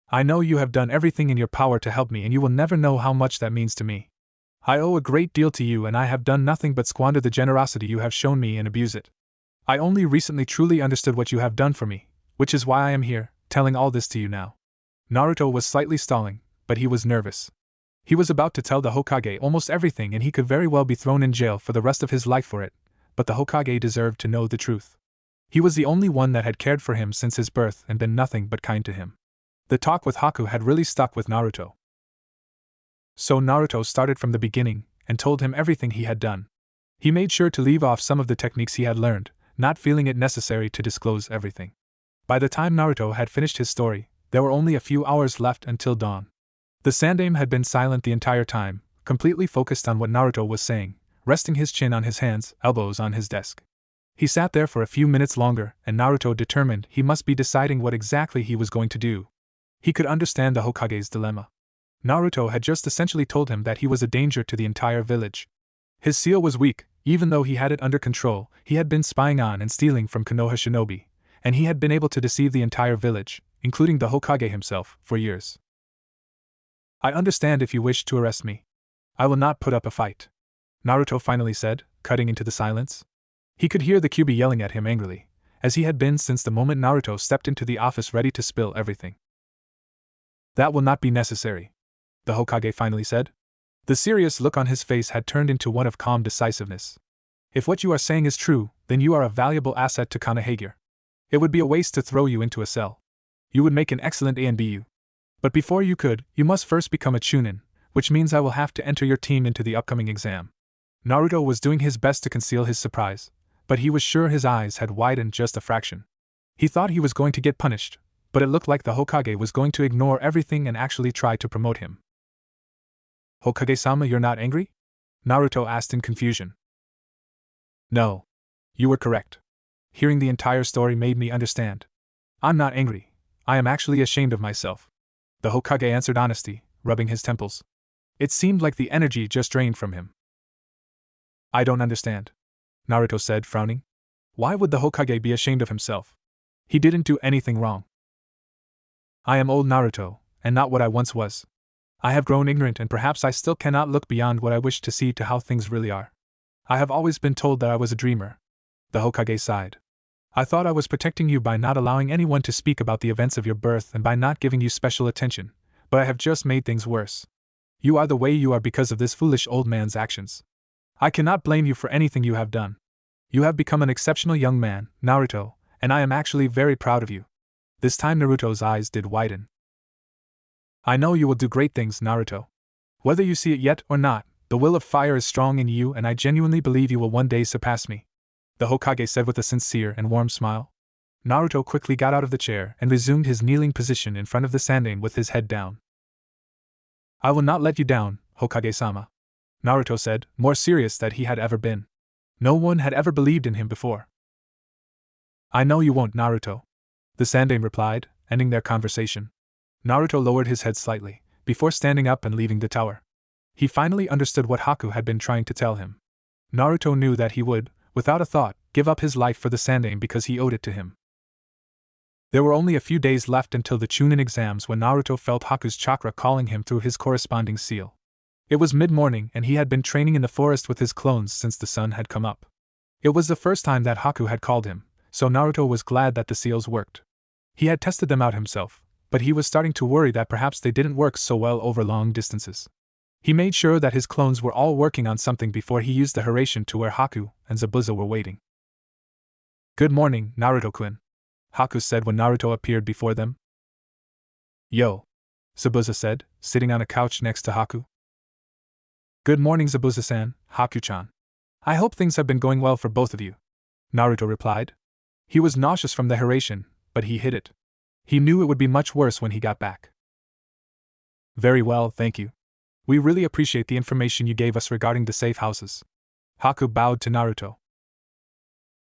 A: "I know you have done everything in your power to help me and you will never know how much that means to me. I owe a great deal to you and I have done nothing but squander the generosity you have shown me and abuse it. I only recently truly understood what you have done for me, which is why I am here, telling all this to you now." Naruto was slightly stalling, but he was nervous. He was about to tell the Hokage almost everything and he could very well be thrown in jail for the rest of his life for it, but the Hokage deserved to know the truth. He was the only one that had cared for him since his birth and been nothing but kind to him. The talk with Haku had really stuck with Naruto. So Naruto started from the beginning and told him everything he had done. He made sure to leave off some of the techniques he had learned, not feeling it necessary to disclose everything. By the time Naruto had finished his story, there were only a few hours left until dawn. The Sandaime had been silent the entire time, completely focused on what Naruto was saying, resting his chin on his hands, elbows on his desk. He sat there for a few minutes longer, and Naruto determined he must be deciding what exactly he was going to do. He could understand the Hokage's dilemma. Naruto had just essentially told him that he was a danger to the entire village. His seal was weak, even though he had it under control. He had been spying on and stealing from Konoha shinobi, and he had been able to deceive the entire village, including the Hokage himself, for years. "I understand if you wish to arrest me. I will not put up a fight," Naruto finally said, cutting into the silence. He could hear the Kyuubi yelling at him angrily, as he had been since the moment Naruto stepped into the office ready to spill everything. "That will not be necessary," the Hokage finally said. The serious look on his face had turned into one of calm decisiveness. "If what you are saying is true, then you are a valuable asset to Konohagure. It would be a waste to throw you into a cell. You would make an excellent ANBU. But before you could, you must first become a Chunin, which means I will have to enter your team into the upcoming exam." Naruto was doing his best to conceal his surprise, but he was sure his eyes had widened just a fraction. He thought he was going to get punished, but it looked like the Hokage was going to ignore everything and actually try to promote him. "Hokage-sama, you're not angry?" Naruto asked in confusion. "No. You were correct. Hearing the entire story made me understand. I'm not angry. I am actually ashamed of myself," the Hokage answered honestly, rubbing his temples. It seemed like the energy just drained from him. "I don't understand," Naruto said, frowning. "Why would the Hokage be ashamed of himself? He didn't do anything wrong." "I am old Naruto, and not what I once was. I have grown ignorant and perhaps I still cannot look beyond what I wish to see to how things really are. I have always been told that I was a dreamer," the Hokage sighed. "I thought I was protecting you by not allowing anyone to speak about the events of your birth and by not giving you special attention, but I have just made things worse. You are the way you are because of this foolish old man's actions. I cannot blame you for anything you have done. You have become an exceptional young man, Naruto, and I am actually very proud of you." This time Naruto's eyes did widen. "I know you will do great things, Naruto. Whether you see it yet or not, the will of fire is strong in you and I genuinely believe you will one day surpass me," the Hokage said with a sincere and warm smile. Naruto quickly got out of the chair and resumed his kneeling position in front of the Sandaime with his head down. I will not let you down, Hokage-sama, Naruto said, more serious than he had ever been. No one had ever believed in him before. I know you won't, Naruto, the Sandaime replied, ending their conversation. Naruto lowered his head slightly, before standing up and leaving the tower. He finally understood what Haku had been trying to tell him. Naruto knew that he would, without a thought, give up his life for the Sandaime because he owed it to him. There were only a few days left until the Chunin exams when Naruto felt Haku's chakra calling him through his corresponding seal. It was mid-morning and he had been training in the forest with his clones since the sun had come up. It was the first time that Haku had called him, so Naruto was glad that the seals worked. He had tested them out himself, but he was starting to worry that perhaps they didn't work so well over long distances. He made sure that his clones were all working on something before he used the Hiraishin to where Haku and Zabuza were waiting. Good morning, Naruto-kun, Haku said when Naruto appeared before them. Yo, Zabuza said, sitting on a couch next to Haku. Good morning, Zabuza-san, Haku-chan. I hope things have been going well for both of you, Naruto replied. He was nauseous from the Hiraishin, but he hid it. He knew it would be much worse when he got back. Very well, thank you. We really appreciate the information you gave us regarding the safe houses. Haku bowed to Naruto.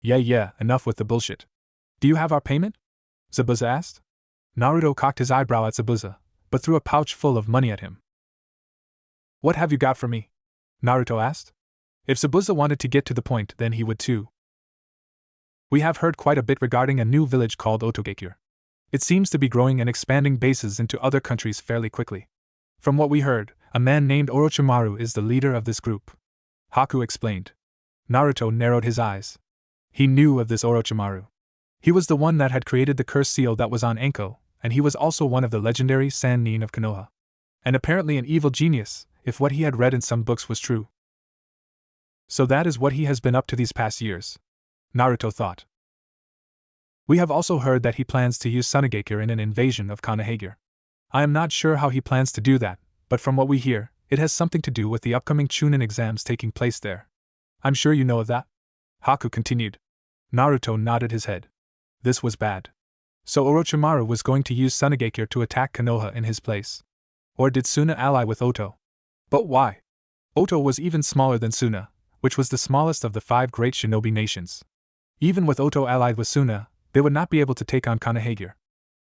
A: Yeah, enough with the bullshit. Do you have our payment? Zabuza asked. Naruto cocked his eyebrow at Zabuza, but threw a pouch full of money at him. What have you got for me? Naruto asked. If Zabuza wanted to get to the point, then he would too. We have heard quite a bit regarding a new village called Otogakure. It seems to be growing and expanding bases into other countries fairly quickly. From what we heard, a man named Orochimaru is the leader of this group. Haku explained. Naruto narrowed his eyes. He knew of this Orochimaru. He was the one that had created the curse seal that was on Anko, and he was also one of the legendary Sannin of Konoha. And apparently an evil genius, if what he had read in some books was true. So that is what he has been up to these past years, Naruto thought. We have also heard that he plans to use Sunagakure in an invasion of Konohagure. I am not sure how he plans to do that, but from what we hear, it has something to do with the upcoming Chunin exams taking place there. I'm sure you know of that? Haku continued. Naruto nodded his head. This was bad. So Orochimaru was going to use Sunagakure to attack Konoha in his place. Or did Suna ally with Oto? But why? Oto was even smaller than Suna, which was the smallest of the 5 great shinobi nations. Even with Oto allied with Suna, they would not be able to take on Konohagure.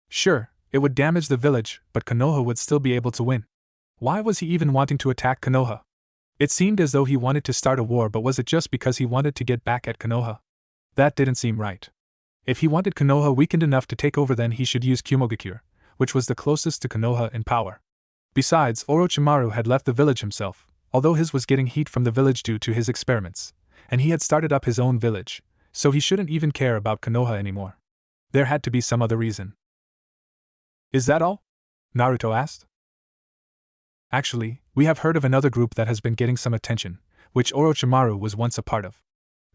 A: Sure, it would damage the village, but Konoha would still be able to win. Why was he even wanting to attack Konoha? It seemed as though he wanted to start a war, but was it just because he wanted to get back at Konoha? That didn't seem right. If he wanted Konoha weakened enough to take over, then he should use Kumogakure, which was the closest to Konoha in power. Besides, Orochimaru had left the village himself, although his was getting heat from the village due to his experiments, and he had started up his own village, so he shouldn't even care about Konoha anymore. There had to be some other reason. Is that all? Naruto asked. Actually, we have heard of another group that has been getting some attention, which Orochimaru was once a part of.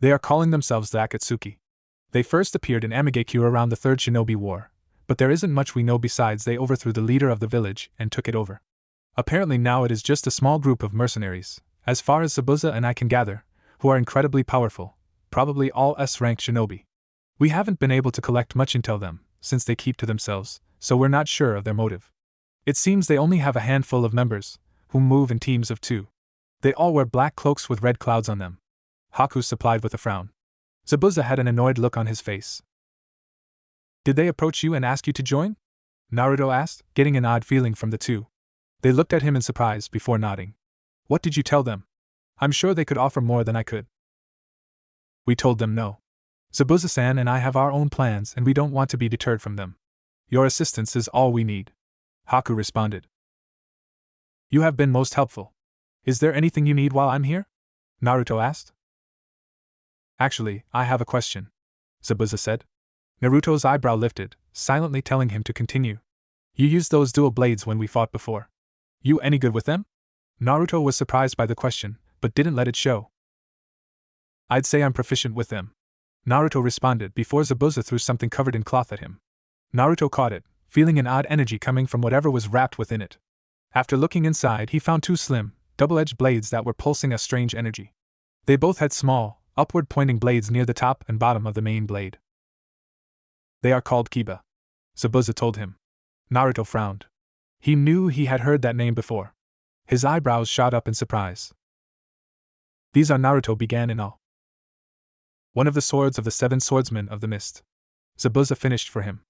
A: They are calling themselves the Akatsuki. They first appeared in Amigakure around the Third Shinobi War, but there isn't much we know besides they overthrew the leader of the village and took it over. Apparently now it is just a small group of mercenaries, as far as Zabuza and I can gather, who are incredibly powerful, probably all S-ranked shinobi. We haven't been able to collect much intel them, since they keep to themselves, so we're not sure of their motive. It seems they only have a handful of members, who move in teams of 2. They all wear black cloaks with red clouds on them. Haku supplied with a frown. Zabuza had an annoyed look on his face. Did they approach you and ask you to join? Naruto asked, getting an odd feeling from the two. They looked at him in surprise before nodding. What did you tell them? I'm sure they could offer more than I could. We told them no. Zabuza-san and I have our own plans and we don't want to be deterred from them. Your assistance is all we need. Haku responded. You have been most helpful. Is there anything you need while I'm here? Naruto asked. Actually, I have a question, Zabuza said. Naruto's eyebrow lifted, silently telling him to continue. You used those dual blades when we fought before. You any good with them? Naruto was surprised by the question, but didn't let it show. I'd say I'm proficient with them, Naruto responded before Zabuza threw something covered in cloth at him. Naruto caught it, feeling an odd energy coming from whatever was wrapped within it. After looking inside, he found 2 slim, double-edged blades that were pulsing a strange energy. They both had small, upward-pointing blades near the top and bottom of the main blade. They are called Kiba, Zabuza told him. Naruto frowned. He knew he had heard that name before. His eyebrows shot up in surprise. These are Naruto began in awe. One of the swords of the 7 swordsmen of the mist. Zabuza finished for him.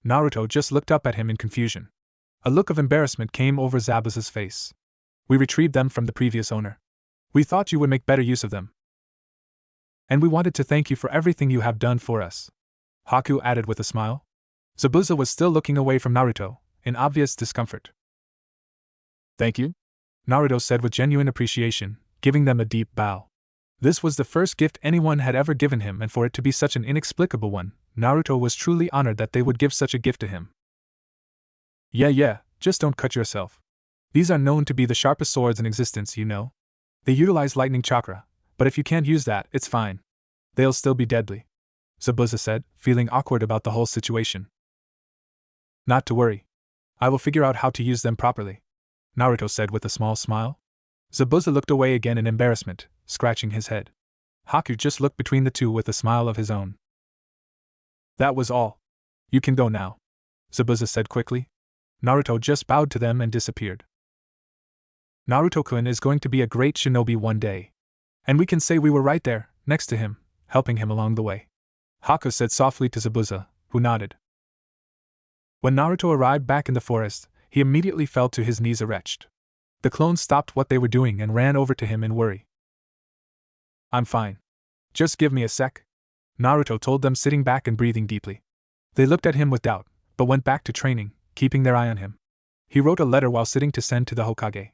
A: Naruto just looked up at him in confusion. A look of embarrassment came over Zabuza's face. We retrieved them from the previous owner. We thought you would make better use of them. And we wanted to thank you for everything you have done for us. Haku added with a smile. Zabuza was still looking away from Naruto, in obvious discomfort.
B: Thank you?
A: Naruto said with genuine appreciation, giving them a deep bow. This was the first gift anyone had ever given him, and for it to be such an inexplicable one, Naruto was truly honored that they would give such a gift to him. Yeah, just don't cut yourself. These are known to be the sharpest swords in existence, you know. They utilize lightning chakra, but if you can't use that, it's fine. They'll still be deadly, Zabuza said, feeling awkward about the whole situation. Not to worry. I will figure out how to use them properly, Naruto said with a small smile. Zabuza looked away again in embarrassment, scratching his head. Haku just looked between the two with a smile of his own. That was all. You can go now, Zabuza said quickly. Naruto just bowed to them and disappeared. Naruto-kun is going to be a great shinobi one day. And we can say we were right there, next to him, helping him along the way, Haku said softly to Zabuza, who nodded. When Naruto arrived back in the forest, he immediately fell to his knees erect. The clones stopped what they were doing and ran over to him in worry. I'm fine. Just give me a sec, Naruto told them, sitting back and breathing deeply. They looked at him with doubt, but went back to training, keeping their eye on him. He wrote a letter while sitting to send to the Hokage.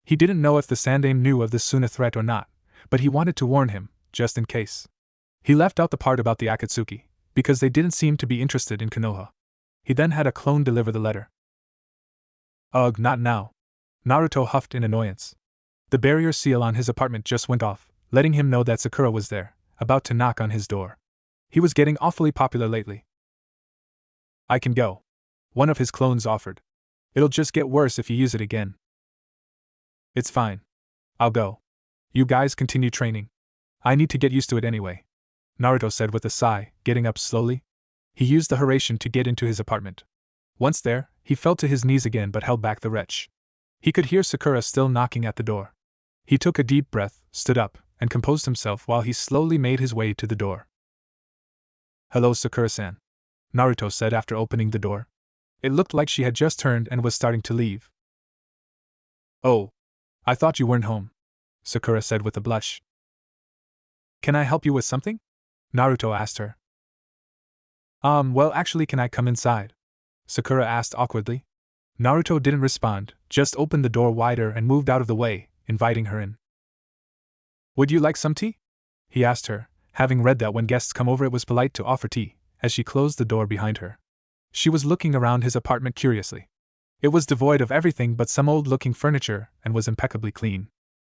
A: He didn't know if the Sandaime knew of the Suna threat or not, but he wanted to warn him, just in case. He left out the part about the Akatsuki, because they didn't seem to be interested in Konoha. He then had a clone deliver the letter. Ugh, not now. Naruto huffed in annoyance. The barrier seal on his apartment just went off, letting him know that Sakura was there, about to knock on his door. He was getting awfully popular lately. I can go, one of his clones offered. It'll just get worse if you use it again. It's fine. I'll go. You guys continue training. I need to get used to it anyway, Naruto said with a sigh, getting up slowly. He used the Hiraishin to get into his apartment. Once there, he fell to his knees again but held back the wretch. He could hear Sakura still knocking at the door. He took a deep breath, stood up, and composed himself while he slowly made his way to the door. Hello, Sakura-san, Naruto said after opening the door. It looked like she had just turned and was starting to leave. Oh, I thought you weren't home, Sakura said with a blush. Can I help you with something? Naruto asked her. Well, actually, can I come inside? Sakura asked awkwardly. Naruto didn't respond, just opened the door wider and moved out of the way, inviting her in. Would you like some tea? He asked her, having read that when guests come over it was polite to offer tea, as she closed the door behind her. She was looking around his apartment curiously. It was devoid of everything but some old-looking furniture and was impeccably clean.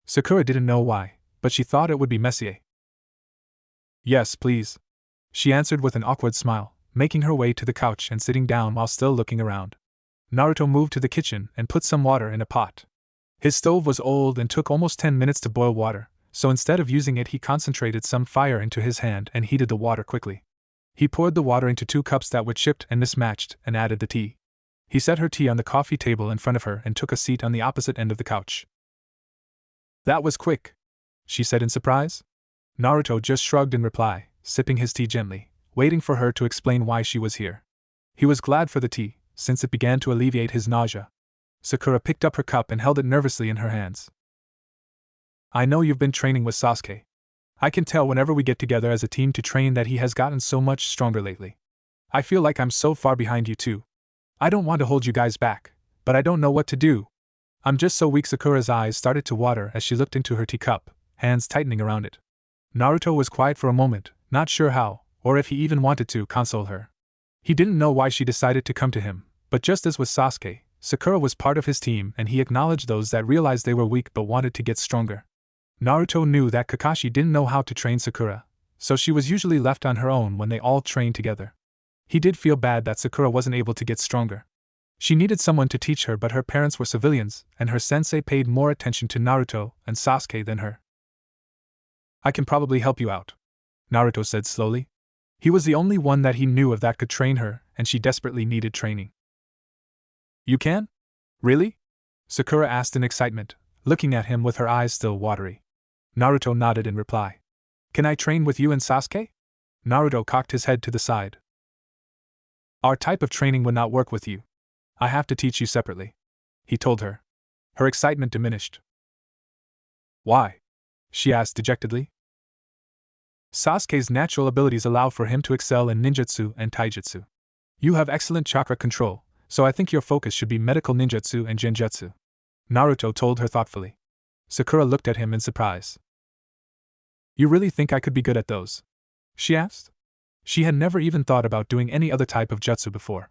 A: Sakura didn't know why, but she thought it would be messier. Yes, please, she answered with an awkward smile, making her way to the couch and sitting down while still looking around. Naruto moved to the kitchen and put some water in a pot. His stove was old and took almost 10 minutes to boil water, so instead of using it he concentrated some fire into his hand and heated the water quickly. He poured the water into 2 cups that were chipped and mismatched and added the tea. He set her tea on the coffee table in front of her and took a seat on the opposite end of the couch. That was quick, she said in surprise. Naruto just shrugged in reply, sipping his tea gently, waiting for her to explain why she was here. He was glad for the tea, since it began to alleviate his nausea. Sakura picked up her cup and held it nervously in her hands. I know you've been training with Sasuke. I can tell whenever we get together as a team to train that he has gotten so much stronger lately. I feel like I'm so far behind you too. I don't want to hold you guys back, but I don't know what to do. I'm just so weak. Sakura's eyes started to water as she looked into her teacup, hands tightening around it. Naruto was quiet for a moment, not sure how, or if he even wanted to, console her. He didn't know why she decided to come to him, but just as with Sasuke, Sakura was part of his team and he acknowledged those that realized they were weak but wanted to get stronger. Naruto knew that Kakashi didn't know how to train Sakura, so she was usually left on her own when they all trained together. He did feel bad that Sakura wasn't able to get stronger. She needed someone to teach her, but her parents were civilians, and her sensei paid more attention to Naruto and Sasuke than her. I can probably help you out, Naruto said slowly. He was the only one that he knew of that could train her, and she desperately needed training. You can? Really? Sakura asked in excitement, looking at him with her eyes still watery. Naruto nodded in reply. Can I train with you and Sasuke? Naruto cocked his head to the side. Our type of training would not work with you. I have to teach you separately, he told her. Her excitement diminished. Why? She asked dejectedly. Sasuke's natural abilities allow for him to excel in ninjutsu and taijutsu. You have excellent chakra control, so I think your focus should be medical ninjutsu and genjutsu, Naruto told her thoughtfully. Sakura looked at him in surprise. You really think I could be good at those? She asked. She had never even thought about doing any other type of jutsu before.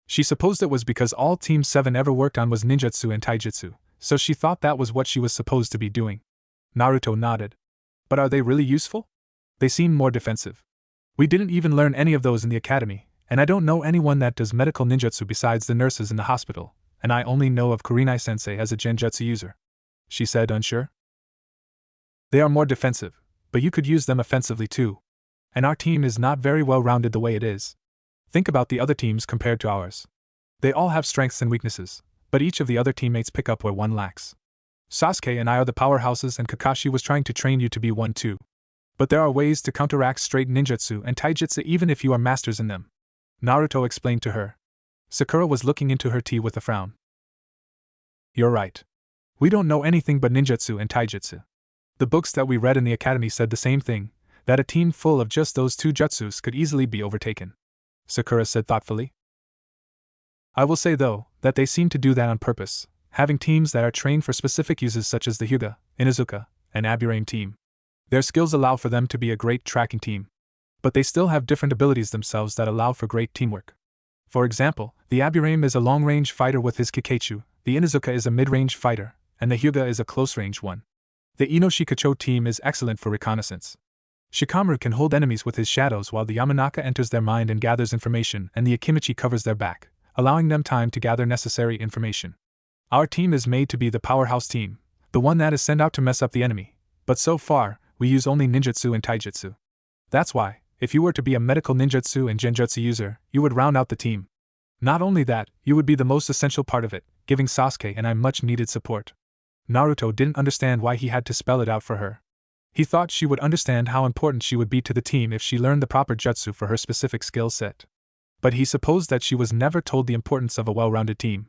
A: She supposed it was because all Team 7 ever worked on was ninjutsu and taijutsu, so she thought that was what she was supposed to be doing. Naruto nodded. But are they really useful? They seem more defensive. We didn't even learn any of those in the academy, and I don't know anyone that does medical ninjutsu besides the nurses in the hospital, and I only know of Kurenai-sensei as a genjutsu user, she said, unsure. They are more defensive, but you could use them offensively too. And our team is not very well rounded the way it is. Think about the other teams compared to ours. They all have strengths and weaknesses, but each of the other teammates pick up where one lacks. Sasuke and I are the powerhouses, and Kakashi was trying to train you to be one too. But there are ways to counteract straight ninjutsu and taijutsu even if you are masters in them, Naruto explained to her. Sakura was looking into her tea with a frown. You're right. We don't know anything but ninjutsu and taijutsu. The books that we read in the academy said the same thing, that a team full of just those two jutsus could easily be overtaken, Sakura said thoughtfully. I will say though, that they seem to do that on purpose, having teams that are trained for specific uses such as the Hyuga, Inuzuka, and Aburame team. Their skills allow for them to be a great tracking team. But they still have different abilities themselves that allow for great teamwork. For example, the Aburame is a long-range fighter with his Kikeichu, the Inuzuka is a mid-range fighter, and the Hyuga is a close-range one. The Inoshikacho team is excellent for reconnaissance. Shikamaru can hold enemies with his shadows while the Yamanaka enters their mind and gathers information, and the Akimichi covers their back, allowing them time to gather necessary information. Our team is made to be the powerhouse team, the one that is sent out to mess up the enemy, but so far, we use only ninjutsu and taijutsu. That's why, if you were to be a medical ninjutsu and genjutsu user, you would round out the team. Not only that, you would be the most essential part of it, giving Sasuke and I much needed support. Naruto didn't understand why he had to spell it out for her. He thought she would understand how important she would be to the team if she learned the proper jutsu for her specific skill set. But he supposed that she was never told the importance of a well-rounded team.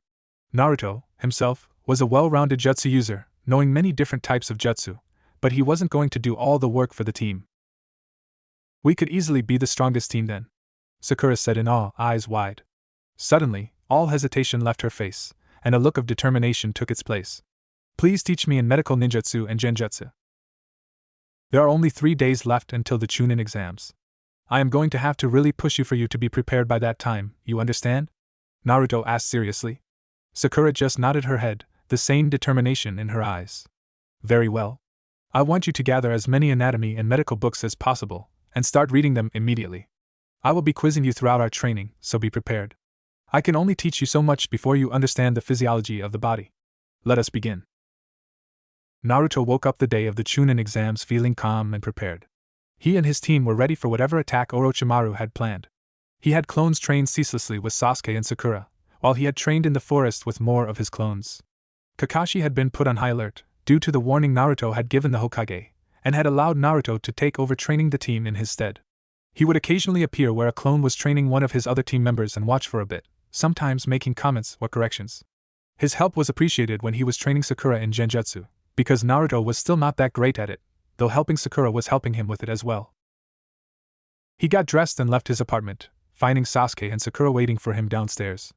A: Naruto, himself, was a well-rounded jutsu user, knowing many different types of jutsu, but he wasn't going to do all the work for the team. We could easily be the strongest team then, Sakura said in awe, eyes wide. Suddenly, all hesitation left her face, and a look of determination took its place. Please teach me in medical ninjutsu and genjutsu. There are only 3 days left until the Chunin exams. I am going to have to really push you for you to be prepared by that time, you understand? Naruto asked seriously. Sakura just nodded her head, the same determination in her eyes. Very well. I want you to gather as many anatomy and medical books as possible, and start reading them immediately. I will be quizzing you throughout our training, so be prepared. I can only teach you so much before you understand the physiology of the body. Let us begin. Naruto woke up the day of the Chunin exams feeling calm and prepared. He and his team were ready for whatever attack Orochimaru had planned. He had clones trained ceaselessly with Sasuke and Sakura, while he had trained in the forest with more of his clones. Kakashi had been put on high alert, due to the warning Naruto had given the Hokage, and had allowed Naruto to take over training the team in his stead. He would occasionally appear where a clone was training one of his other team members and watch for a bit, sometimes making comments or corrections. His help was appreciated when he was training Sakura in genjutsu, because Naruto was still not that great at it, though helping Sakura was helping him with it as well. He got dressed and left his apartment, finding Sasuke and Sakura waiting for him downstairs.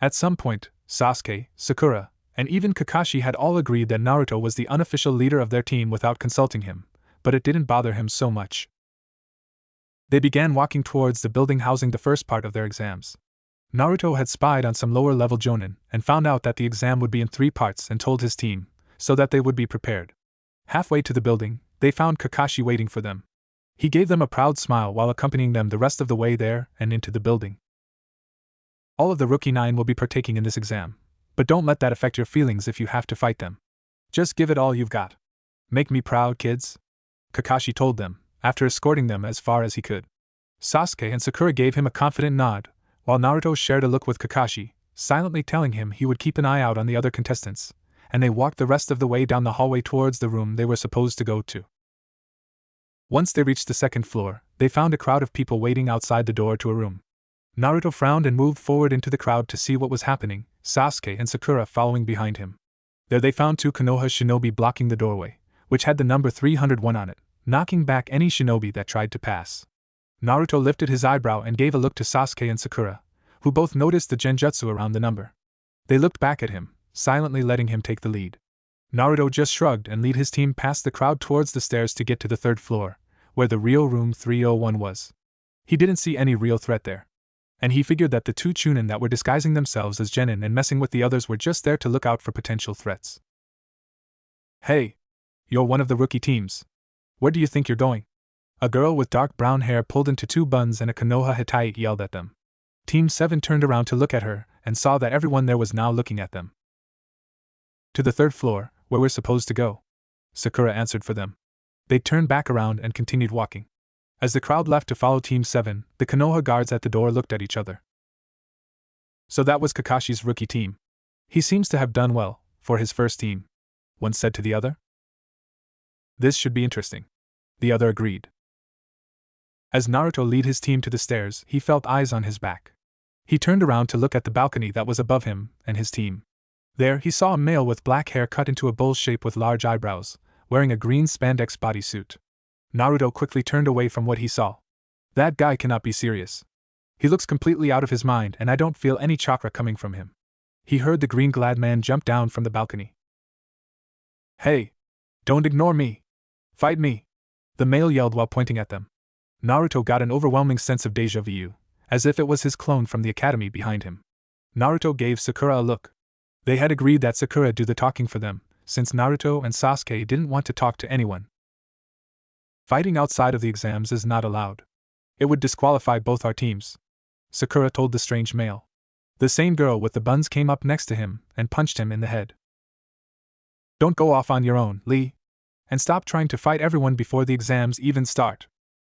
A: At some point, Sasuke, Sakura, and even Kakashi had all agreed that Naruto was the unofficial leader of their team without consulting him, but it didn't bother him so much. They began walking towards the building housing the first part of their exams. Naruto had spied on some lower-level jonin and found out that the exam would be in 3 parts and told his team, so that they would be prepared. Halfway to the building, they found Kakashi waiting for them. He gave them a proud smile while accompanying them the rest of the way there and into the building. All of the Rookie 9 will be partaking in this exam, but don't let that affect your feelings if you have to fight them. Just give it all you've got. Make me proud, kids, Kakashi told them, after escorting them as far as he could. Sasuke and Sakura gave him a confident nod, while Naruto shared a look with Kakashi, silently telling him he would keep an eye out on the other contestants, and they walked the rest of the way down the hallway towards the room they were supposed to go to. Once they reached the second floor, they found a crowd of people waiting outside the door to a room. Naruto frowned and moved forward into the crowd to see what was happening, Sasuke and Sakura following behind him. There they found two Konoha shinobi blocking the doorway, which had the number 301 on it, knocking back any shinobi that tried to pass. Naruto lifted his eyebrow and gave a look to Sasuke and Sakura, who both noticed the genjutsu around the number. They looked back at him, silently letting him take the lead. Naruto just shrugged and led his team past the crowd towards the stairs to get to the third floor, where the real room 301 was. He didn't see any real threat there, and he figured that the two Chunin that were disguising themselves as genin and messing with the others were just there to look out for potential threats. "Hey! You're one of the rookie teams. Where do you think you're going?" A girl with dark brown hair pulled into two buns and a Konoha Hittite yelled at them. Team 7 turned around to look at her, and saw that everyone there was now looking at them. "To the third floor, where we're supposed to go," Sakura answered for them. They turned back around and continued walking. As the crowd left to follow Team 7, the Konoha guards at the door looked at each other. "So that was Kakashi's rookie team. He seems to have done well, for his first team," one said to the other. "This should be interesting," the other agreed. As Naruto led his team to the stairs, he felt eyes on his back. He turned around to look at the balcony that was above him and his team. There he saw a male with black hair cut into a bull shape with large eyebrows, wearing a green spandex bodysuit. Naruto quickly turned away from what he saw. "That guy cannot be serious. He looks completely out of his mind and I don't feel any chakra coming from him." He heard the green-clad man jump down from the balcony. "Hey! Don't ignore me! Fight me!" the male yelled while pointing at them. Naruto got an overwhelming sense of déjà vu, as if it was his clone from the academy behind him. Naruto gave Sakura a look. They had agreed that Sakura do the talking for them, since Naruto and Sasuke didn't want to talk to anyone. "Fighting outside of the exams is not allowed. It would disqualify both our teams," Sakura told the strange male. The same girl with the buns came up next to him and punched him in the head. "Don't go off on your own, Lee. And stop trying to fight everyone before the exams even start,"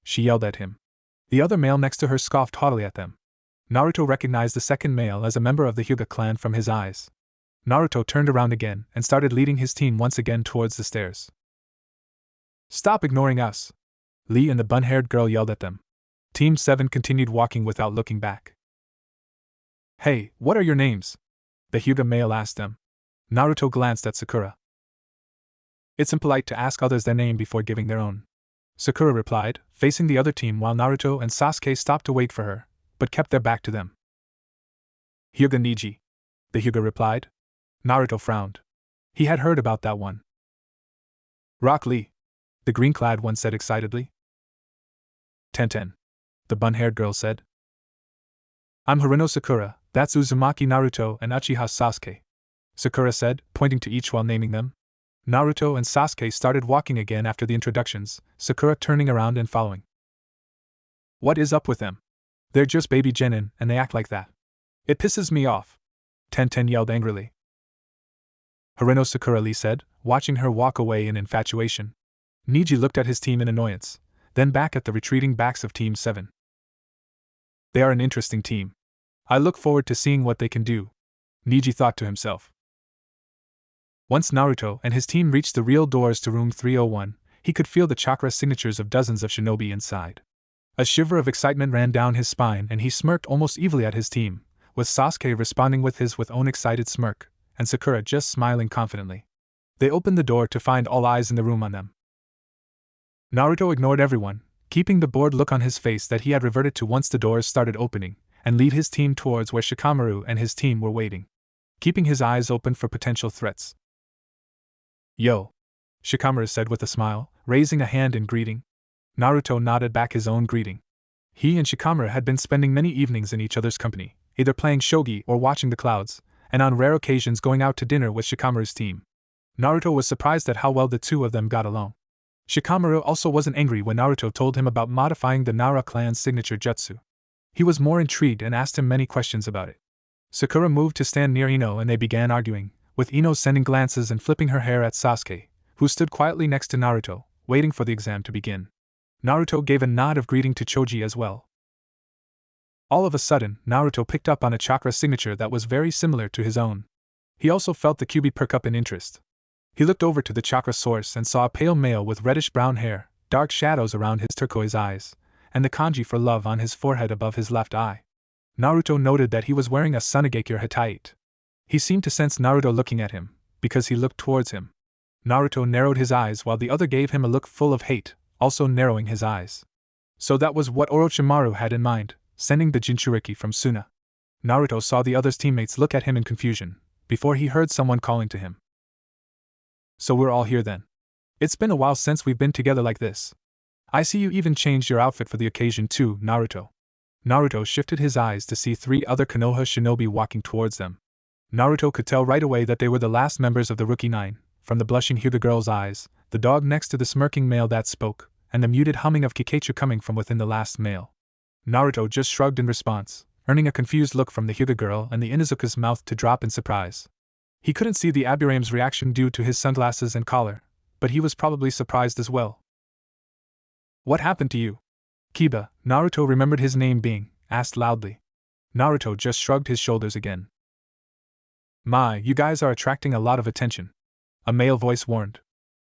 A: she yelled at him. The other male next to her scoffed haughtily at them. Naruto recognized the second male as a member of the Hyuga clan from his eyes. Naruto turned around again and started leading his team once again towards the stairs. "Stop ignoring us!" Lee and the bun-haired girl yelled at them. Team 7 continued walking without looking back. "Hey, what are your names?" the Hyuga male asked them. Naruto glanced at Sakura. "It's impolite to ask others their name before giving their own," Sakura replied, facing the other team while Naruto and Sasuke stopped to wait for her, but kept their back to them. "Hyuga Niji," the Hyuga replied. Naruto frowned. He had heard about that one. "Rock Lee," the green-clad one said excitedly. "Tenten," the bun-haired girl said. "I'm Harino Sakura, that's Uzumaki Naruto and Uchiha Sasuke," Sakura said, pointing to each while naming them. Naruto and Sasuke started walking again after the introductions, Sakura turning around and following. "What is up with them? They're just baby genin and they act like that. It pisses me off," Tenten yelled angrily. "Harino Sakura," Lee said, watching her walk away in infatuation. Niji looked at his team in annoyance, then back at the retreating backs of Team 7. "They are an interesting team. I look forward to seeing what they can do," Niji thought to himself. Once Naruto and his team reached the real doors to room 301, he could feel the chakra signatures of dozens of shinobi inside. A shiver of excitement ran down his spine and he smirked almost evilly at his team, with Sasuke responding with his own excited smirk, and Sakura just smiling confidently. They opened the door to find all eyes in the room on them. Naruto ignored everyone, keeping the bored look on his face that he had reverted to once the doors started opening, and led his team towards where Shikamaru and his team were waiting, keeping his eyes open for potential threats. "Yo," Shikamaru said with a smile, raising a hand in greeting. Naruto nodded back his own greeting. He and Shikamaru had been spending many evenings in each other's company, either playing shogi or watching the clouds, and on rare occasions going out to dinner with Shikamaru's team. Naruto was surprised at how well the two of them got along. Shikamaru also wasn't angry when Naruto told him about modifying the Nara clan's signature jutsu. He was more intrigued and asked him many questions about it. Sakura moved to stand near Ino and they began arguing, with Ino sending glances and flipping her hair at Sasuke, who stood quietly next to Naruto, waiting for the exam to begin. Naruto gave a nod of greeting to Choji as well, All of a sudden, Naruto picked up on a chakra signature that was very similar to his own. He also felt the Kyuubi perk up in interest. He looked over to the chakra source and saw a pale male with reddish-brown hair, dark shadows around his turquoise eyes, and the kanji for love on his forehead above his left eye. Naruto noted that he was wearing a Sunagekure Hittite. He seemed to sense Naruto looking at him, because he looked towards him. Naruto narrowed his eyes while the other gave him a look full of hate, also narrowing his eyes. So that was what Orochimaru had in mind, sending the Jinchuriki from Suna. Naruto saw the other's teammates look at him in confusion, before he heard someone calling to him. So we're all here then. It's been a while since we've been together like this. I see you even changed your outfit for the occasion too, Naruto. Naruto shifted his eyes to see 3 other Konoha shinobi walking towards them. Naruto could tell right away that they were the last members of the Rookie 9, from the blushing Hyuga girl's eyes, the dog next to the smirking male that spoke, and the muted humming of Kikeichu coming from within the last male. Naruto just shrugged in response, earning a confused look from the Hyuga girl and the Inuzuka's mouth to drop in surprise. He couldn't see the Aburame's reaction due to his sunglasses and collar, but he was probably surprised as well. What happened to you? Kiba, Naruto remembered his name being, asked loudly. Naruto just shrugged his shoulders again. My, you guys are attracting a lot of attention. A male voice warned.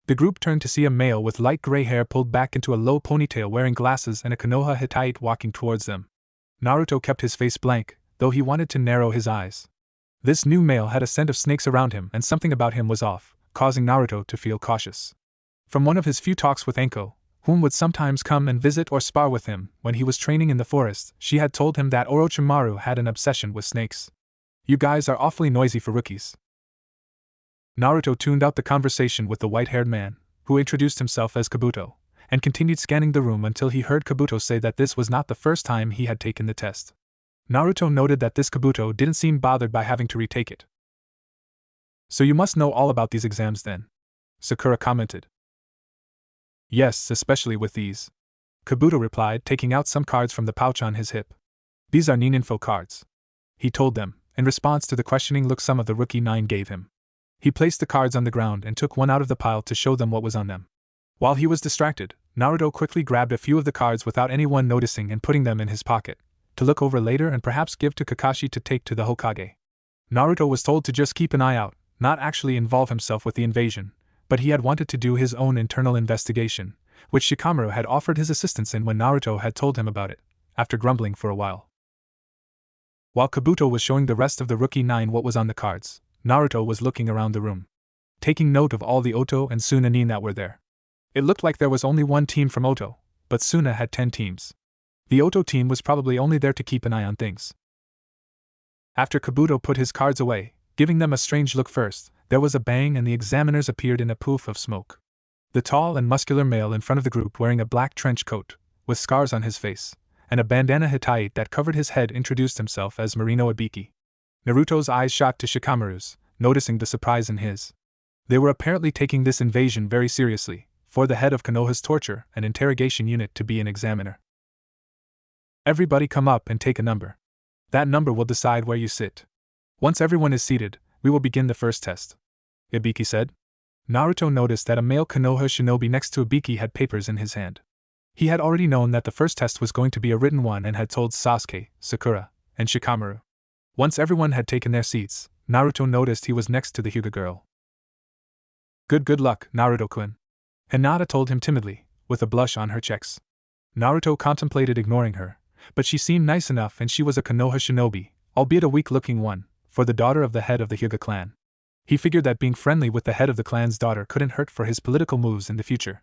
A: The group turned to see a male with light gray hair pulled back into a low ponytail wearing glasses and a Konoha Hittite walking towards them. Naruto kept his face blank, though he wanted to narrow his eyes. This new male had a scent of snakes around him and something about him was off, causing Naruto to feel cautious. From one of his few talks with Enko, whom would sometimes come and visit or spar with him when he was training in the forest, she had told him that Orochimaru had an obsession with snakes. You guys are awfully noisy for rookies. Naruto tuned out the conversation with the white-haired man, who introduced himself as Kabuto, and continued scanning the room until he heard Kabuto say that this was not the first time he had taken the test. Naruto noted that this Kabuto didn't seem bothered by having to retake it. So you must know all about these exams then, Sakura commented. Yes, especially with these. Kabuto replied, taking out some cards from the pouch on his hip. These are Nininfo cards. He told them, in response to the questioning look some of the Rookie 9 gave him. He placed the cards on the ground and took one out of the pile to show them what was on them. While he was distracted, Naruto quickly grabbed a few of the cards without anyone noticing and putting them in his pocket, to look over later and perhaps give to Kakashi to take to the Hokage. Naruto was told to just keep an eye out, not actually involve himself with the invasion, but he had wanted to do his own internal investigation, which Shikamaru had offered his assistance in when Naruto had told him about it, after grumbling for a while. While Kabuto was showing the rest of the Rookie 9 what was on the cards, Naruto was looking around the room, taking note of all the Oto and Suna nin that were there. It looked like there was only one team from Oto, but Suna had 10 teams. The Oto team was probably only there to keep an eye on things. After Kabuto put his cards away, giving them a strange look first, there was a bang and the examiners appeared in a poof of smoke. The tall and muscular male in front of the group wearing a black trench coat, with scars on his face, and a bandana Hittite that covered his head introduced himself as Marino Ibiki. Naruto's eyes shot to Shikamaru's, noticing the surprise in his. They were apparently taking this invasion very seriously, for the head of Konoha's torture and interrogation unit to be an examiner. Everybody come up and take a number. That number will decide where you sit. Once everyone is seated, we will begin the first test, Ibiki said. Naruto noticed that a male Konoha shinobi next to Ibiki had papers in his hand. He had already known that the first test was going to be a written one and had told Sasuke, Sakura, and Shikamaru. Once everyone had taken their seats, Naruto noticed he was next to the Hyuga girl. Good luck, Naruto-kun. Hinata told him timidly, with a blush on her cheeks. Naruto contemplated ignoring her, but she seemed nice enough and she was a Konoha shinobi, albeit a weak-looking one, for the daughter of the head of the Hyuga clan. He figured that being friendly with the head of the clan's daughter couldn't hurt for his political moves in the future.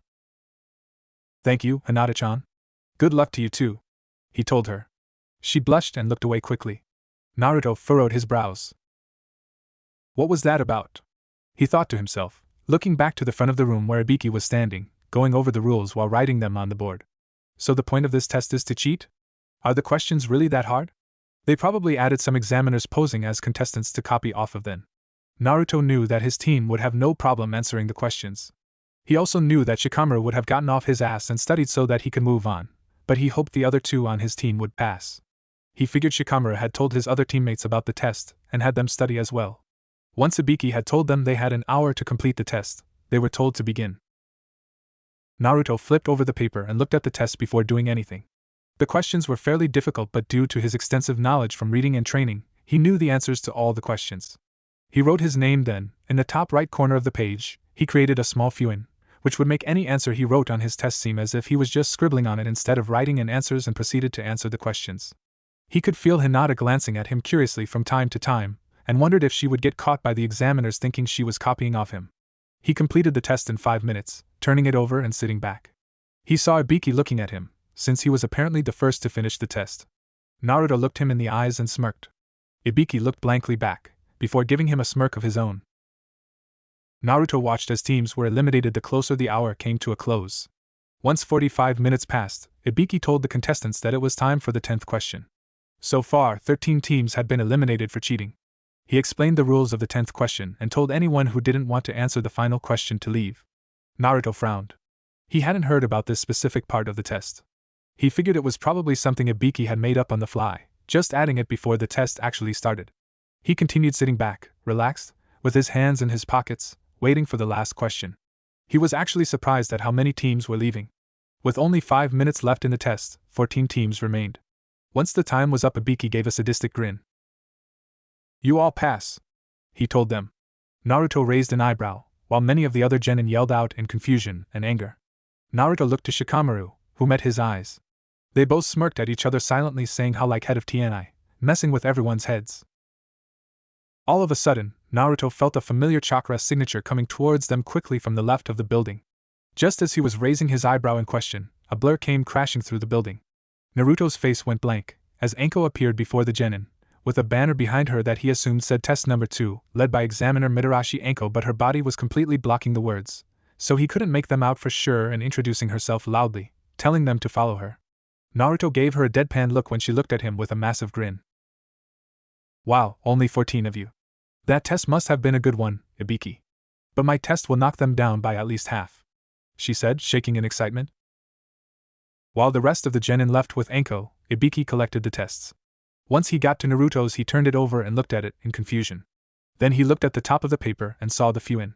A: Thank you, Hinata-chan. Good luck to you too, he told her. She blushed and looked away quickly. Naruto furrowed his brows. What was that about? He thought to himself, looking back to the front of the room where Ibiki was standing, going over the rules while writing them on the board. So the point of this test is to cheat? Are the questions really that hard? They probably added some examiners posing as contestants to copy off of them. Naruto knew that his team would have no problem answering the questions. He also knew that Shikamaru would have gotten off his ass and studied so that he could move on, but he hoped the other two on his team would pass. He figured Shikamaru had told his other teammates about the test and had them study as well. Once Ibiki had told them they had an hour to complete the test, they were told to begin. Naruto flipped over the paper and looked at the test before doing anything. The questions were fairly difficult, but due to his extensive knowledge from reading and training, he knew the answers to all the questions. He wrote his name then, in the top right corner of the page, he created a small fuin, which would make any answer he wrote on his test seem as if he was just scribbling on it instead of writing in answers, and proceeded to answer the questions. He could feel Hinata glancing at him curiously from time to time, and wondered if she would get caught by the examiners thinking she was copying off him. He completed the test in 5 minutes, turning it over and sitting back. He saw Ibiki looking at him, since he was apparently the first to finish the test. Naruto looked him in the eyes and smirked. Ibiki looked blankly back, before giving him a smirk of his own. Naruto watched as teams were eliminated the closer the hour came to a close. Once 45 minutes passed, Ibiki told the contestants that it was time for the 10th question. So far, 13 teams had been eliminated for cheating. He explained the rules of the 10th question and told anyone who didn't want to answer the final question to leave. Naruto frowned. He hadn't heard about this specific part of the test. He figured it was probably something Ibiki had made up on the fly, just adding it before the test actually started. He continued sitting back, relaxed, with his hands in his pockets, waiting for the last question. He was actually surprised at how many teams were leaving. With only 5 minutes left in the test, 14 teams remained. Once the time was up, Ibiki gave a sadistic grin. "You all pass," he told them. Naruto raised an eyebrow, while many of the other genin yelled out in confusion and anger. Naruto looked to Shikamaru, who met his eyes. They both smirked at each other silently, saying how like head of TNI, messing with everyone's heads. All of a sudden, Naruto felt a familiar chakra signature coming towards them quickly from the left of the building. Just as he was raising his eyebrow in question, a blur came crashing through the building. Naruto's face went blank, as Anko appeared before the genin, with a banner behind her that he assumed said Test Number 2, led by examiner Mitarashi Anko, but her body was completely blocking the words, so he couldn't make them out for sure, and introducing herself loudly, telling them to follow her. Naruto gave her a deadpan look when she looked at him with a massive grin. "Wow, only 14 of you. That test must have been a good one, Ibiki. But my test will knock them down by at least half," she said, shaking in excitement. While the rest of the genin left with Anko, Ibiki collected the tests. Once he got to Naruto's, he turned it over and looked at it in confusion. Then he looked at the top of the paper and saw the fuin.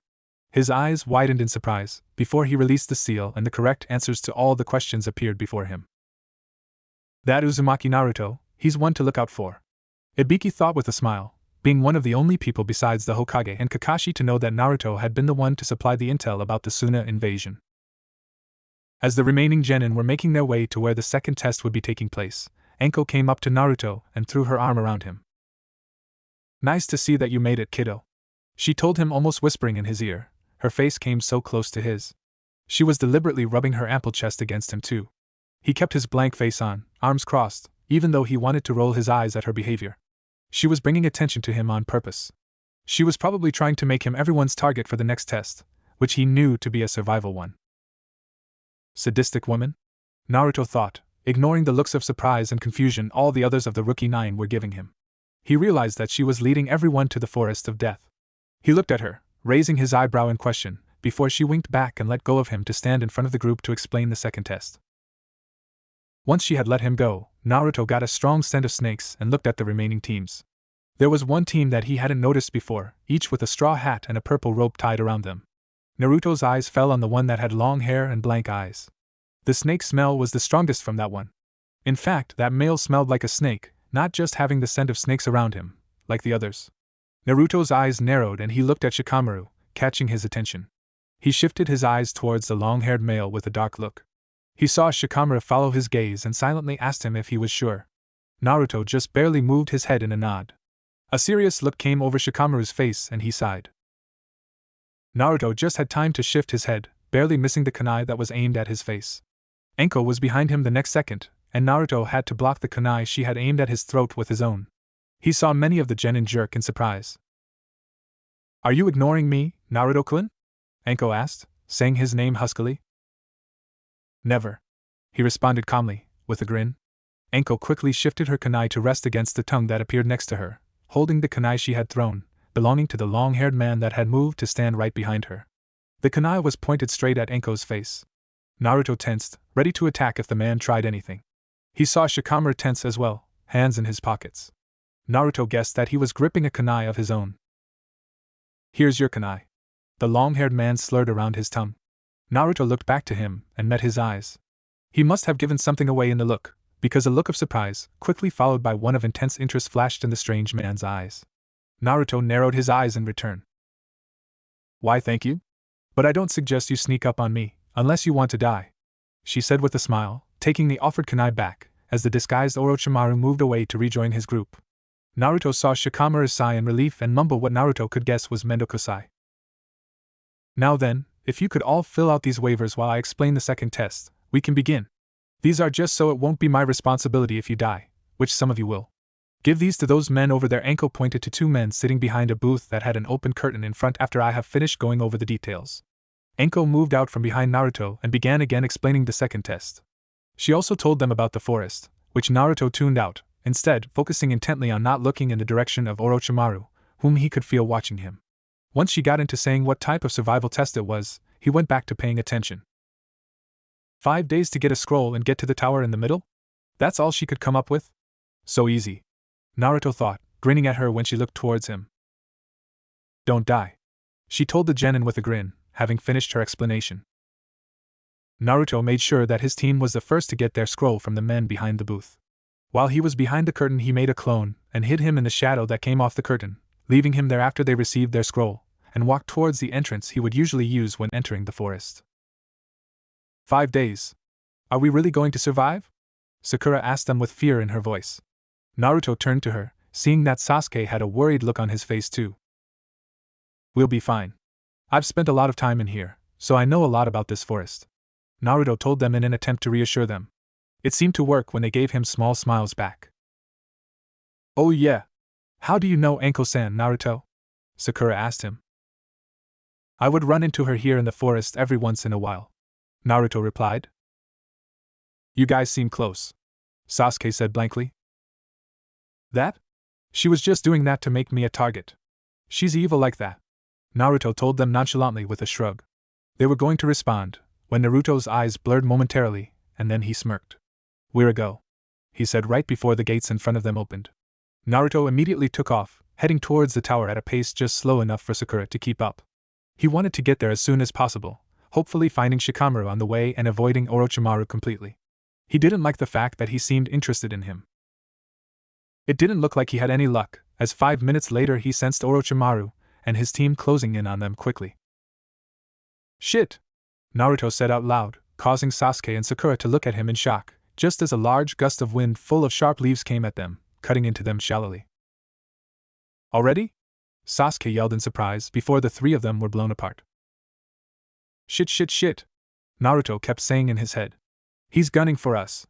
A: His eyes widened in surprise, before he released the seal and the correct answers to all the questions appeared before him. "That Uzumaki Naruto, he's one to look out for," Ibiki thought with a smile, being one of the only people besides the Hokage and Kakashi to know that Naruto had been the one to supply the intel about the Suna invasion. As the remaining genin were making their way to where the second test would be taking place, Anko came up to Naruto and threw her arm around him. "Nice to see that you made it, kiddo," she told him, almost whispering in his ear. Her face came so close to his. She was deliberately rubbing her ample chest against him too. He kept his blank face on, arms crossed, even though he wanted to roll his eyes at her behavior. She was bringing attention to him on purpose. She was probably trying to make him everyone's target for the next test, which he knew to be a survival one. Sadistic woman? Naruto thought, ignoring the looks of surprise and confusion all the others of the Rookie 9 were giving him. He realized that she was leading everyone to the forest of death. He looked at her, raising his eyebrow in question, before she winked back and let go of him to stand in front of the group to explain the second test. Once she had let him go, Naruto got a strong scent of snakes and looked at the remaining teams. There was one team that he hadn't noticed before, each with a straw hat and a purple rope tied around them. Naruto's eyes fell on the one that had long hair and blank eyes. The snake smell was the strongest from that one. In fact, that male smelled like a snake, not just having the scent of snakes around him, like the others. Naruto's eyes narrowed and he looked at Shikamaru, catching his attention. He shifted his eyes towards the long-haired male with a dark look. He saw Shikamaru follow his gaze and silently asked him if he was sure. Naruto just barely moved his head in a nod. A serious look came over Shikamaru's face and he sighed. Naruto just had time to shift his head, barely missing the kunai that was aimed at his face. Anko was behind him the next second, and Naruto had to block the kunai she had aimed at his throat with his own. He saw many of the genin jerk in surprise. "Are you ignoring me, Naruto-kun?" Anko asked, saying his name huskily. "Never," he responded calmly, with a grin. Anko quickly shifted her kunai to rest against the tongue that appeared next to her, holding the kunai she had thrown, belonging to the long-haired man that had moved to stand right behind her. The kunai was pointed straight at Anko's face. Naruto tensed, ready to attack if the man tried anything. He saw Shikamaru tense as well, hands in his pockets. Naruto guessed that he was gripping a kunai of his own. "Here's your kunai." The long-haired man slurred around his tongue. Naruto looked back to him and met his eyes. He must have given something away in the look, because a look of surprise, quickly followed by one of intense interest, flashed in the strange man's eyes. Naruto narrowed his eyes in return.
B: Why, thank you?
A: But I don't suggest you sneak up on me, unless you want to die, she said with a smile, taking the offered kunai back, as the disguised Orochimaru moved away to rejoin his group. Naruto saw Shikamaru sigh in relief and mumble what Naruto could guess was Mendokosai. Now then, if you could all fill out these waivers while I explain the second test, we can begin. These are just so it won't be my responsibility if you die, which some of you will. Give these to those men over there. Anko pointed to two men sitting behind a booth that had an open curtain in front. After I have finished going over the details, Anko moved out from behind Naruto and began again explaining the second test. She also told them about the forest, which Naruto tuned out, instead focusing intently on not looking in the direction of Orochimaru, whom he could feel watching him. Once she got into saying what type of survival test it was, he went back to paying attention. 5 days to get a scroll and get to the tower in the middle? That's all she could come up with? So easy, Naruto thought, grinning at her when she looked towards him. Don't die, she told the genin with a grin, having finished her explanation. Naruto made sure that his team was the first to get their scroll from the men behind the booth. While he was behind the curtain, he made a clone and hid him in the shadow that came off the curtain, leaving him there after they received their scroll, and walked towards the entrance he would usually use when entering the forest. 5 days. Are we really going to survive? Sakura asked them with fear in her voice. Naruto turned to her, seeing that Sasuke had a worried look on his face too. We'll be fine. I've spent a lot of time in here, so I know a lot about this forest, Naruto told them in an attempt to reassure them. It seemed to work when they gave him small smiles back. Oh yeah. How do you know Anko-san, Naruto? Sakura asked him. I would run into her here in the forest every once in a while, Naruto replied. You guys seem close, Sasuke said blankly. That? She was just doing that to make me a target. She's evil like that, Naruto told them nonchalantly with a shrug. They were going to respond, when Naruto's eyes blurred momentarily, and then he smirked. We're a go, he said right before the gates in front of them opened. Naruto immediately took off, heading towards the tower at a pace just slow enough for Sakura to keep up. He wanted to get there as soon as possible, hopefully finding Shikamaru on the way and avoiding Orochimaru completely. He didn't like the fact that he seemed interested in him. It didn't look like he had any luck, as 5 minutes later he sensed Orochimaru and his team closing in on them quickly. Shit! Naruto said out loud, causing Sasuke and Sakura to look at him in shock, just as a large gust of wind full of sharp leaves came at them, cutting into them shallowly. Already? Sasuke yelled in surprise before the three of them were blown apart. Shit shit shit! Naruto kept saying in his head. He's gunning for us.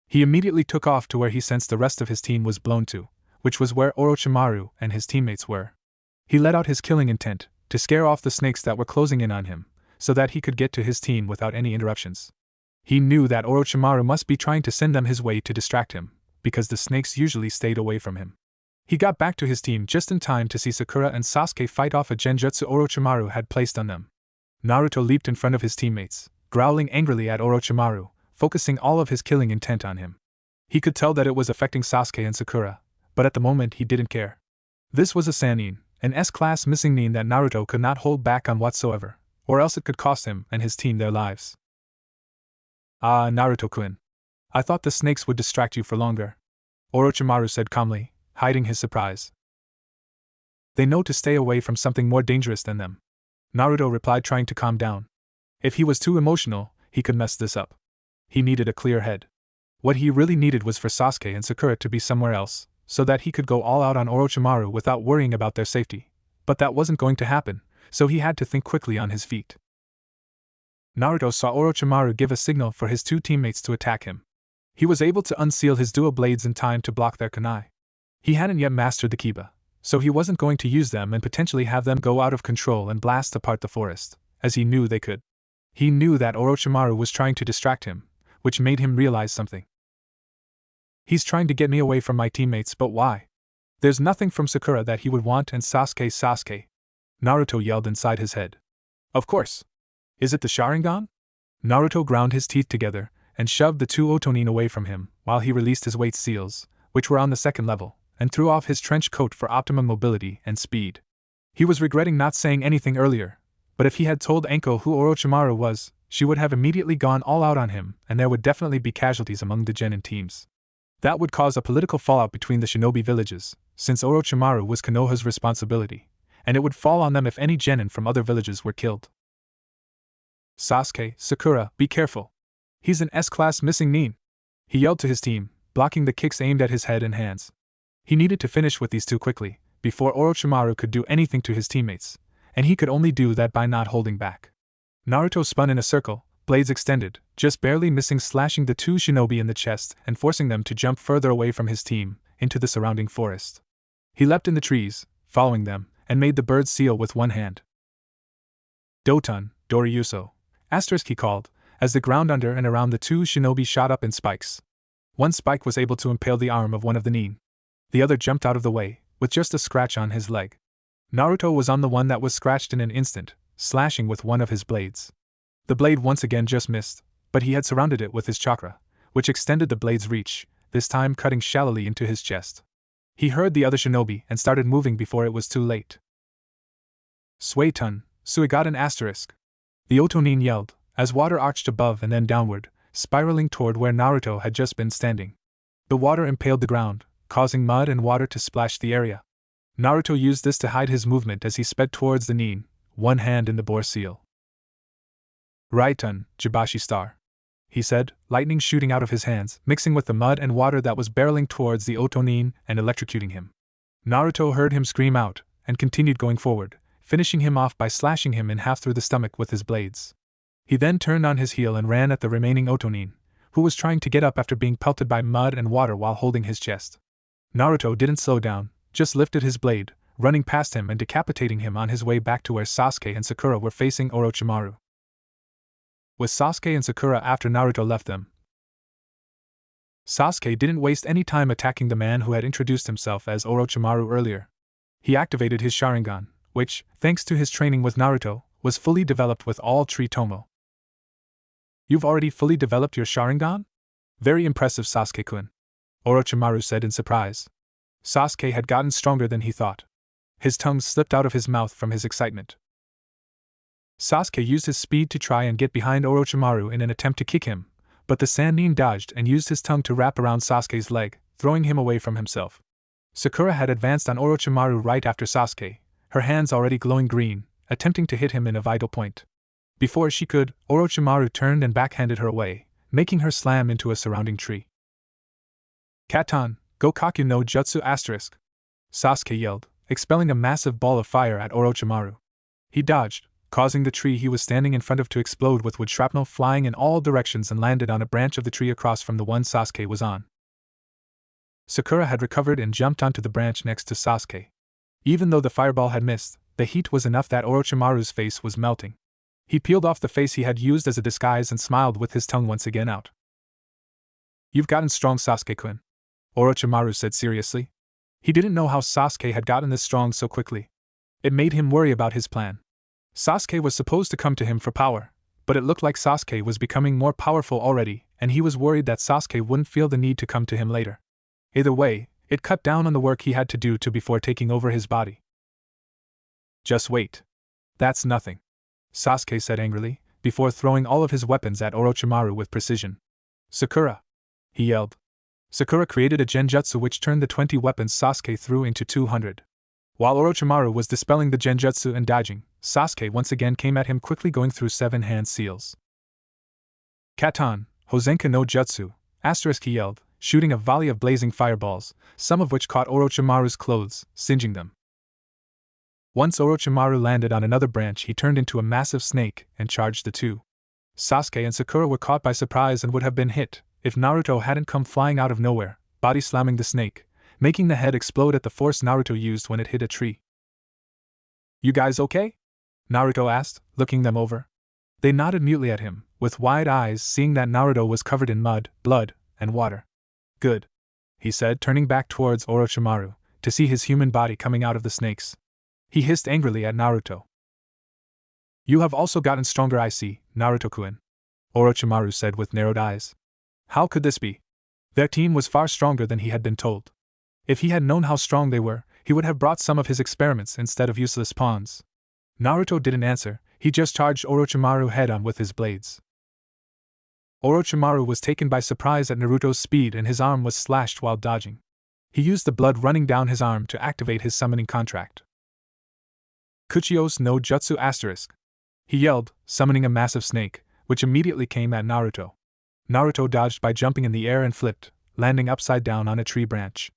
A: He immediately took off to where he sensed the rest of his team was blown to, which was where Orochimaru and his teammates were. He let out his killing intent, to scare off the snakes that were closing in on him, so that he could get to his team without any interruptions. He knew that Orochimaru must be trying to send them his way to distract him, because the snakes usually stayed away from him. He got back to his team just in time to see Sakura and Sasuke fight off a genjutsu Orochimaru had placed on them. Naruto leaped in front of his teammates, growling angrily at Orochimaru, focusing all of his killing intent on him. He could tell that it was affecting Sasuke and Sakura, but at the moment he didn't care. This was a Sannin, an S-class missing nin that Naruto could not hold back on whatsoever, or else it could cost him and his team their lives. Ah, Naruto-kun. I thought the snakes would distract you for longer, Orochimaru said calmly, hiding his surprise. They know to stay away from something more dangerous than them, Naruto replied, trying to calm down. If he was too emotional, he could mess this up. He needed a clear head. What he really needed was for Sasuke and Sakura to be somewhere else, so that he could go all out on Orochimaru without worrying about their safety. But that wasn't going to happen, so he had to think quickly on his feet. Naruto saw Orochimaru give a signal for his two teammates to attack him. He was able to unseal his dual blades in time to block their kunai. He hadn't yet mastered the Kiba, so he wasn't going to use them and potentially have them go out of control and blast apart the forest, as he knew they could. He knew that Orochimaru was trying to distract him, which made him realize something. He's trying to get me away from my teammates, but why? There's nothing from Sakura that he would want, and Sasuke, Naruto yelled inside his head. Of course. Is it the Sharingan? Naruto ground his teeth together and shoved the two Otonin away from him while he released his weight seals, which were on the second level, and threw off his trench coat for optimum mobility and speed. He was regretting not saying anything earlier, but if he had told Anko who Orochimaru was, she would have immediately gone all out on him, and there would definitely be casualties among the genin teams. That would cause a political fallout between the shinobi villages, since Orochimaru was Konoha's responsibility, and it would fall on them if any genin from other villages were killed. Sasuke, Sakura, be careful. He's an S-class missing nin, he yelled to his team, blocking the kicks aimed at his head and hands. He needed to finish with these two quickly, before Orochimaru could do anything to his teammates, and he could only do that by not holding back. Naruto spun in a circle, blades extended, just barely missing slashing the two shinobi in the chest and forcing them to jump further away from his team, into the surrounding forest. He leapt in the trees, following them, and made the bird seal with one hand. Doton, Doriyuso, asterisk he called, as the ground under and around the two shinobi shot up in spikes. One spike was able to impale the arm of one of the nin. The other jumped out of the way, with just a scratch on his leg. Naruto was on the one that was scratched in an instant, slashing with one of his blades. The blade once again just missed, but he had surrounded it with his chakra, which extended the blade's reach, this time cutting shallowly into his chest. He heard the other shinobi and started moving before it was too late. Suiton, Suigaten asterisk. The Otonin yelled, as water arched above and then downward, spiraling toward where Naruto had just been standing. The water impaled the ground, causing mud and water to splash the area. Naruto used this to hide his movement as he sped towards the nin, one hand in the boar seal. Raiton, Jibashi star, he said, lightning shooting out of his hands, mixing with the mud and water that was barreling towards the Otonin and electrocuting him. Naruto heard him scream out, and continued going forward, finishing him off by slashing him in half through the stomach with his blades. He then turned on his heel and ran at the remaining Otonin, who was trying to get up after being pelted by mud and water while holding his chest. Naruto didn't slow down, just lifted his blade, running past him and decapitating him on his way back to where Sasuke and Sakura were facing Orochimaru. With Sasuke and Sakura after Naruto left them, Sasuke didn't waste any time attacking the man who had introduced himself as Orochimaru earlier. He activated his Sharingan, which, thanks to his training with Naruto, was fully developed with all Tree Tomo. You've already fully developed your Sharingan? Very impressive, Sasuke-kun, Orochimaru said in surprise. Sasuke had gotten stronger than he thought. His tongue slipped out of his mouth from his excitement. Sasuke used his speed to try and get behind Orochimaru in an attempt to kick him, but the Sannin dodged and used his tongue to wrap around Sasuke's leg, throwing him away from himself. Sakura had advanced on Orochimaru right after Sasuke, her hands already glowing green, attempting to hit him in a vital point. Before she could, Orochimaru turned and backhanded her away, making her slam into a surrounding tree. Katan, Gokakyu no Jutsu asterisk, Sasuke yelled, expelling a massive ball of fire at Orochimaru. He dodged, causing the tree he was standing in front of to explode with wood shrapnel flying in all directions and landed on a branch of the tree across from the one Sasuke was on. Sakura had recovered and jumped onto the branch next to Sasuke. Even though the fireball had missed, the heat was enough that Orochimaru's face was melting. He peeled off the face he had used as a disguise and smiled with his tongue once again out. You've gotten strong, Sasuke-kun, Orochimaru said seriously. He didn't know how Sasuke had gotten this strong so quickly. It made him worry about his plan. Sasuke was supposed to come to him for power, but it looked like Sasuke was becoming more powerful already, and he was worried that Sasuke wouldn't feel the need to come to him later. Either way, it cut down on the work he had to do before taking over his body. Just wait. That's nothing, Sasuke said angrily, before throwing all of his weapons at Orochimaru with precision. Sakura! He yelled. Sakura created a genjutsu which turned the 20 weapons Sasuke threw into 200. While Orochimaru was dispelling the genjutsu and dodging, Sasuke once again came at him quickly going through 7 hand seals. Katan, Hozenka no Jutsu, asterisk he yelled, shooting a volley of blazing fireballs, some of which caught Orochimaru's clothes, singeing them. Once Orochimaru landed on another branch, he turned into a massive snake and charged the two. Sasuke and Sakura were caught by surprise and would have been hit if Naruto hadn't come flying out of nowhere, body slamming the snake, making the head explode at the force Naruto used when it hit a tree. You guys okay? Naruto asked, looking them over. They nodded mutely at him, with wide eyes, seeing that Naruto was covered in mud, blood, and water. Good, he said, turning back towards Orochimaru, to see his human body coming out of the snakes. He hissed angrily at Naruto. You have also gotten stronger, I see, Naruto-kun, Orochimaru said with narrowed eyes. How could this be? Their team was far stronger than he had been told. If he had known how strong they were, he would have brought some of his experiments instead of useless pawns. Naruto didn't answer, he just charged Orochimaru head-on with his blades. Orochimaru was taken by surprise at Naruto's speed and his arm was slashed while dodging. He used the blood running down his arm to activate his summoning contract. Kuchiyos no Jutsu **. He yelled, summoning a massive snake, which immediately came at Naruto. Naruto dodged by jumping in the air and flipped, landing upside down on a tree branch.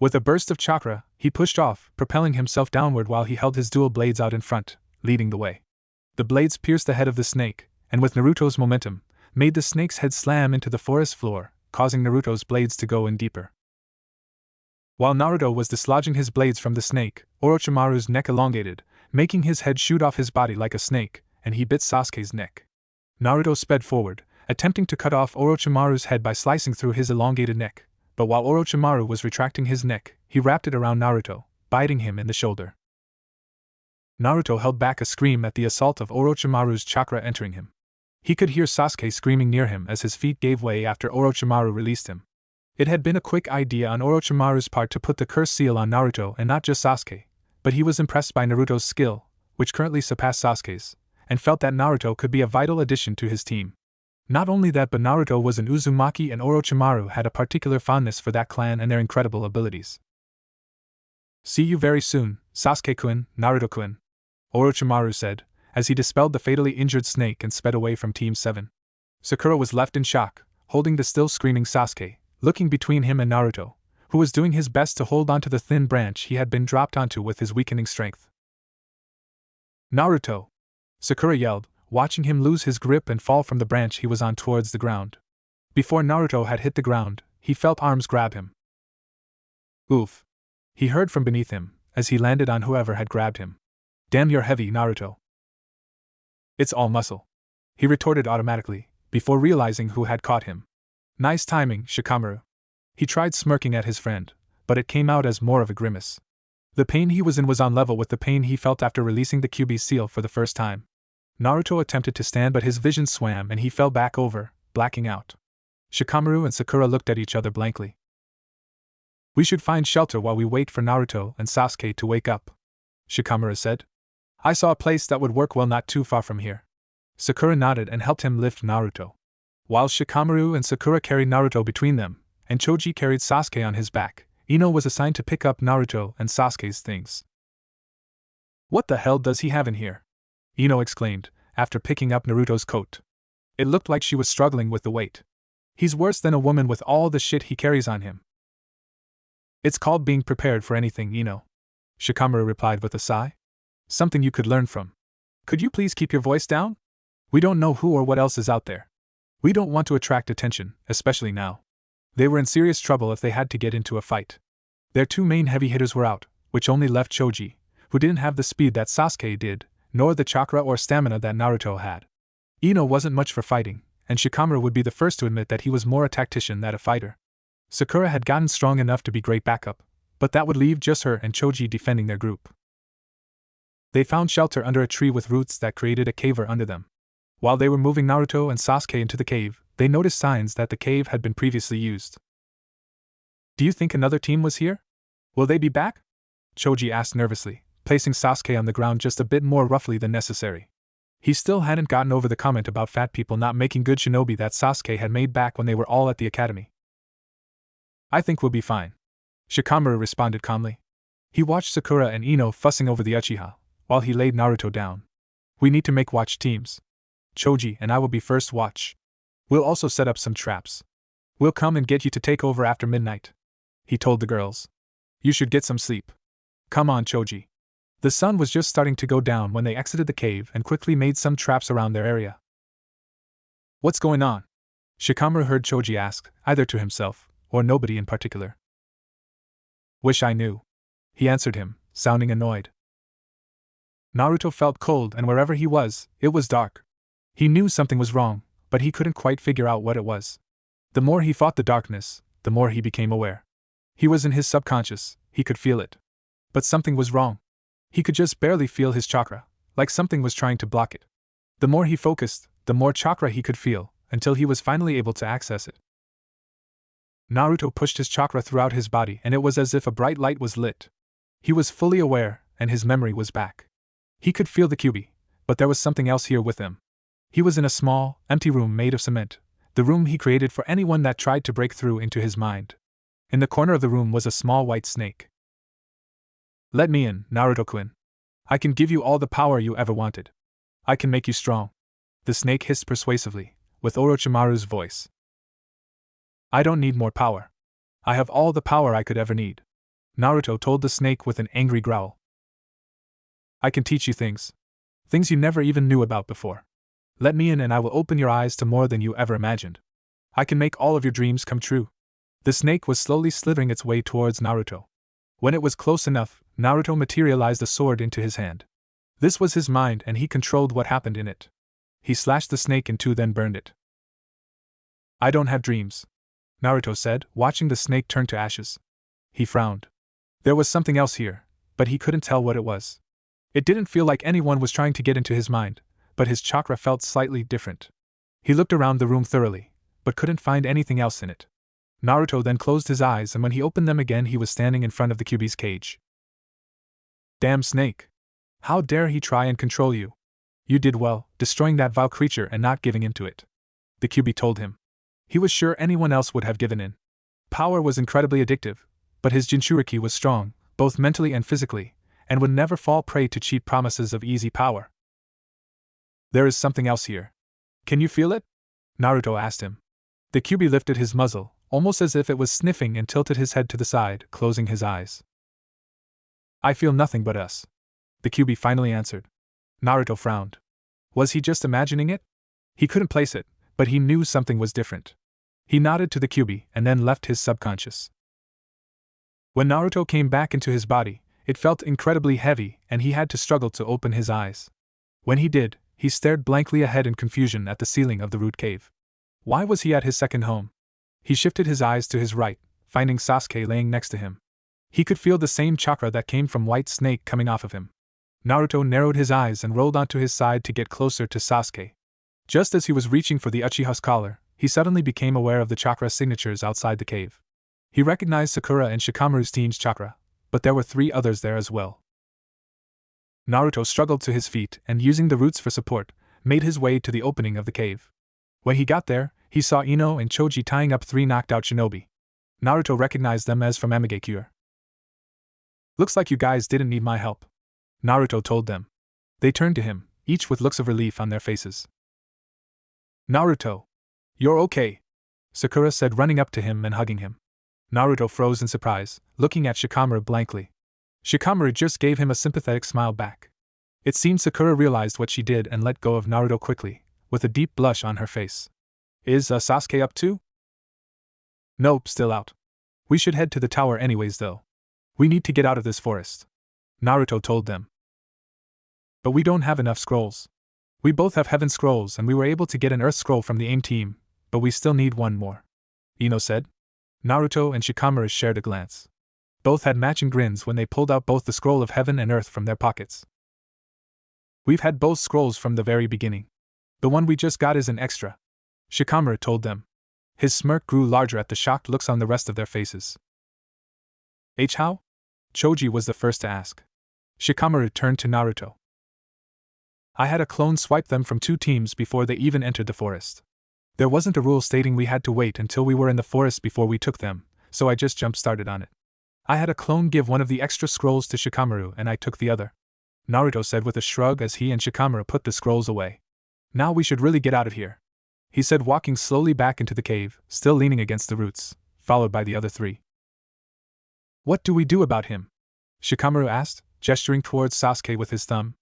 A: With a burst of chakra, he pushed off, propelling himself downward while he held his dual blades out in front, leading the way. The blades pierced the head of the snake, and with Naruto's momentum, made the snake's head slam into the forest floor, causing Naruto's blades to go in deeper. While Naruto was dislodging his blades from the snake, Orochimaru's neck elongated, making his head shoot off his body like a snake, and he bit Sasuke's neck. Naruto sped forward, attempting to cut off Orochimaru's head by slicing through his elongated neck, but while Orochimaru was retracting his neck, he wrapped it around Naruto, biting him in the shoulder. Naruto held back a scream at the assault of Orochimaru's chakra entering him. He could hear Sasuke screaming near him as his feet gave way after Orochimaru released him. It had been a quick idea on Orochimaru's part to put the curse seal on Naruto and not just Sasuke, but he was impressed by Naruto's skill, which currently surpassed Sasuke's, and felt that Naruto could be a vital addition to his team. Not only that, but Naruto was an Uzumaki and Orochimaru had a particular fondness for that clan and their incredible abilities. "See you very soon, Sasuke-kun, Naruto-kun," Orochimaru said, as he dispelled the fatally injured snake and sped away from Team 7. Sakura was left in shock, holding the still screaming Sasuke, looking between him and Naruto, who was doing his best to hold onto the thin branch he had been dropped onto with his weakening strength. "Naruto!" Sakura yelled, watching him lose his grip and fall from the branch he was on towards the ground. Before Naruto had hit the ground, he felt arms grab him. "Oof!" he heard from beneath him, as he landed on whoever had grabbed him. "Damn, you're heavy, Naruto." "It's all muscle," he retorted automatically, before realizing who had caught him. "Nice timing, Shikamaru." He tried smirking at his friend, but it came out as more of a grimace. The pain he was in was on level with the pain he felt after releasing the Kyuubi seal for the first time. Naruto attempted to stand, but his vision swam and he fell back over, blacking out. Shikamaru and Sakura looked at each other blankly. "We should find shelter while we wait for Naruto and Sasuke to wake up," Shikamaru said. "I saw a place that would work well not too far from here." Sakura nodded and helped him lift Naruto. While Shikamaru and Sakura carried Naruto between them, and Choji carried Sasuke on his back, Ino was assigned to pick up Naruto and Sasuke's things. "What the hell does he have in here?" Ino exclaimed, after picking up Naruto's coat. It looked like she was struggling with the weight. "He's worse than a woman with all the shit he carries on him." "It's called being prepared for anything, Ino," Shikamaru replied with a sigh. "Something you could learn from. Could you please keep your voice down? We don't know who or what else is out there. We don't want to attract attention, especially now." They were in serious trouble if they had to get into a fight. Their two main heavy hitters were out, which only left Choji, who didn't have the speed that Sasuke did, nor the chakra or stamina that Naruto had. Ino wasn't much for fighting, and Shikamaru would be the first to admit that he was more a tactician than a fighter. Sakura had gotten strong enough to be great backup, but that would leave just her and Choji defending their group. They found shelter under a tree with roots that created a caver under them. While they were moving Naruto and Sasuke into the cave, they noticed signs that the cave had been previously used. "Do you think another team was here? Will they be back?" Choji asked nervously, placing Sasuke on the ground just a bit more roughly than necessary. He still hadn't gotten over the comment about fat people not making good shinobi that Sasuke had made back when they were all at the academy. "I think we'll be fine," Shikamaru responded calmly. He watched Sakura and Ino fussing over the Uchiha, while he laid Naruto down. "We need to make watch teams. Choji and I will be first watch. We'll also set up some traps. We'll come and get you to take over after midnight," he told the girls. "You should get some sleep. Come on, Choji." The sun was just starting to go down when they exited the cave and quickly made some traps around their area. "What's going on?" Shikamaru heard Choji ask, either to himself, or nobody in particular. "Wish I knew," he answered him, sounding annoyed. Naruto felt cold, and wherever he was, it was dark. He knew something was wrong, but he couldn't quite figure out what it was. The more he fought the darkness, the more he became aware. He was in his subconscious, he could feel it. But something was wrong. He could just barely feel his chakra, like something was trying to block it. The more he focused, the more chakra he could feel, until he was finally able to access it. Naruto pushed his chakra throughout his body, and it was as if a bright light was lit. He was fully aware, and his memory was back. He could feel the Kyuubi, but there was something else here with him. He was in a small, empty room made of cement, the room he created for anyone that tried to break through into his mind. In the corner of the room was a small white snake. "Let me in, Naruto-kun. I can give you all the power you ever wanted. I can make you strong," the snake hissed persuasively, with Orochimaru's voice. "I don't need more power. I have all the power I could ever need," Naruto told the snake with an angry growl. "I can teach you things you never even knew about before. Let me in and I will open your eyes to more than you ever imagined. I can make all of your dreams come true." The snake was slowly slithering its way towards Naruto. When it was close enough, Naruto materialized a sword into his hand. This was his mind and he controlled what happened in it. He slashed the snake in two, then burned it. "I don't have dreams," Naruto said, watching the snake turn to ashes. He frowned. There was something else here, but he couldn't tell what it was. It didn't feel like anyone was trying to get into his mind, but his chakra felt slightly different. He looked around the room thoroughly, but couldn't find anything else in it. Naruto then closed his eyes, and when he opened them again he was standing in front of the Kyuubi's cage. "Damn snake! How dare he try and control you? You did well, destroying that vile creature and not giving in to it," the Kyuubi told him. He was sure anyone else would have given in. Power was incredibly addictive, but his Jinchuriki was strong, both mentally and physically, and would never fall prey to cheap promises of easy power. "There is something else here. Can you feel it?" Naruto asked him. The Kyuubi lifted his muzzle, almost as if it was sniffing, and tilted his head to the side, closing his eyes. "I feel nothing but us," the Kyuubi finally answered. Naruto frowned. Was he just imagining it? He couldn't place it, but he knew something was different. He nodded to the Kyuubi and then left his subconscious. When Naruto came back into his body, it felt incredibly heavy and he had to struggle to open his eyes. When he did, he stared blankly ahead in confusion at the ceiling of the root cave. Why was he at his second home? He shifted his eyes to his right, finding Sasuke laying next to him. He could feel the same chakra that came from White Snake coming off of him. Naruto narrowed his eyes and rolled onto his side to get closer to Sasuke. Just as he was reaching for the Uchiha's collar, he suddenly became aware of the chakra signatures outside the cave. He recognized Sakura and Shikamaru's team's chakra, but there were 3 others there as well. Naruto struggled to his feet and, using the roots for support, made his way to the opening of the cave. When he got there, he saw Ino and Choji tying up 3 knocked-out shinobi. Naruto recognized them as from Amigakure. "Looks like you guys didn't need my help," Naruto told them. They turned to him, each with looks of relief on their faces. "Naruto, you're okay," Sakura said, running up to him and hugging him. Naruto froze in surprise, looking at Shikamaru blankly. Shikamaru just gave him a sympathetic smile back. It seemed Sakura realized what she did and let go of Naruto quickly, with a deep blush on her face. "Is Sasuke up too?" "Nope, still out. We should head to the tower anyways though. We need to get out of this forest," Naruto told them. "But we don't have enough scrolls. We both have heaven scrolls and we were able to get an earth scroll from the AIM team, but we still need one more," Ino said. Naruto and Shikamaru shared a glance. Both had matching grins when they pulled out both the scroll of heaven and earth from their pockets. "We've had both scrolls from the very beginning. The one we just got is an extra," Shikamaru told them. His smirk grew larger at the shocked looks on the rest of their faces. "How?" Choji was the first to ask. Shikamaru turned to Naruto. "I had a clone swipe them from 2 teams before they even entered the forest. There wasn't a rule stating we had to wait until we were in the forest before we took them, so I just jump-started on it. I had a clone give one of the extra scrolls to Shikamaru and I took the other," Naruto said with a shrug as he and Shikamaru put the scrolls away. "Now we should really get out of here," he said, walking slowly back into the cave, still leaning against the roots, followed by the other 3. "What do we do about him?" Shikamaru asked, gesturing towards Sasuke with his thumb.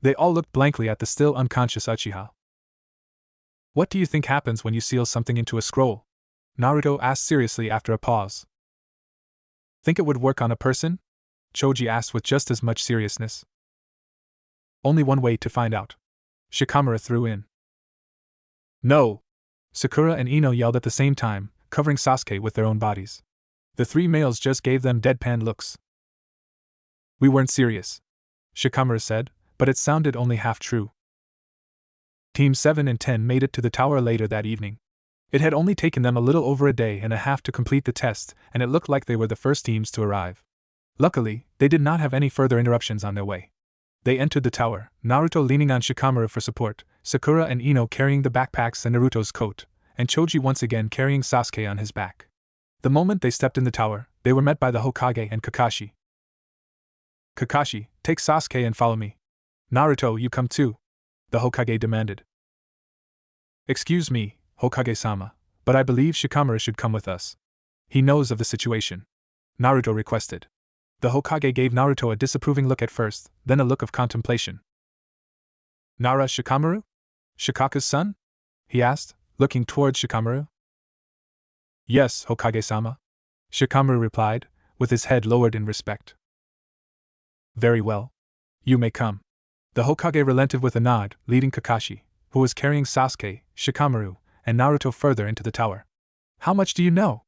A: They all looked blankly at the still unconscious Uchiha. "What do you think happens when you seal something into a scroll?" Naruto asked seriously after a pause. "Think it would work on a person?" Choji asked with just as much seriousness. "Only one way to find out," Shikamaru threw in. "No!" Sakura and Ino yelled at the same time, covering Sasuke with their own bodies. The 3 males just gave them deadpan looks. "We weren't serious," Shikamaru said, but it sounded only half true. Team 7 and 10 made it to the tower later that evening. It had only taken them a little over a day and a half to complete the test, and it looked like they were the first teams to arrive. Luckily, they did not have any further interruptions on their way. They entered the tower, Naruto leaning on Shikamaru for support, Sakura and Ino carrying the backpacks and Naruto's coat, and Choji once again carrying Sasuke on his back. The moment they stepped in the tower, they were met by the Hokage and Kakashi. Kakashi, take Sasuke and follow me. Naruto, you come too, the Hokage demanded. Excuse me, Hokage-sama, but I believe Shikamaru should come with us. He knows of the situation, Naruto requested. The Hokage gave Naruto a disapproving look at first, then a look of contemplation. Nara Shikamaru? Shikaku's son? He asked, looking towards Shikamaru. Yes, Hokage-sama, Shikamaru replied, with his head lowered in respect. Very well. You may come. The Hokage relented with a nod, leading Kakashi, who was carrying Sasuke, Shikamaru, and Naruto further into the tower. How much do you know?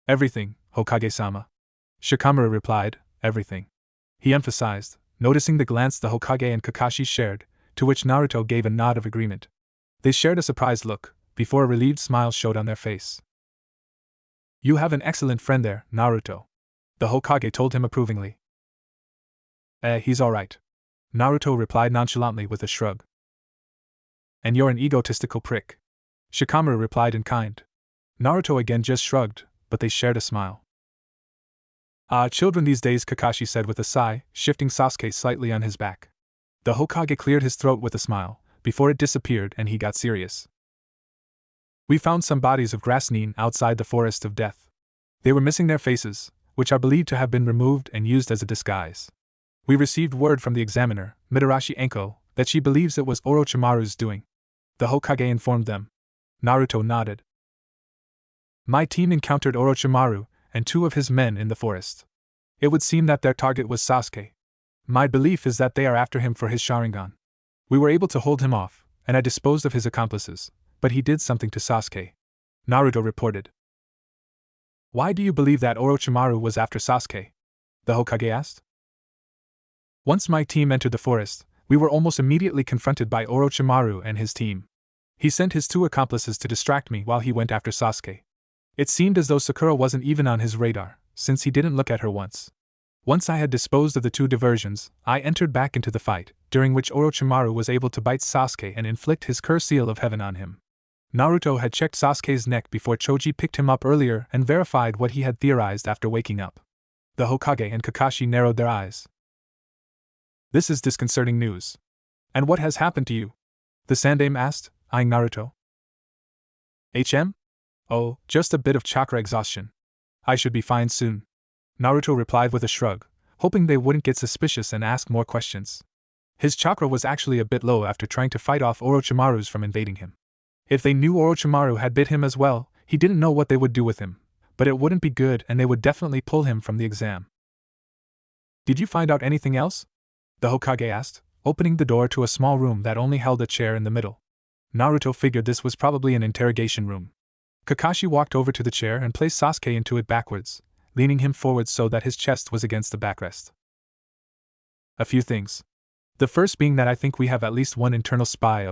A: Everything, Hokage-sama. Shikamaru replied, everything. He emphasized, noticing the glance the Hokage and Kakashi shared, to which Naruto gave a nod of agreement. They shared a surprised look, before a relieved smile showed on their face. You have an excellent friend there, Naruto, the Hokage told him approvingly. He's alright, Naruto replied nonchalantly with a shrug. And you're an egotistical prick, Shikamaru replied in kind. Naruto again just shrugged, but they shared a smile. Children these days, Kakashi said with a sigh, shifting Sasuke slightly on his back. The Hokage cleared his throat with a smile, before it disappeared and he got serious. We found some bodies of grass nin outside the forest of death. They were missing their faces, which are believed to have been removed and used as a disguise. We received word from the examiner, Mitarashi Enko, that she believes it was Orochimaru's doing. The Hokage informed them. Naruto nodded. My team encountered Orochimaru and 2 of his men in the forest. It would seem that their target was Sasuke. My belief is that they are after him for his Sharingan. We were able to hold him off, and I disposed of his accomplices, but he did something to Sasuke, Naruto reported. Why do you believe that Orochimaru was after Sasuke? The Hokage asked. Once my team entered the forest, we were almost immediately confronted by Orochimaru and his team. He sent his 2 accomplices to distract me while he went after Sasuke. It seemed as though Sakura wasn't even on his radar, since he didn't look at her once. Once I had disposed of the 2 diversions, I entered back into the fight, during which Orochimaru was able to bite Sasuke and inflict his curse seal of heaven on him. Naruto had checked Sasuke's neck before Choji picked him up earlier and verified what he had theorized after waking up. The Hokage and Kakashi narrowed their eyes. This is disconcerting news. And what has happened to you? The Sandaime asked, eyeing Naruto. Oh, just a bit of chakra exhaustion. I should be fine soon, Naruto replied with a shrug, hoping they wouldn't get suspicious and ask more questions. His chakra was actually a bit low after trying to fight off Orochimaru's from invading him. If they knew Orochimaru had bit him as well, he didn't know what they would do with him, but it wouldn't be good and they would definitely pull him from the exam. Did you find out anything else? The Hokage asked, opening the door to a small room that only held a chair in the middle. Naruto figured this was probably an interrogation room. Kakashi walked over to the chair and placed Sasuke into it backwards, leaning him forward so that his chest was against the backrest. A few things. The first being that I think we have at least one internal spy of